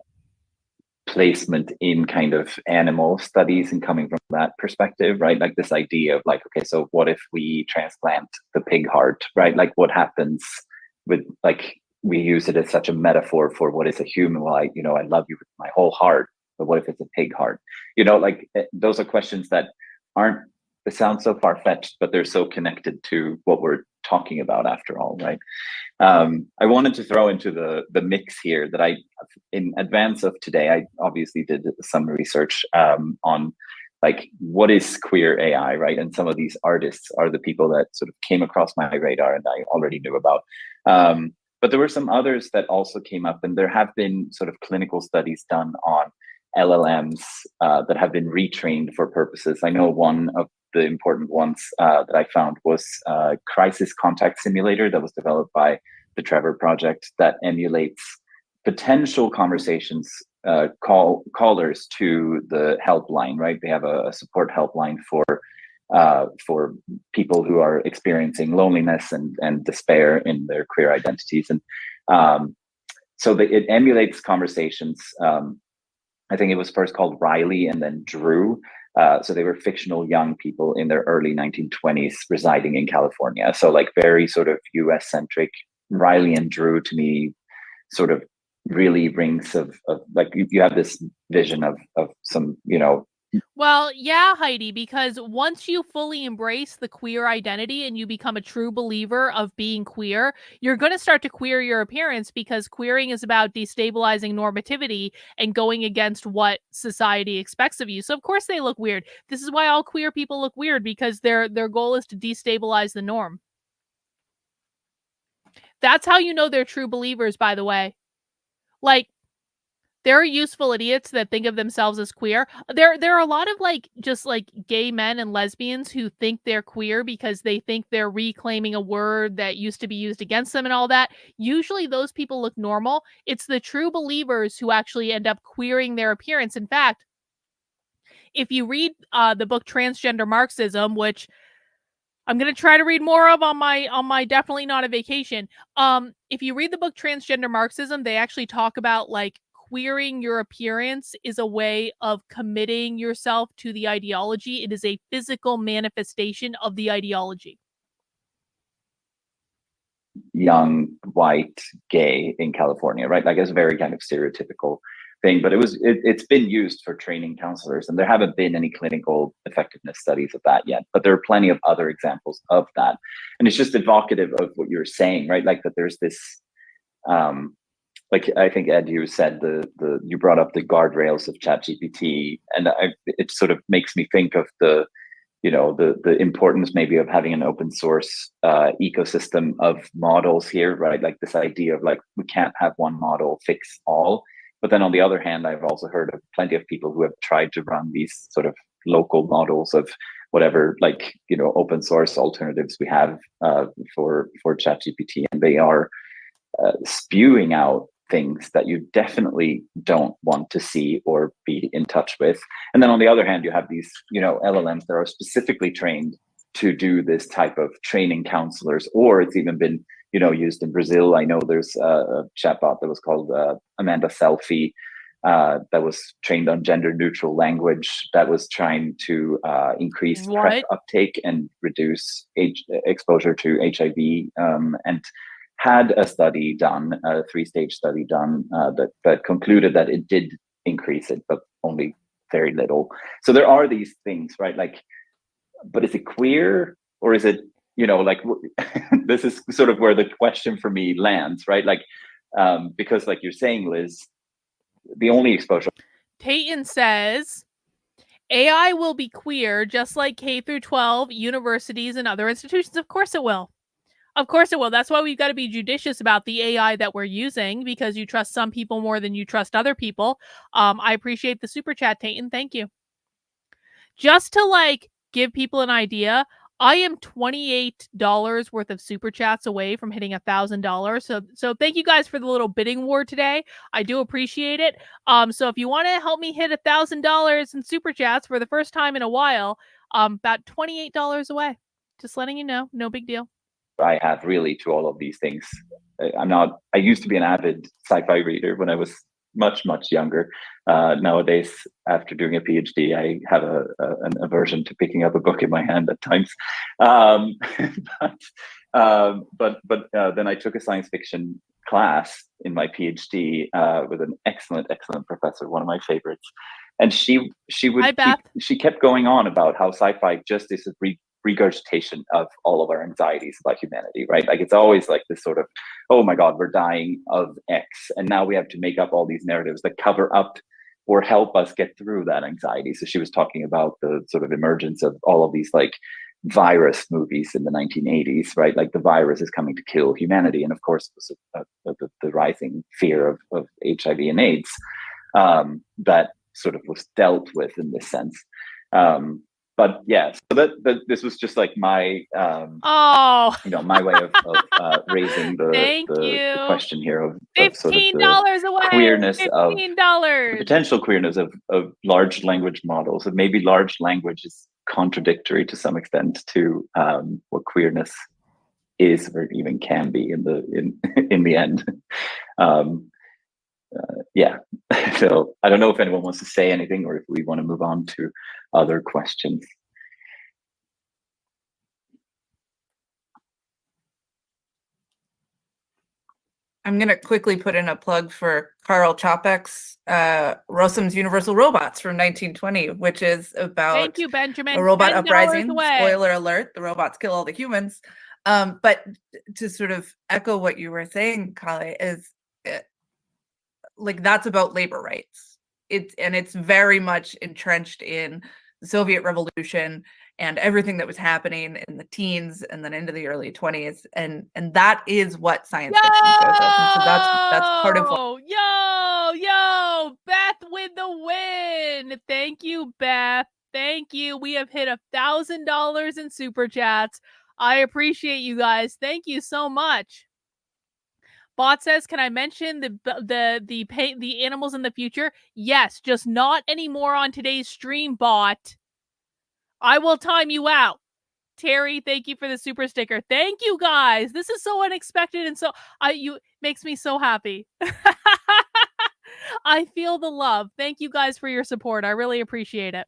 placement in kind of animal studies and coming from that perspective, right? Like this idea of like, okay, so what if we transplant the pig heart, right? Like what happens with, like, we use it as such a metaphor for what is a human. Well, I love you with my whole heart, but what if it's a pig heart? Like those are questions that they sound so far-fetched, but they're so connected to what we're talking about after all, right? I wanted to throw into the mix here that in advance of today, I obviously did some research on like what is queer AI, right? And some of these artists are the people that sort of came across my radar and I already knew about. But there were some others that also came up, and there have been sort of clinical studies done on LLMs that have been retrained for purposes. I know one of the important ones that I found was Crisis Contact Simulator that was developed by the Trevor Project that emulates potential conversations, callers to the helpline, right? They have a support helpline for people who are experiencing loneliness and despair in their queer identities. And so it emulates conversations. I think it was first called Riley and then Drew. So they were fictional young people in their early 1920s residing in California. So like very sort of US centric. Riley and Drew to me sort of really rings of like you have this vision of some, Well, yeah, Heidi, because once you fully embrace the queer identity and you become a true believer of being queer, you're going to start to queer your appearance, because queering is about destabilizing normativity and going against what society expects of you. So of course they look weird. This is why all queer people look weird, because their goal is to destabilize the norm. That's how you know they're true believers, by the way. Like, there are useful idiots that think of themselves as queer. There are a lot of like just like gay men and lesbians who think they're queer because they think they're reclaiming a word that used to be used against them and all that. Usually those people look normal. It's the true believers who actually end up queering their appearance. In fact, if you read the book Transgender Marxism, which I'm going to try to read more of on my definitely not a vacation. If you read the book Transgender Marxism, they actually talk about like queering your appearance is a way of committing yourself to the ideology. It is a physical manifestation of the ideology. Young, white, gay in California, right? Like it's a very kind of stereotypical thing, but it's been used for training counselors, and there haven't been any clinical effectiveness studies of that yet, but there are plenty of other examples of that. And it's just evocative of what you're saying, right? Like that there's this like I think Ed, you said you brought up the guardrails of ChatGPT, and it sort of makes me think of the importance maybe of having an open source ecosystem of models here, right? Like this idea of like we can't have one model fix all. But then on the other hand, I've also heard of plenty of people who have tried to run these sort of local models of whatever, like, open source alternatives we have for ChatGPT, and they are spewing out things that you definitely don't want to see or be in touch with. And then on the other hand, you have these, LLMs that are specifically trained to do this type of training counselors, or it's even been, used in Brazil. I know there's a chatbot that was called Amanda Selfie, that was trained on gender neutral language, that was trying to increase PrEP uptake and reduce exposure to HIV, and had a study done, a 3-stage study done, that concluded that it did increase it, but only very little. So there are these things, right? Like, but is it queer, or is it, like, this is sort of where the question for me lands, right? Like, because like you're saying, Liz, the only exposure. Tayton says, AI will be queer just like K through 12, universities, and other institutions. Of course it will. Of course it will. That's why we've got to be judicious about the AI that we're using, because you trust some people more than you trust other people. I appreciate the super chat, Tayton. Thank you. Just to give people an idea, I am $28 worth of super chats away from hitting $1,000. So thank you guys for the little bidding war today. I do appreciate it. So if you want to help me hit $1,000 in super chats for the first time in a while, about $28 away. Just letting you know, no big deal. I have really to all of these things. I used to be an avid sci-fi reader when I was much younger. Nowadays, after doing a PhD, I have an aversion to picking up a book in my hand at times. But then I took a science fiction class in my PhD with an excellent professor, one of my favorites, and she kept going on about how sci-fi just is a regurgitation of all of our anxieties about humanity, right? Like, it's always like this sort of, oh my God, we're dying of X, and now we have to make up all these narratives that cover up or help us get through that anxiety. So she was talking about the sort of emergence of all of these like virus movies in the 1980s, right? Like, the virus is coming to kill humanity, and of course the rising fear of HIV and AIDS that sort of was dealt with in this sense. But yeah, so that this was just like my my way of raising the question here of sort of $15 away. queerness $15. of the potential queerness of large language models, and maybe large language is contradictory to some extent to what queerness is or even can be in the end. Yeah. So I don't know if anyone wants to say anything, or if we want to move on to other questions. I'm going to quickly put in a plug for Karl Čapek's Rossum's Universal Robots from 1920, which is about Thank you, Benjamin. a robot uprising. Away. Spoiler alert, the robots kill all the humans. But to sort of echo what you were saying, Kale, is like, that's about labor rights. It's very much entrenched in the Soviet Revolution and everything that was happening in the teens and then into the early 20s, and that is what science fiction shows us. And so that's part of what. Yo, Beth with the win. Thank you, Beth. Thank you. We have hit $1,000 in super chats. I appreciate you guys. Thank you so much. Bot says, can I mention the animals in the future? Yes, just not anymore on today's stream, Bot. I will time you out. Terry, thank you for the super sticker. Thank you, guys. This is so unexpected, and so makes me so happy. I feel the love. Thank you guys for your support. I really appreciate it.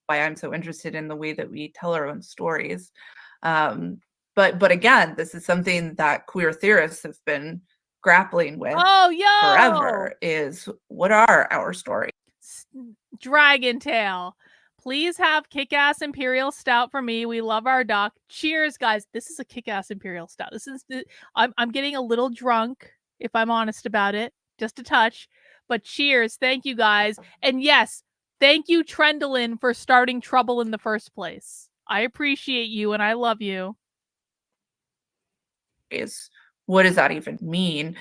Why I'm so interested in the way that we tell our own stories. But again, this is something that queer theorists have been grappling with forever, is what are our stories? Dragon Tail. Please have kick-ass Imperial Stout for me. We love our doc. Cheers, guys. This is a kick-ass Imperial Stout. I'm getting a little drunk, if I'm honest about it. Just a touch. But cheers. Thank you, guys. And yes, thank you, Trendolin, for starting trouble in the first place. I appreciate you, and I love you. What does that even mean?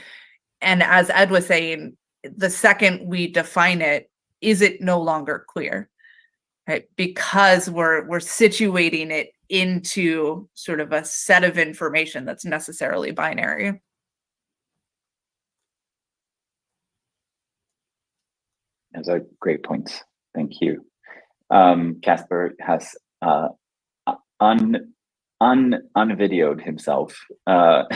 And as Ed was saying, the second we define it, is it no longer queer? Right? Because we're situating it into sort of a set of information that's necessarily binary. Those are great points. Thank you. Casper has unvideoed himself. Hi.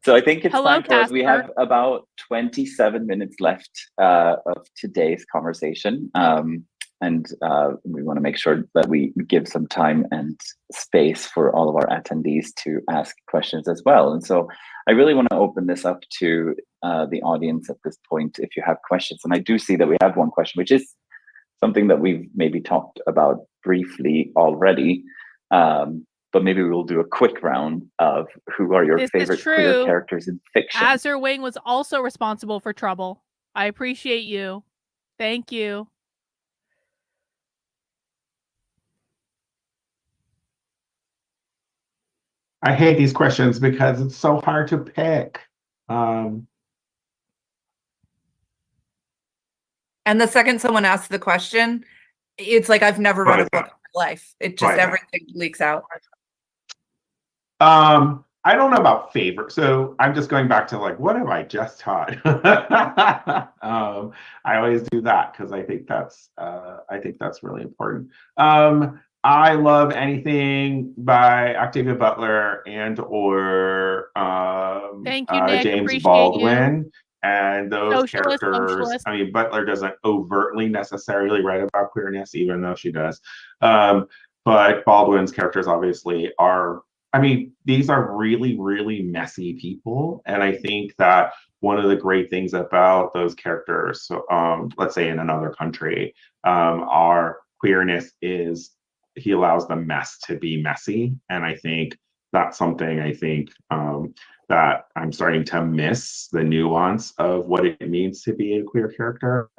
So I think it's Hello, time for us. We Casper. have about 27 minutes left of today's conversation. And we want to make sure that we give some time and space for all of our attendees to ask questions as well. And so I really want to open this up to the audience at this point if you have questions. And I do see that we have one question, which is something that we've maybe talked about briefly already. But maybe we'll do a quick round of who are your favorite queer characters in fiction. Azure Wing was also responsible for Trouble. I appreciate you. Thank you. I hate these questions because it's so hard to pick. And the second someone asks the question, it's like I've never read a book in my life. It just everything leaks out. I don't know about favorite, so I'm just going back to like, what have I just taught? I always do that because I think that's really important. I love anything by Octavia Butler and or Thank you, Nick. James Appreciate Baldwin. You. And those characters, Socialist. I mean, Butler doesn't overtly necessarily write about queerness, even though she does. But Baldwin's characters obviously are, I mean, these are really, really messy people. And I think that one of the great things about those characters, let's say in another country, our queerness is he allows the mess to be messy. And I think that's something that I'm starting to miss the nuance of what it means to be a queer character,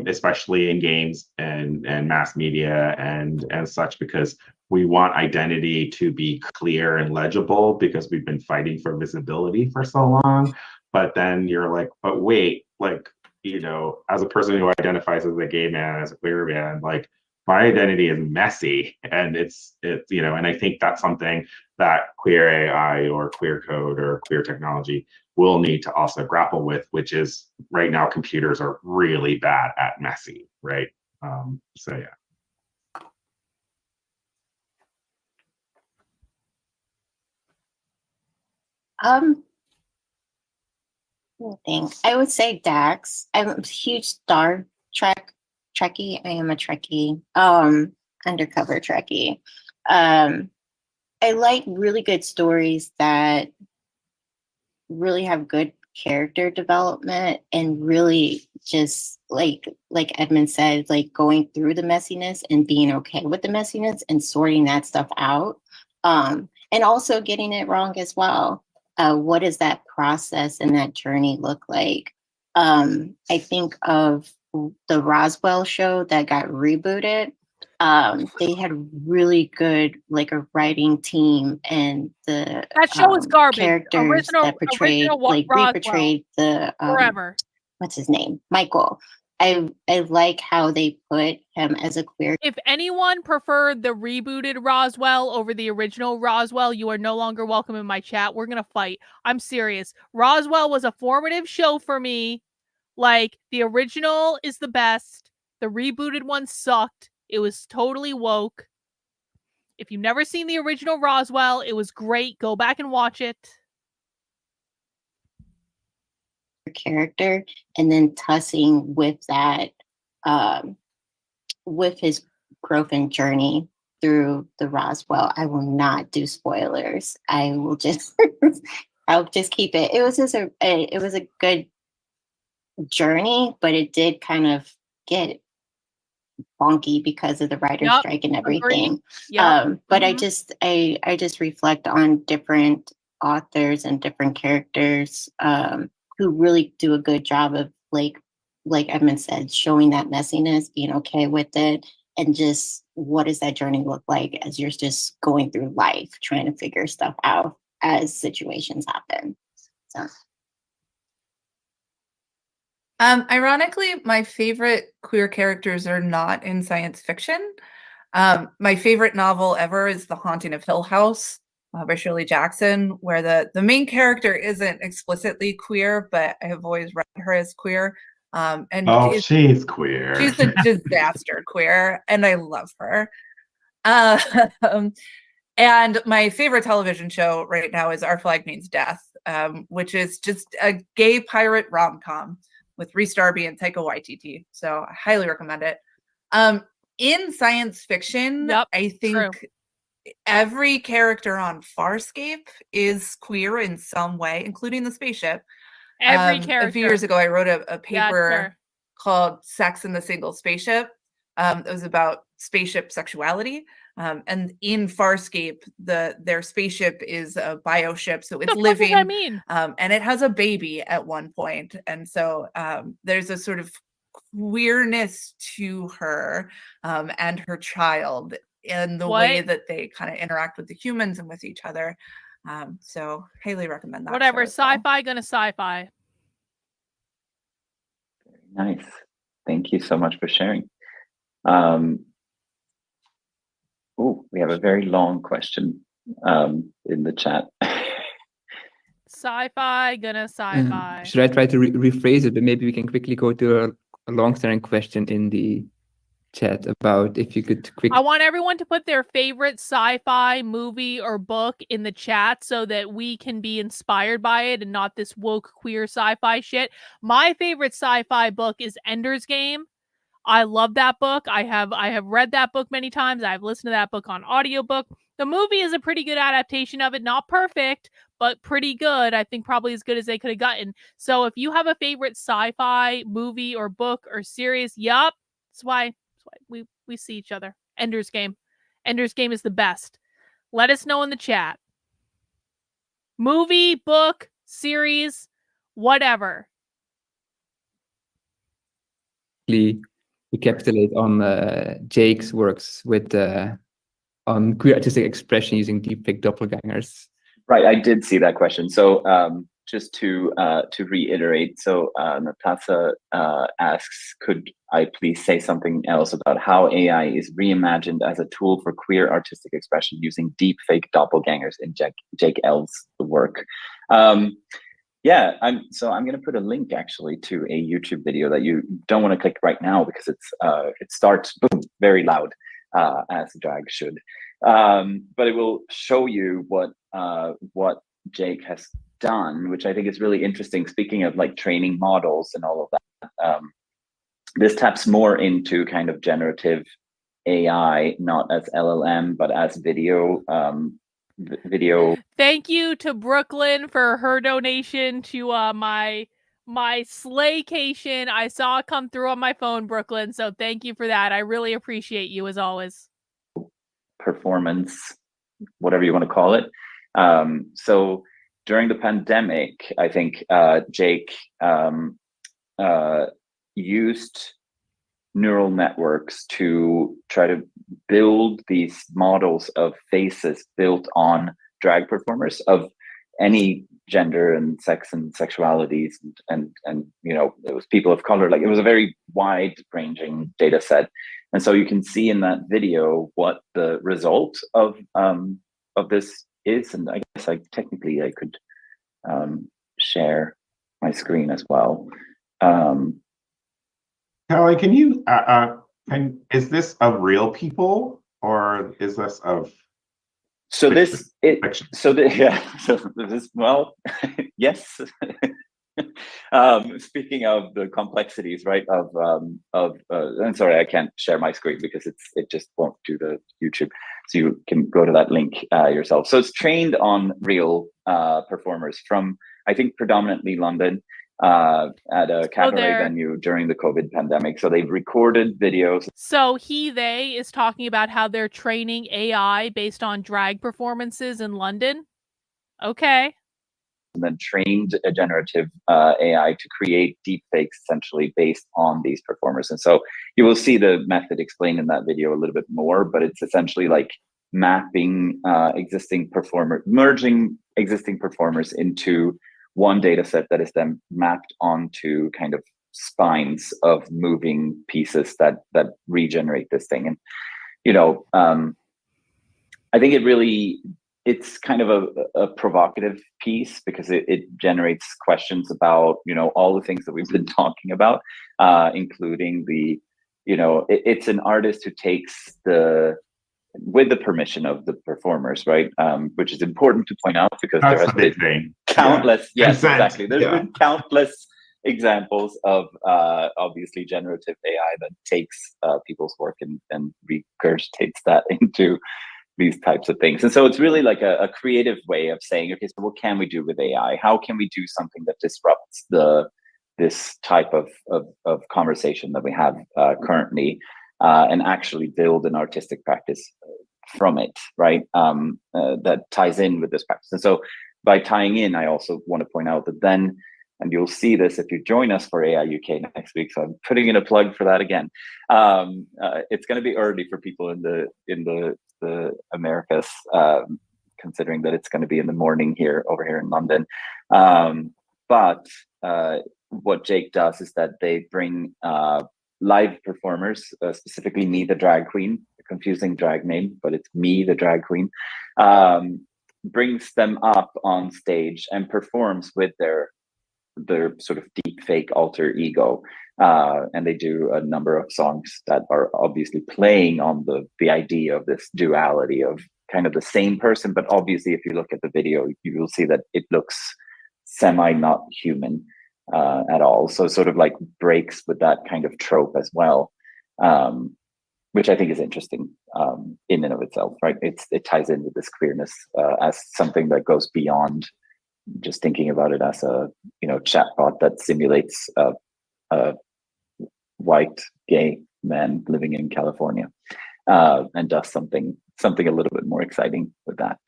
especially in games and mass media and such, because we want identity to be clear and legible because we've been fighting for visibility for so long. But then you're like, but wait, like, you know, as a person who identifies as a gay man, as a queer man, like my identity is messy, and it's you know, and I think that's something that queer AI or queer code or queer technology will need to also grapple with, which is right now computers are really bad at messy, right? So yeah. I would say Dax. I'm a huge Star Trek Trekkie. I am a Trekkie, undercover Trekkie. I like really good stories that really have good character development and really just like Edmund said, like going through the messiness and being okay with the messiness and sorting that stuff out. And also getting it wrong as well. What does that process and that journey look like? I think of the Roswell show that got rebooted. They had really good like a writing team, and the that show is garbage. Characters that portrayed like reportrayed the forever. What's his name? Michael. I like how they put him as a queer. If anyone preferred the rebooted Roswell over the original Roswell, you are no longer welcome in my chat. We're gonna fight. I'm serious. Roswell was a formative show for me. Like, the original is the best. The rebooted one sucked. It was totally woke. If you've never seen the original Roswell, it was great. Go back and watch it. Character, and then tussing with that, with his growth and journey through the Roswell. I will not do spoilers. I will just, I'll just keep it. It was just it was a good journey, but it did kind of get bonky because of the writer's strike and everything. But I just reflect on different authors and different characters who really do a good job of like Edmund said, showing that messiness, being okay with it, and just what does that journey look like as you're just going through life, trying to figure stuff out as situations happen. So. Ironically, my favorite queer characters are not in science fiction. My favorite novel ever is The Haunting of Hill House by Shirley Jackson, where the main character isn't explicitly queer, but I have always read her as queer. And she's queer. She's a disaster queer, and I love her. Um, and my favorite television show right now is Our Flag Means Death, which is just a gay pirate rom-com with Rhys Darby and Taika Waititi. So I highly recommend it. In science fiction, I think every character on Farscape is queer in some way, including the spaceship. Every character. A few years ago, I wrote a paper called Sex in the Single Spaceship. It was about spaceship sexuality. And in Farscape, their spaceship is a bioship, so it's living. What does that mean? And it has a baby at one point, and so there's a sort of queerness to her and her child in the way that they kind of interact with the humans and with each other. So highly recommend that. Whatever, sci-fi gonna sci-fi. Very nice. Thank you so much for sharing. Oh, we have a very long question in the chat. Sci-fi gonna sci-fi. Should I try to rephrase it, but maybe we can quickly go to a long-standing question in the chat about if you could quickly. I want everyone to put their favorite sci-fi movie or book in the chat so that we can be inspired by it and not this woke queer sci-fi shit. My favorite sci-fi book is Ender's Game. I love that book. I have read that book many times. I've listened to that book on audiobook. The movie is a pretty good adaptation of it. Not perfect, but pretty good. I think probably as good as they could have gotten. So if you have a favorite sci-fi movie or book or series, yup, that's why we see each other. Ender's Game. Ender's Game is the best. Let us know in the chat. Movie, book, series, whatever. Recapitulate on Jake's works with on queer artistic expression using deepfake doppelgangers. Right, I did see that question. So just to reiterate, so Natasha asks, could I please say something else about how AI is reimagined as a tool for queer artistic expression using deepfake doppelgangers in Jake L's work? Yeah, I'm going to put a link actually to a YouTube video that you don't want to click right now because it starts boom very loud, as drag should, but it will show you what Jake has done, which I think is really interesting. Speaking of like training models and all of that, this taps more into kind of generative AI, not as LLM but as video. Thank you to Brooklyn for her donation to my slaycation. I saw it come through on my phone, Brooklyn. So thank you for that. I really appreciate you as always. Performance, whatever you want to call it. So during the pandemic, I think Jake used neural networks to try to build these models of faces built on drag performers of any gender and sex and sexualities and you know, it was people of color. Like, it was a very wide ranging data set, and so you can see in that video what the result of this is. And I guess I could share my screen as well. Kelly, can you is this of real people or is this of this well, yes. Speaking of the complexities, right, I'm sorry, I can't share my screen because it just won't do the YouTube, so you can go to that link yourself. So it's trained on real performers from, I think, predominantly London, at a cabaret venue during the COVID pandemic. So they've recorded videos. So they is talking about how they're training AI based on drag performances in London. Okay. And then trained a generative AI to create deepfakes essentially based on these performers. And so you will see the method explained in that video a little bit more, but it's essentially like mapping merging existing performers into one data set that is then mapped onto kind of spines of moving pieces that regenerate this thing. And I think it's kind of a provocative piece, because it generates questions about all the things that we've been talking about, including it's an artist who takes with the permission of the performers, right? Which is important to point out, because That's there has the big been thing. countless, yes, Consent. exactly. There's been countless examples of obviously generative AI that takes people's work and regurgitates that into these types of things. And so it's really like a creative way of saying, okay, so what can we do with AI? How can we do something that disrupts this type of conversation that we have currently, and actually build an artistic practice from it, right? That ties in with this practice. And so by tying in, I also want to point out that then, and you'll see this if you join us for AI UK next week, so I'm putting in a plug for that again. It's going to be early for people in the Americas, considering that it's going to be in the morning over here in London. But what Jake does is that they bring live performers, specifically Me the Drag Queen, a confusing drag name, but it's Me the Drag Queen, brings them up on stage and performs with their sort of deep fake alter ego. And they do a number of songs that are obviously playing on the idea of this duality of kind of the same person, but obviously if you look at the video, you will see that it looks semi not human at all. So sort of like breaks with that kind of trope as well, which I think is interesting in and of itself, right? It ties in with this queerness as something that goes beyond just thinking about it as a chatbot that simulates a white gay man living in California, and does something a little bit more exciting with that.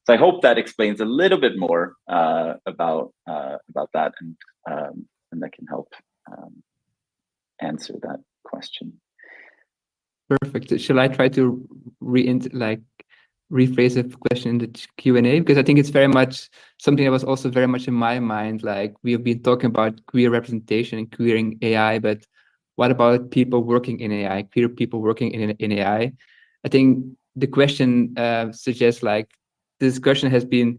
So I hope that explains a little bit more about that, and that can help answer that question. Perfect. Shall I try to rephrase the question in the Q&A? Because I think it's very much something that was also very much in my mind. Like, we have been talking about queer representation and queering AI, but what about people working in AI, queer people working in AI? I think the question suggests like the discussion has been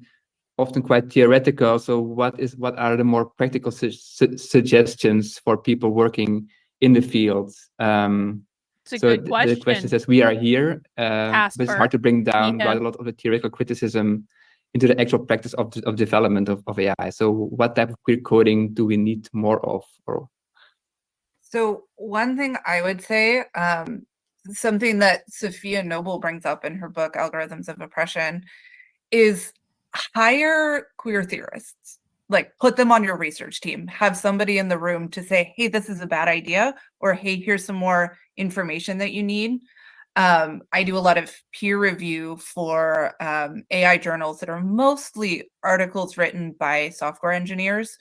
often quite theoretical. So what are the more practical suggestions for people working in the field? It's a good question. The question says, we are here, but it's hard to bring down quite a lot of the theoretical criticism into the actual practice of development of AI. So what type of queer coding do we need more of? So one thing I would say, something that Sophia Noble brings up in her book, Algorithms of Oppression, is hire queer theorists. Like, put them on your research team. Have somebody in the room to say, hey, this is a bad idea, or hey, here's some more information that you need. I do a lot of peer review for AI journals that are mostly articles written by software engineers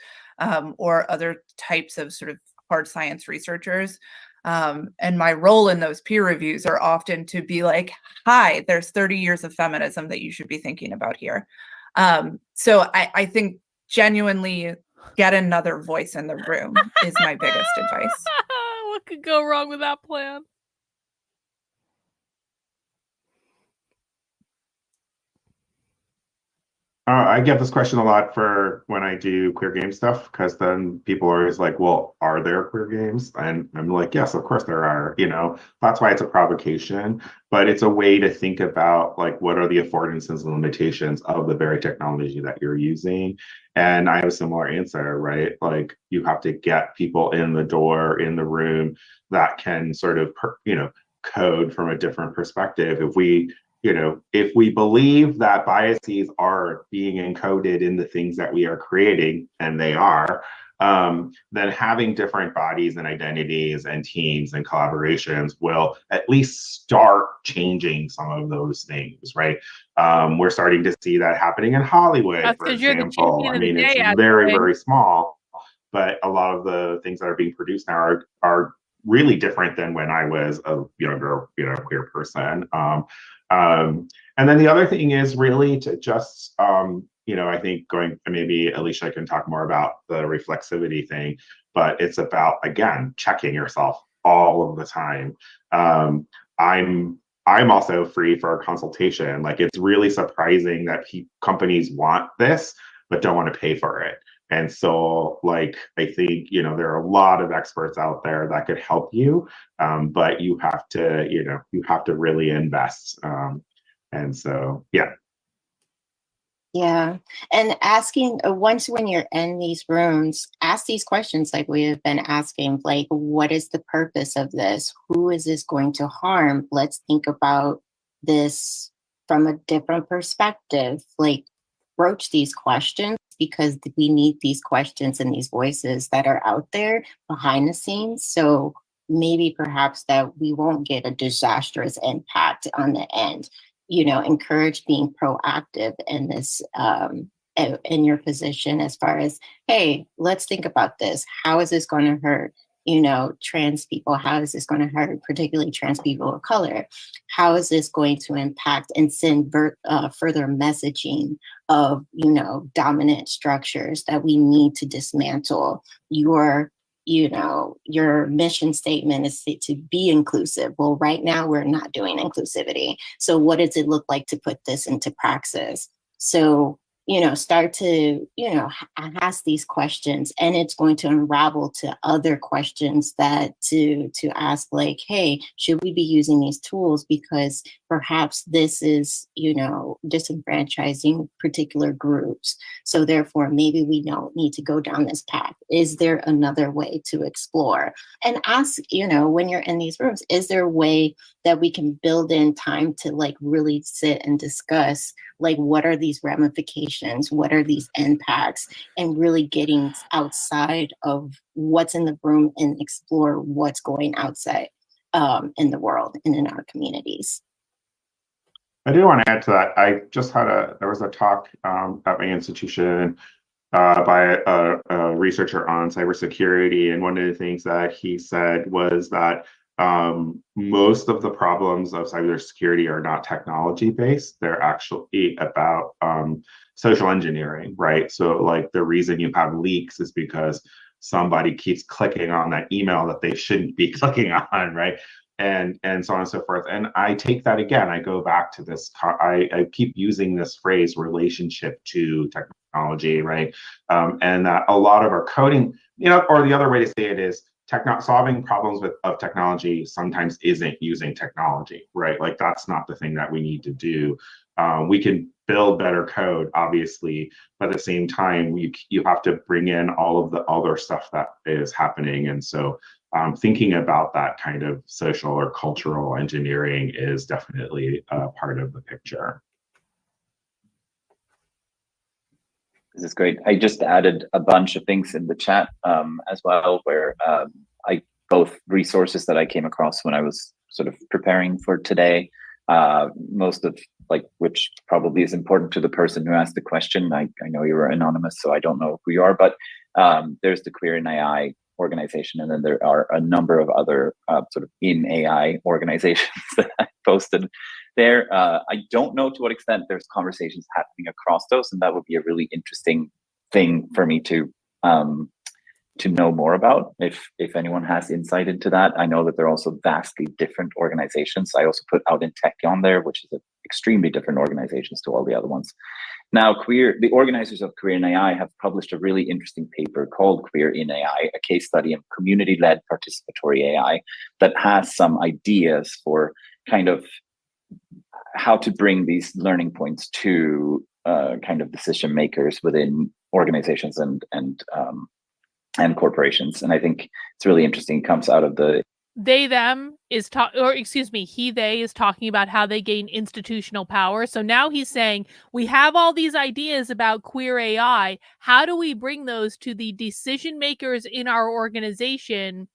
or other types of sort of hard science researchers. And my role in those peer reviews are often to be like, hi, there's 30 years of feminism that you should be thinking about here. So I think genuinely get another voice in the room is my biggest advice. What could go wrong with that plan? I get this question a lot for when I do queer game stuff, because then people are always like, well, are there queer games? And I'm like, yes, of course there are. That's why it's a provocation, but it's a way to think about like, what are the affordances and limitations of the very technology that you're using? And I have a similar answer, right? Like, you have to get people in the door, in the room, that can sort of, code from a different perspective. If we believe that biases are being encoded in the things that we are creating, and they are, then having different bodies and identities and teams and collaborations will at least start changing some of those things, right? We're starting to see that happening in Hollywood, for example. I mean, it's very, very small, but a lot of the things that are being produced now are really different than when I was a younger, queer person. And then the other thing is really to just I think maybe Alicia can talk more about the reflexivity thing, but it's about, again, checking yourself all of the time. I'm also free for a consultation. Like, it's really surprising that companies want this, but don't want to pay for it. And so, like, I think, there are a lot of experts out there that could help you, but you have to really invest. And so, yeah. Yeah. And asking once when you're in these rooms, ask these questions like we have been asking, like, what is the purpose of this? Who is this going to harm? Let's think about this from a different perspective. Like, broach these questions because we need these questions and these voices that are out there behind the scenes. So maybe perhaps that we won't get a disastrous impact on the end. Encourage being proactive in this, in your position, as far as, hey, let's think about this. How is this going to hurt, trans people? How is this going to hurt, particularly trans people of color? How is this going to impact and send further messaging of, dominant structures that we need to dismantle? Your mission statement is to be inclusive. Well, right now we're not doing inclusivity. So what does it look like to put this into praxis? So, start to, ask these questions, and it's going to unravel to other questions that to ask, like, hey, should we be using these tools? Because perhaps this is, disenfranchising particular groups. So therefore, maybe we don't need to go down this path. Is there another way to explore? And ask, when you're in these rooms, is there a way that we can build in time to, like, really sit and discuss, like, what are these ramifications? What are these impacts? And really getting outside of what's in the room and explore what's going outside in the world and in our communities. I do want to add to that. I just there was a talk at my institution by a researcher on cybersecurity, and one of the things that he said was that most of the problems of cybersecurity are not technology based. They're actually about social engineering, right? So, like, the reason you have leaks is because somebody keeps clicking on that email that they shouldn't be clicking on, right? And so on and so forth. And I take that again. I go back to this. I keep using this phrase, relationship to technology, right? And that a lot of our coding, or the other way to say it is, solving problems of technology sometimes isn't using technology, right? Like, that's not the thing that we need to do. We can build better code, obviously, but at the same time, you have to bring in all of the other stuff that is happening. And so thinking about that kind of social or cultural engineering is definitely a part of the picture. This is great. I just added a bunch of things in the chat as well, where both resources that I came across when I was sort of preparing for today, most of which probably is important to the person who asked the question. I know you were anonymous, so I don't know who you are, but there's the Queer in AI organization, and then there are a number of other sort of in AI organizations that I posted there. I don't know to what extent there's conversations happening across those, and that would be a really interesting thing for me to know more about, if anyone has insight into that. I know that they're also vastly different organizations. I also put Out in Tech on there, which is extremely different organizations to all the other ones. Now, the organizers of Queer in AI have published a really interesting paper called Queer in AI, a case study of community-led participatory AI, that has some ideas for kind of how to bring these learning points to kind of decision makers within organizations and corporations. And I think it's really interesting. It comes out of the he, they is talking about how they gain institutional power. So now he's saying, we have all these ideas about queer AI. How do we bring those to the decision makers in our organization,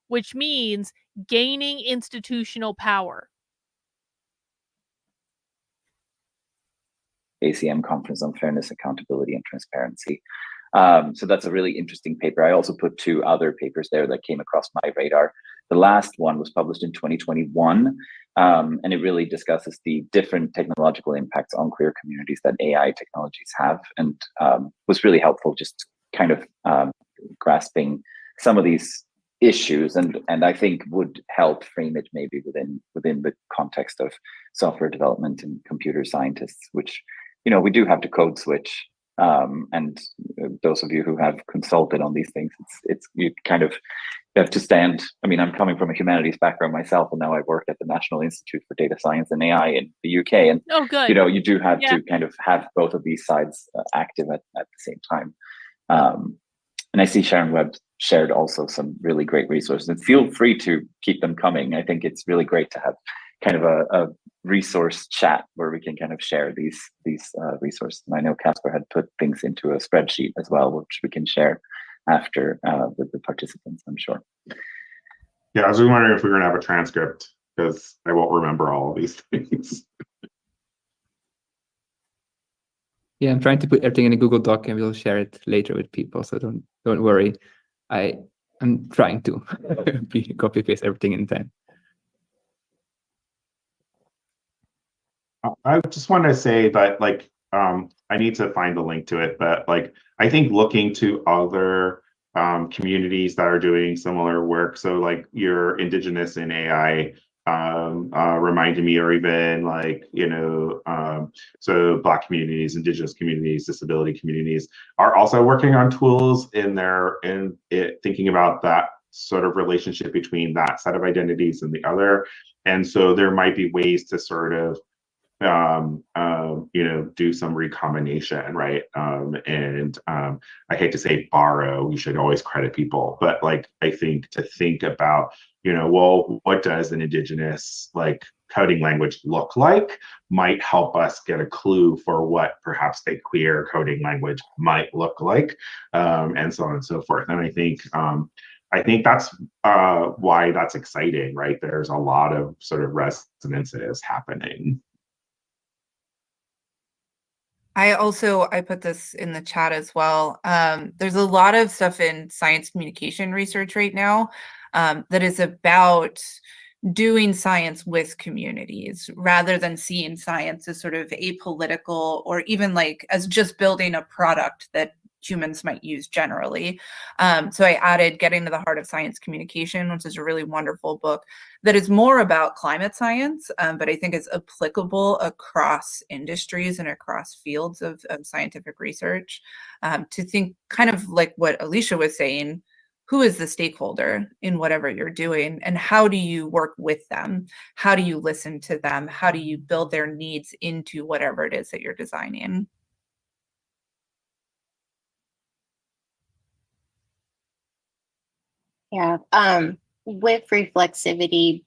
which means gaining institutional power? ACM Conference on Fairness, Accountability, and Transparency. So that's a really interesting paper. I also put 2 other papers there that came across my radar. The last one was published in 2021, And it really discusses the different technological impacts on queer communities that AI technologies have, and was really helpful just kind of grasping some of these issues, and I think would help frame it maybe within the context of software development and computer scientists, which, you know, we do have to code switch. And those of you who have consulted on these things, it's you kind of have to stand. I mean, I'm coming from a humanities background myself, and now I work at the National Institute for Data Science and AI in the UK. And Oh, good. you know, you do have to kind of have both of these sides active at the same time. And I see Sharon Webb shared also some really great resources, and feel free to keep them coming. I think it's really great to have kind of a resource chat where we can kind of share these resources. And I know Casper had put things into a spreadsheet as well, which we can share after with the participants, I'm sure. Yeah, I was wondering if we were gonna have a transcript, because I won't remember all of these things. Yeah, I'm trying to put everything in a Google Doc, and we'll share it later with people. So don't worry. I'm trying to copy paste everything in time. I just want to say that, like, I need to find the link to it, but like, I think looking to other communities that are doing similar work, so like your Indigenous in AI reminded me, or even like, you know, so Black communities, Indigenous communities, disability communities are also working on tools in thinking about that sort of relationship between that set of identities and the other. And so there might be ways to sort of you know, do some recombination, right? I hate to say borrow, we should always credit people, but like, I think to think about, you know, well, what does an Indigenous like coding language look like might help us get a clue for what perhaps a queer coding language might look like, and so on and so forth. And I think that's why that's exciting, right? There's a lot of sort of resonances happening. I put this in the chat as well. There's a lot of stuff in science communication research right now that is about doing science with communities rather than seeing science as sort of apolitical, or even like as just building a product that humans might use generally. So I added Getting to the Heart of Science Communication, which is a really wonderful book that is more about climate science, but I think it's applicable across industries and across fields of scientific research, to think kind of like what Alicia was saying, who is the stakeholder in whatever you're doing, and how do you work with them? How do you listen to them? How do you build their needs into whatever it is that you're designing? Yeah. With reflexivity,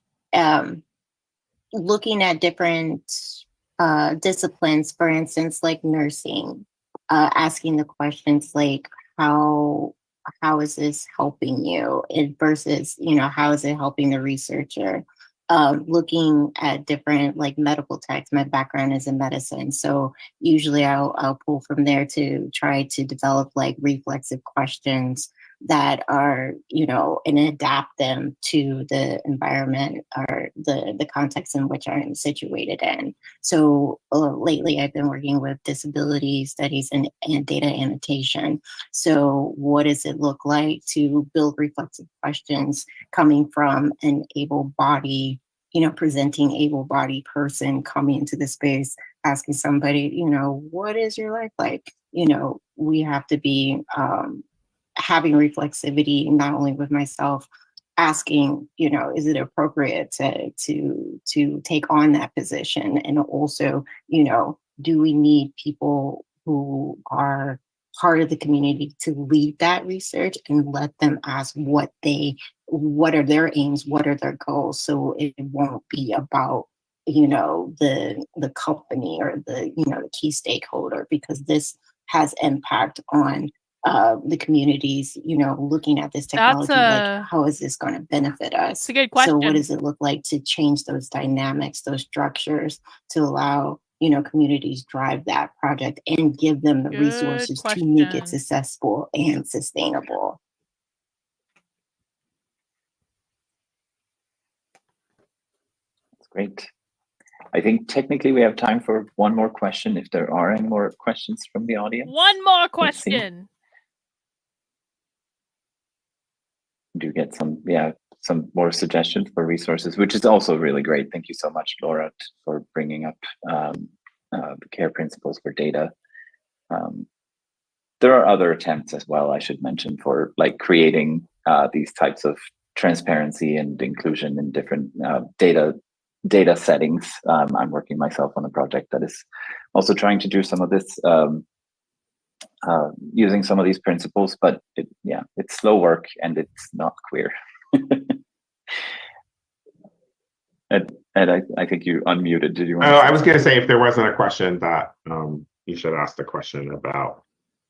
looking at different disciplines, for instance, like nursing, asking the questions like, how is this helping you, versus, you know, how is it helping the researcher? Looking at different like medical texts. My background is in medicine, so usually I'll pull from there to try to develop like reflexive questions that are, you know, and adapt them to the environment or the context in which I'm situated in. So lately I've been working with disability studies and data annotation. So what does it look like to build reflexive questions coming from an able-bodied, you know, presenting able-bodied person coming into the space, asking somebody, you know, what is your life like? You know, we have to be having reflexivity, not only with myself, asking, you know, is it appropriate to take on that position? And also, you know, do we need people who are part of the community to lead that research and let them ask what are their aims, what are their goals, so it won't be about, you know, the company or the, you know, the key stakeholder, because this has impact on the communities, you know, looking at this technology, like, how is this going to benefit us? It's a good question. So what does it look like to change those dynamics, those structures, to allow, you know, communities drive that project and give them the resources to make it successful and sustainable? Great. I think technically we have time for one more question, if there are any more questions from the audience. One more Let's see. question. Do get some more suggestions for resources, which is also really great. Thank you so much, Laura, for bringing up the care principles for data. There are other attempts as well, I should mention, for like creating these types of transparency and inclusion in different data settings. I'm working myself on a project that is also trying to do some of this using some of these principles, but it's slow work and it's not queer. And I think you unmuted. Did you want I was going to say, if there wasn't a question, that you should ask the question about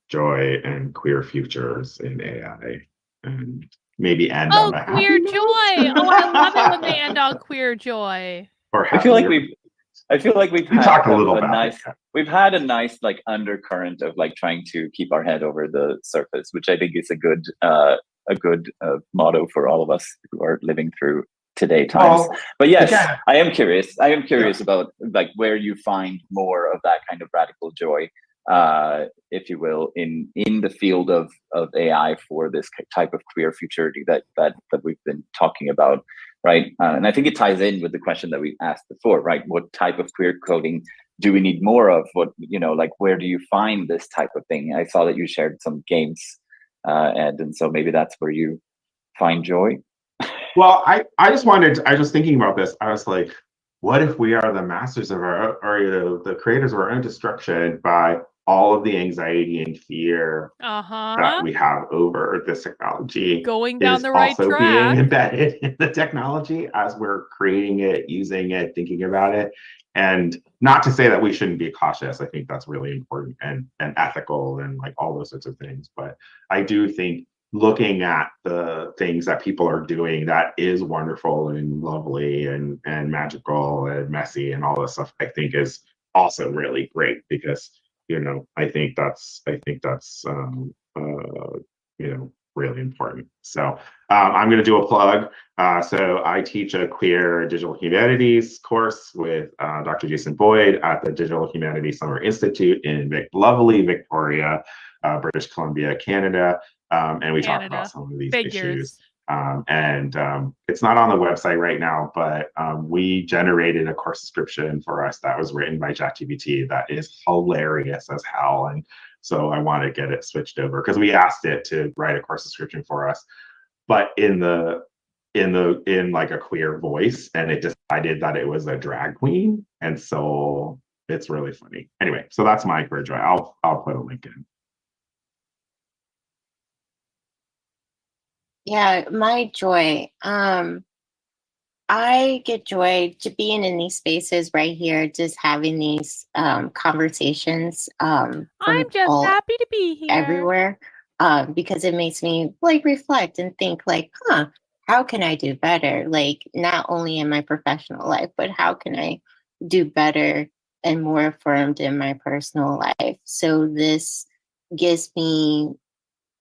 joy and queer futures in AI, and maybe end on a queer happy joy. note. Oh, I love it when they end on queer joy. Or I feel like we had talked a little a about nice that. We've had a nice like undercurrent of like trying to keep our head over the surface, which I think is a good motto for all of us who are living through today times. But yes, again, I am curious about like where you find more of that kind of radical joy, if you will, in the field of AI for this type of queer futurity that we've been talking about, right? And I think it ties in with the question that we asked before, right? What type of queer coding do we need more of? What, like where do you find this type of thing? I saw that you shared some games, Ed, and so maybe that's where you find joy. Well, I was thinking about this. I was like, what if we are the masters of the creators of our own destruction by all of the anxiety and fear that we have over this technology going down the right also track, being embedded in the technology as we're creating it, using it, thinking about it. And not to say that we shouldn't be cautious. I think that's really important and ethical and like all those sorts of things. But I do think looking at the things that people are doing that is wonderful and lovely and magical and messy and all this stuff, I think is also really great, because I think that's really important. So I'm going to do a plug. So I teach a queer digital humanities course with Dr. Jason Boyd at the Digital Humanities Summer Institute in lovely Victoria, British Columbia, Canada. And we talk about some of these issues. It's not on the website right now, but we generated a course description for us that was written by ChatGPT that is hilarious as hell. And so I want to get it switched over because we asked it to write a course description for us, but in like a queer voice, and it decided that it was a drag queen. And so it's really funny. Anyway, so that's my queer joy. I'll put a link in. Yeah, my joy. I get joy to being in these spaces right here, just having these conversations. I'm just happy to be here everywhere, because it makes me like reflect and think like, how can I do better? Like not only in my professional life, but how can I do better and more affirmed in my personal life? So this gives me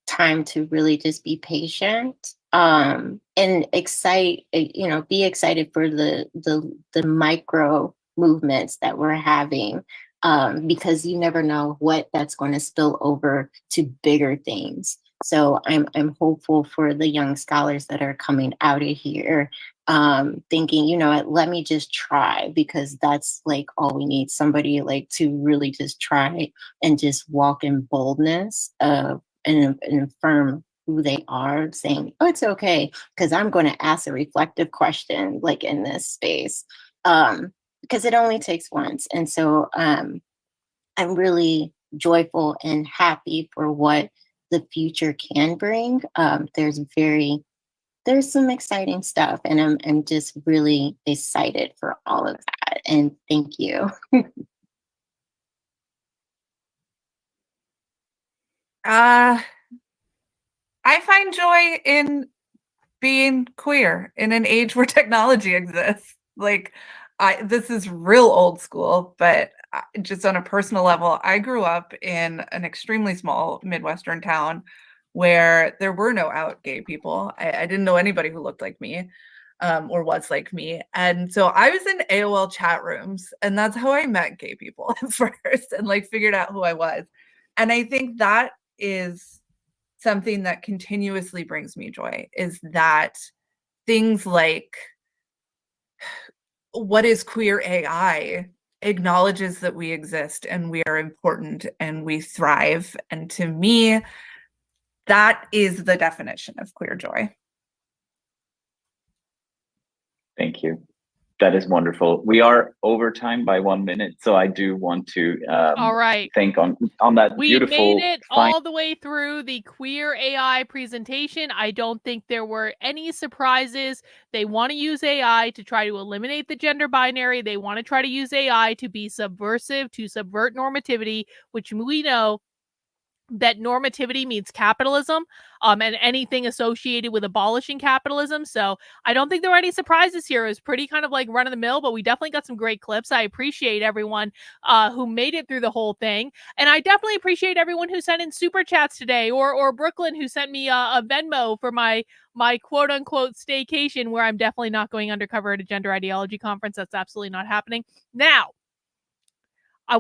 time to really just be patient, and be excited for the micro movements that we're having, because you never know what that's going to spill over to bigger things. So I'm hopeful for the young scholars that are coming out of here, thinking, let me just try, because that's like all we need, somebody like to really just try and just walk in boldness and affirm who they are, saying, oh, it's okay, because I'm going to ask a reflective question like in this space, because it only takes once. And so I'm really joyful and happy for what the future can bring. There's some exciting stuff, and I'm just really excited for all of that. And thank you. I find joy in being queer in an age where technology exists. Like, this is real old school, but just on a personal level, I grew up in an extremely small Midwestern town where there were no out gay people. I didn't know anybody who looked like me. or was like me. And so I was in AOL chat rooms, and that's how I met gay people at first and like figured out who I was. And I think that is something that continuously brings me joy, is that things like what is queer AI acknowledges that we exist and we are important and we thrive. And to me, that is the definition of queer joy. Thank you. That is wonderful. We are over time by 1 minute, so I do want to All right. thank on that We beautiful. made it all the way through the queer AI presentation. I don't think there were any surprises. They want to use AI to try to eliminate the gender binary. They want to try to use AI to be subversive, to subvert normativity, which we know that normativity means capitalism, and anything associated with abolishing capitalism. So I don't think there were any surprises here. It was pretty kind of like run of the mill, but we definitely got some great clips. I appreciate everyone who made it through the whole thing. And I definitely appreciate everyone who sent in super chats today, or Brooklyn, who sent me a Venmo for my quote unquote staycation, where I'm definitely not going undercover at a gender ideology conference. That's absolutely not happening. Now, I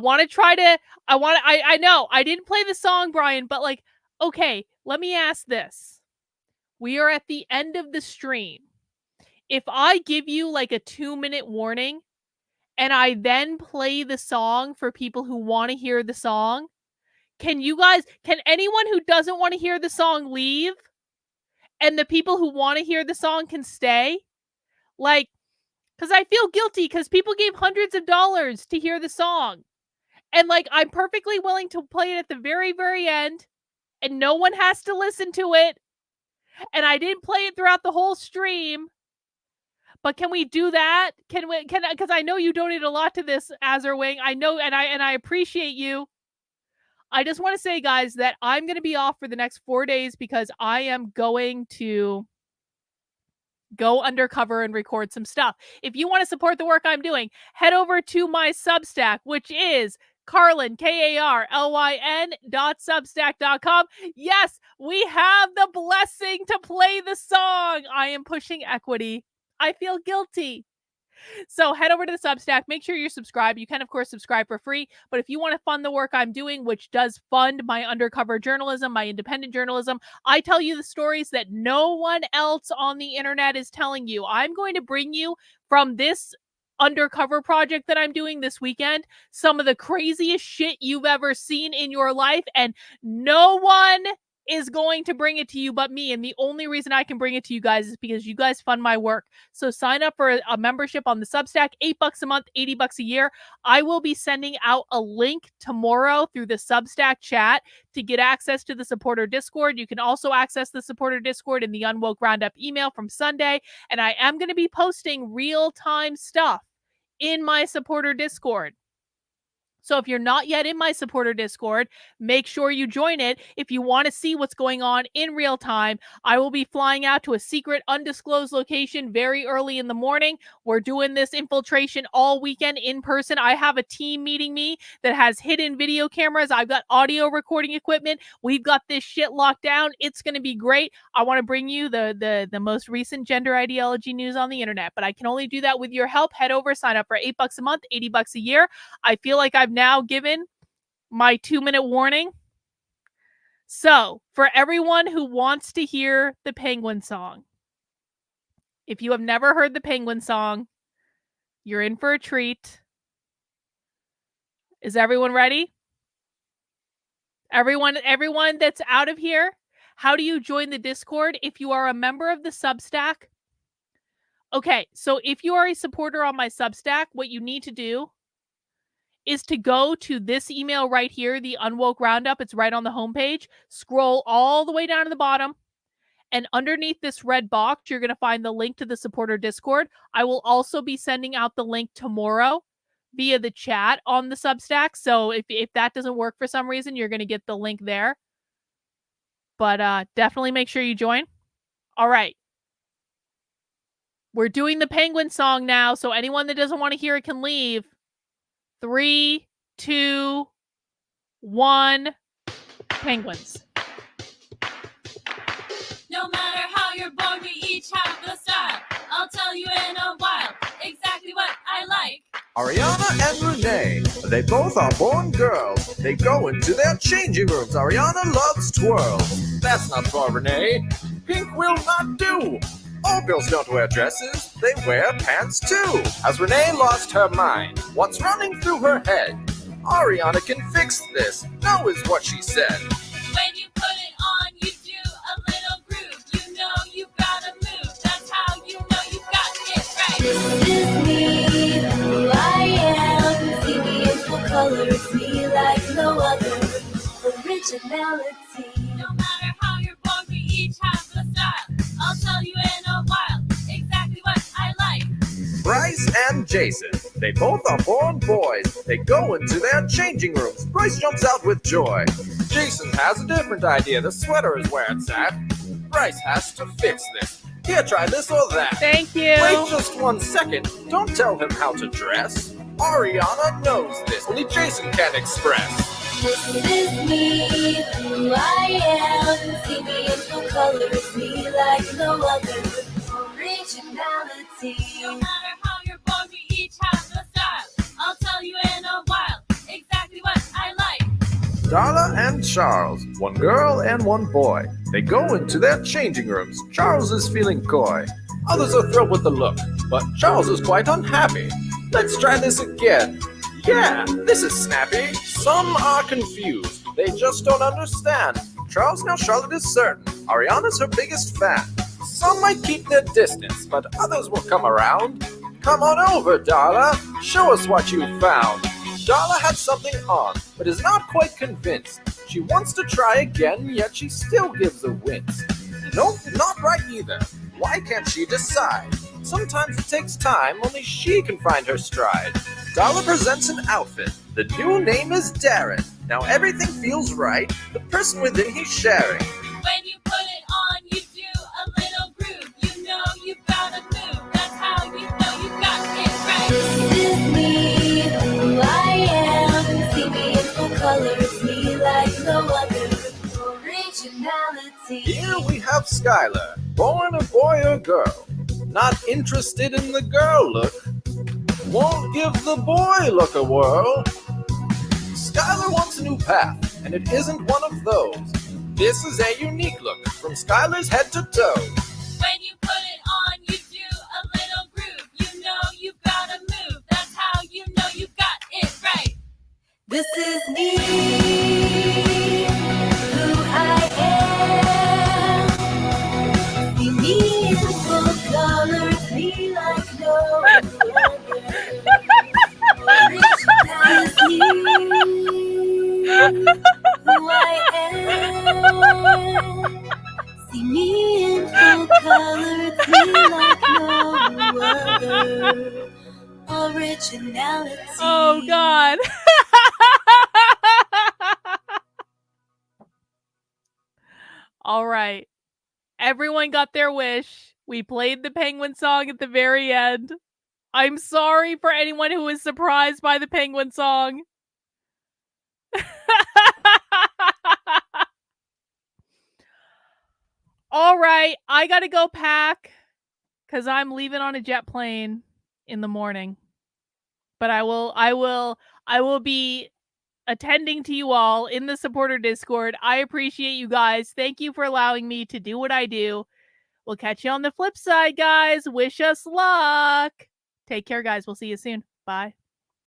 know I didn't play the song, Brian, but like, okay, let me ask this. We are at the end of the stream. If I give you like a 2-minute warning and I then play the song for people who want to hear the song, can anyone who doesn't want to hear the song leave? And the people who want to hear the song can stay? Like, because I feel guilty because people gave hundreds of dollars to hear the song. And like, I'm perfectly willing to play it at the very, very end, and no one has to listen to it. And I didn't play it throughout the whole stream. But can we do that? Because I know you donated a lot to this, Azurwing. I know, and I appreciate you. I just want to say, guys, that I'm going to be off for the next 4 days because I am going to go undercover and record some stuff. If you want to support the work I'm doing, head over to my Substack, which is Karlyn, KARLYN.substack.com. Yes, we have the blessing to play the song. I am pushing equity. I feel guilty. So head over to the Substack. Make sure you're subscribed. You can, of course, subscribe for free. But if you want to fund the work I'm doing, which does fund my undercover journalism, my independent journalism, I tell you the stories that no one else on the internet is telling you. I'm going to bring you from this undercover project that I'm doing this weekend some of the craziest shit you've ever seen in your life, and no one is going to bring it to you but me. And the only reason I can bring it to you guys is because you guys fund my work. So sign up for a membership on the Substack, $8 a month, $80 a year. I will be sending out a link tomorrow through the Substack chat to get access to the supporter Discord. You can also access the supporter Discord in the Unwoke Roundup email from Sunday. And I am going to be posting real-time stuff in my supporter Discord. So if you're not yet in my supporter Discord, make sure you join it. If you want to see what's going on in real time, I will be flying out to a secret undisclosed location very early in the morning. We're doing this infiltration all weekend in person. I have a team meeting me that has hidden video cameras. I've got audio recording equipment. We've got this shit locked down. It's going to be great. I want to bring you the most recent gender ideology news on the internet, but I can only do that with your help. Head over, sign up for $8 a month, $80 a year. I feel like I've now given my 2-minute warning. So, for everyone who wants to hear the Penguin song, if you have never heard the Penguin song, you're in for a treat. Is everyone ready? Everyone that's out of here, how do you join the Discord? If you are a member of the Substack. Okay, so if you are a supporter on my Substack, what you need to do is to go to this email right here, the Unwoke Roundup. It's right on the homepage. Scroll all the way down to the bottom. And underneath this red box, you're going to find the link to the supporter Discord. I will also be sending out the link tomorrow via the chat on the Substack. So if that doesn't work for some reason, you're going to get the link there. But definitely make sure you join. All right. We're doing the Penguin song now. So anyone that doesn't want to hear it can leave. 3, 2, 1. Penguins. No matter how you're born, we each have the style. I'll tell tell you in a while exactly what I like. Ariana and Renee, they both are born girls. They go into their changing rooms. Ariana loves twirls. That's not for Renee. Pink will not do. All girls don't wear dresses, they wear pants too. As Renee lost her mind, what's running through her head? Ariana can fix this, no is what she said. When you put it on, you do a little groove. You know you've gotta move. That's how you know you've got it right. This is me, who I am. See me in full color, it's me like no other. Originality. No matter how you're born, we each have a style. I'll tell you in a while exactly what I like. Bryce and Jason, they both are born boys. They go into their changing rooms. Bryce jumps out with joy. Jason has a different idea. The sweater is where it's at. Bryce has to fix this. Here, try this or that. Thank you. Wait just 1 second. Don't tell him how to dress. Ariana knows this. Only Jason can express. This is me, who I am. See me in full color, it's me like no other. Originality. No matter how you're born, we each have a style. I'll tell you in a while exactly what I like. Darla and Charles, one girl and one boy. They go into their changing rooms. Charles is feeling coy. Others are thrilled with the look, but Charles is quite unhappy. Let's try this again. Yeah, this is snappy. Some are confused. They just don't understand. Charles, now Charlotte is certain. Ariana's her biggest fan. Some might keep their distance, but others will come around. Come on over, Darla. Show us what you found. Darla had something on, but is not quite convinced. She wants to try again, yet she still gives a wince. Nope, not right either. Why can't she decide? Sometimes it takes time, only she can find her stride. Darla presents an outfit. The new name is Darren. Now everything feels right. The person within he's sharing. When you put it on, you do a little groove. You know you've gotta move. That's how you know you've got it right. This is me, who I am. See me in full color, it's me like no other. Originality. Here we have Skylar, born a boy or girl. Not interested in the girl look. Won't give the boy look a whirl. Skylar wants a new path, and it isn't one of those. This is a unique look from Skylar's head to toe. When you put it on, you do a little groove. You know you've gotta move. That's how you know you've got it right. This is me, who I am. See me in full color, it's me like no other. Originality, who I am. See me in full color, it's me like no other. Originality. Oh God. All right. Everyone got their wish. We played the Penguin song at the very end. I'm sorry for anyone who was surprised by the Penguin song. All right, I gotta go pack because I'm leaving on a jet plane in the morning. But I will be attending to you all in the supporter Discord. I appreciate you guys. Thank you for allowing me to do what I do. We'll catch you on the flip side, guys. Wish us luck. Take care, guys. We'll see you soon. Bye.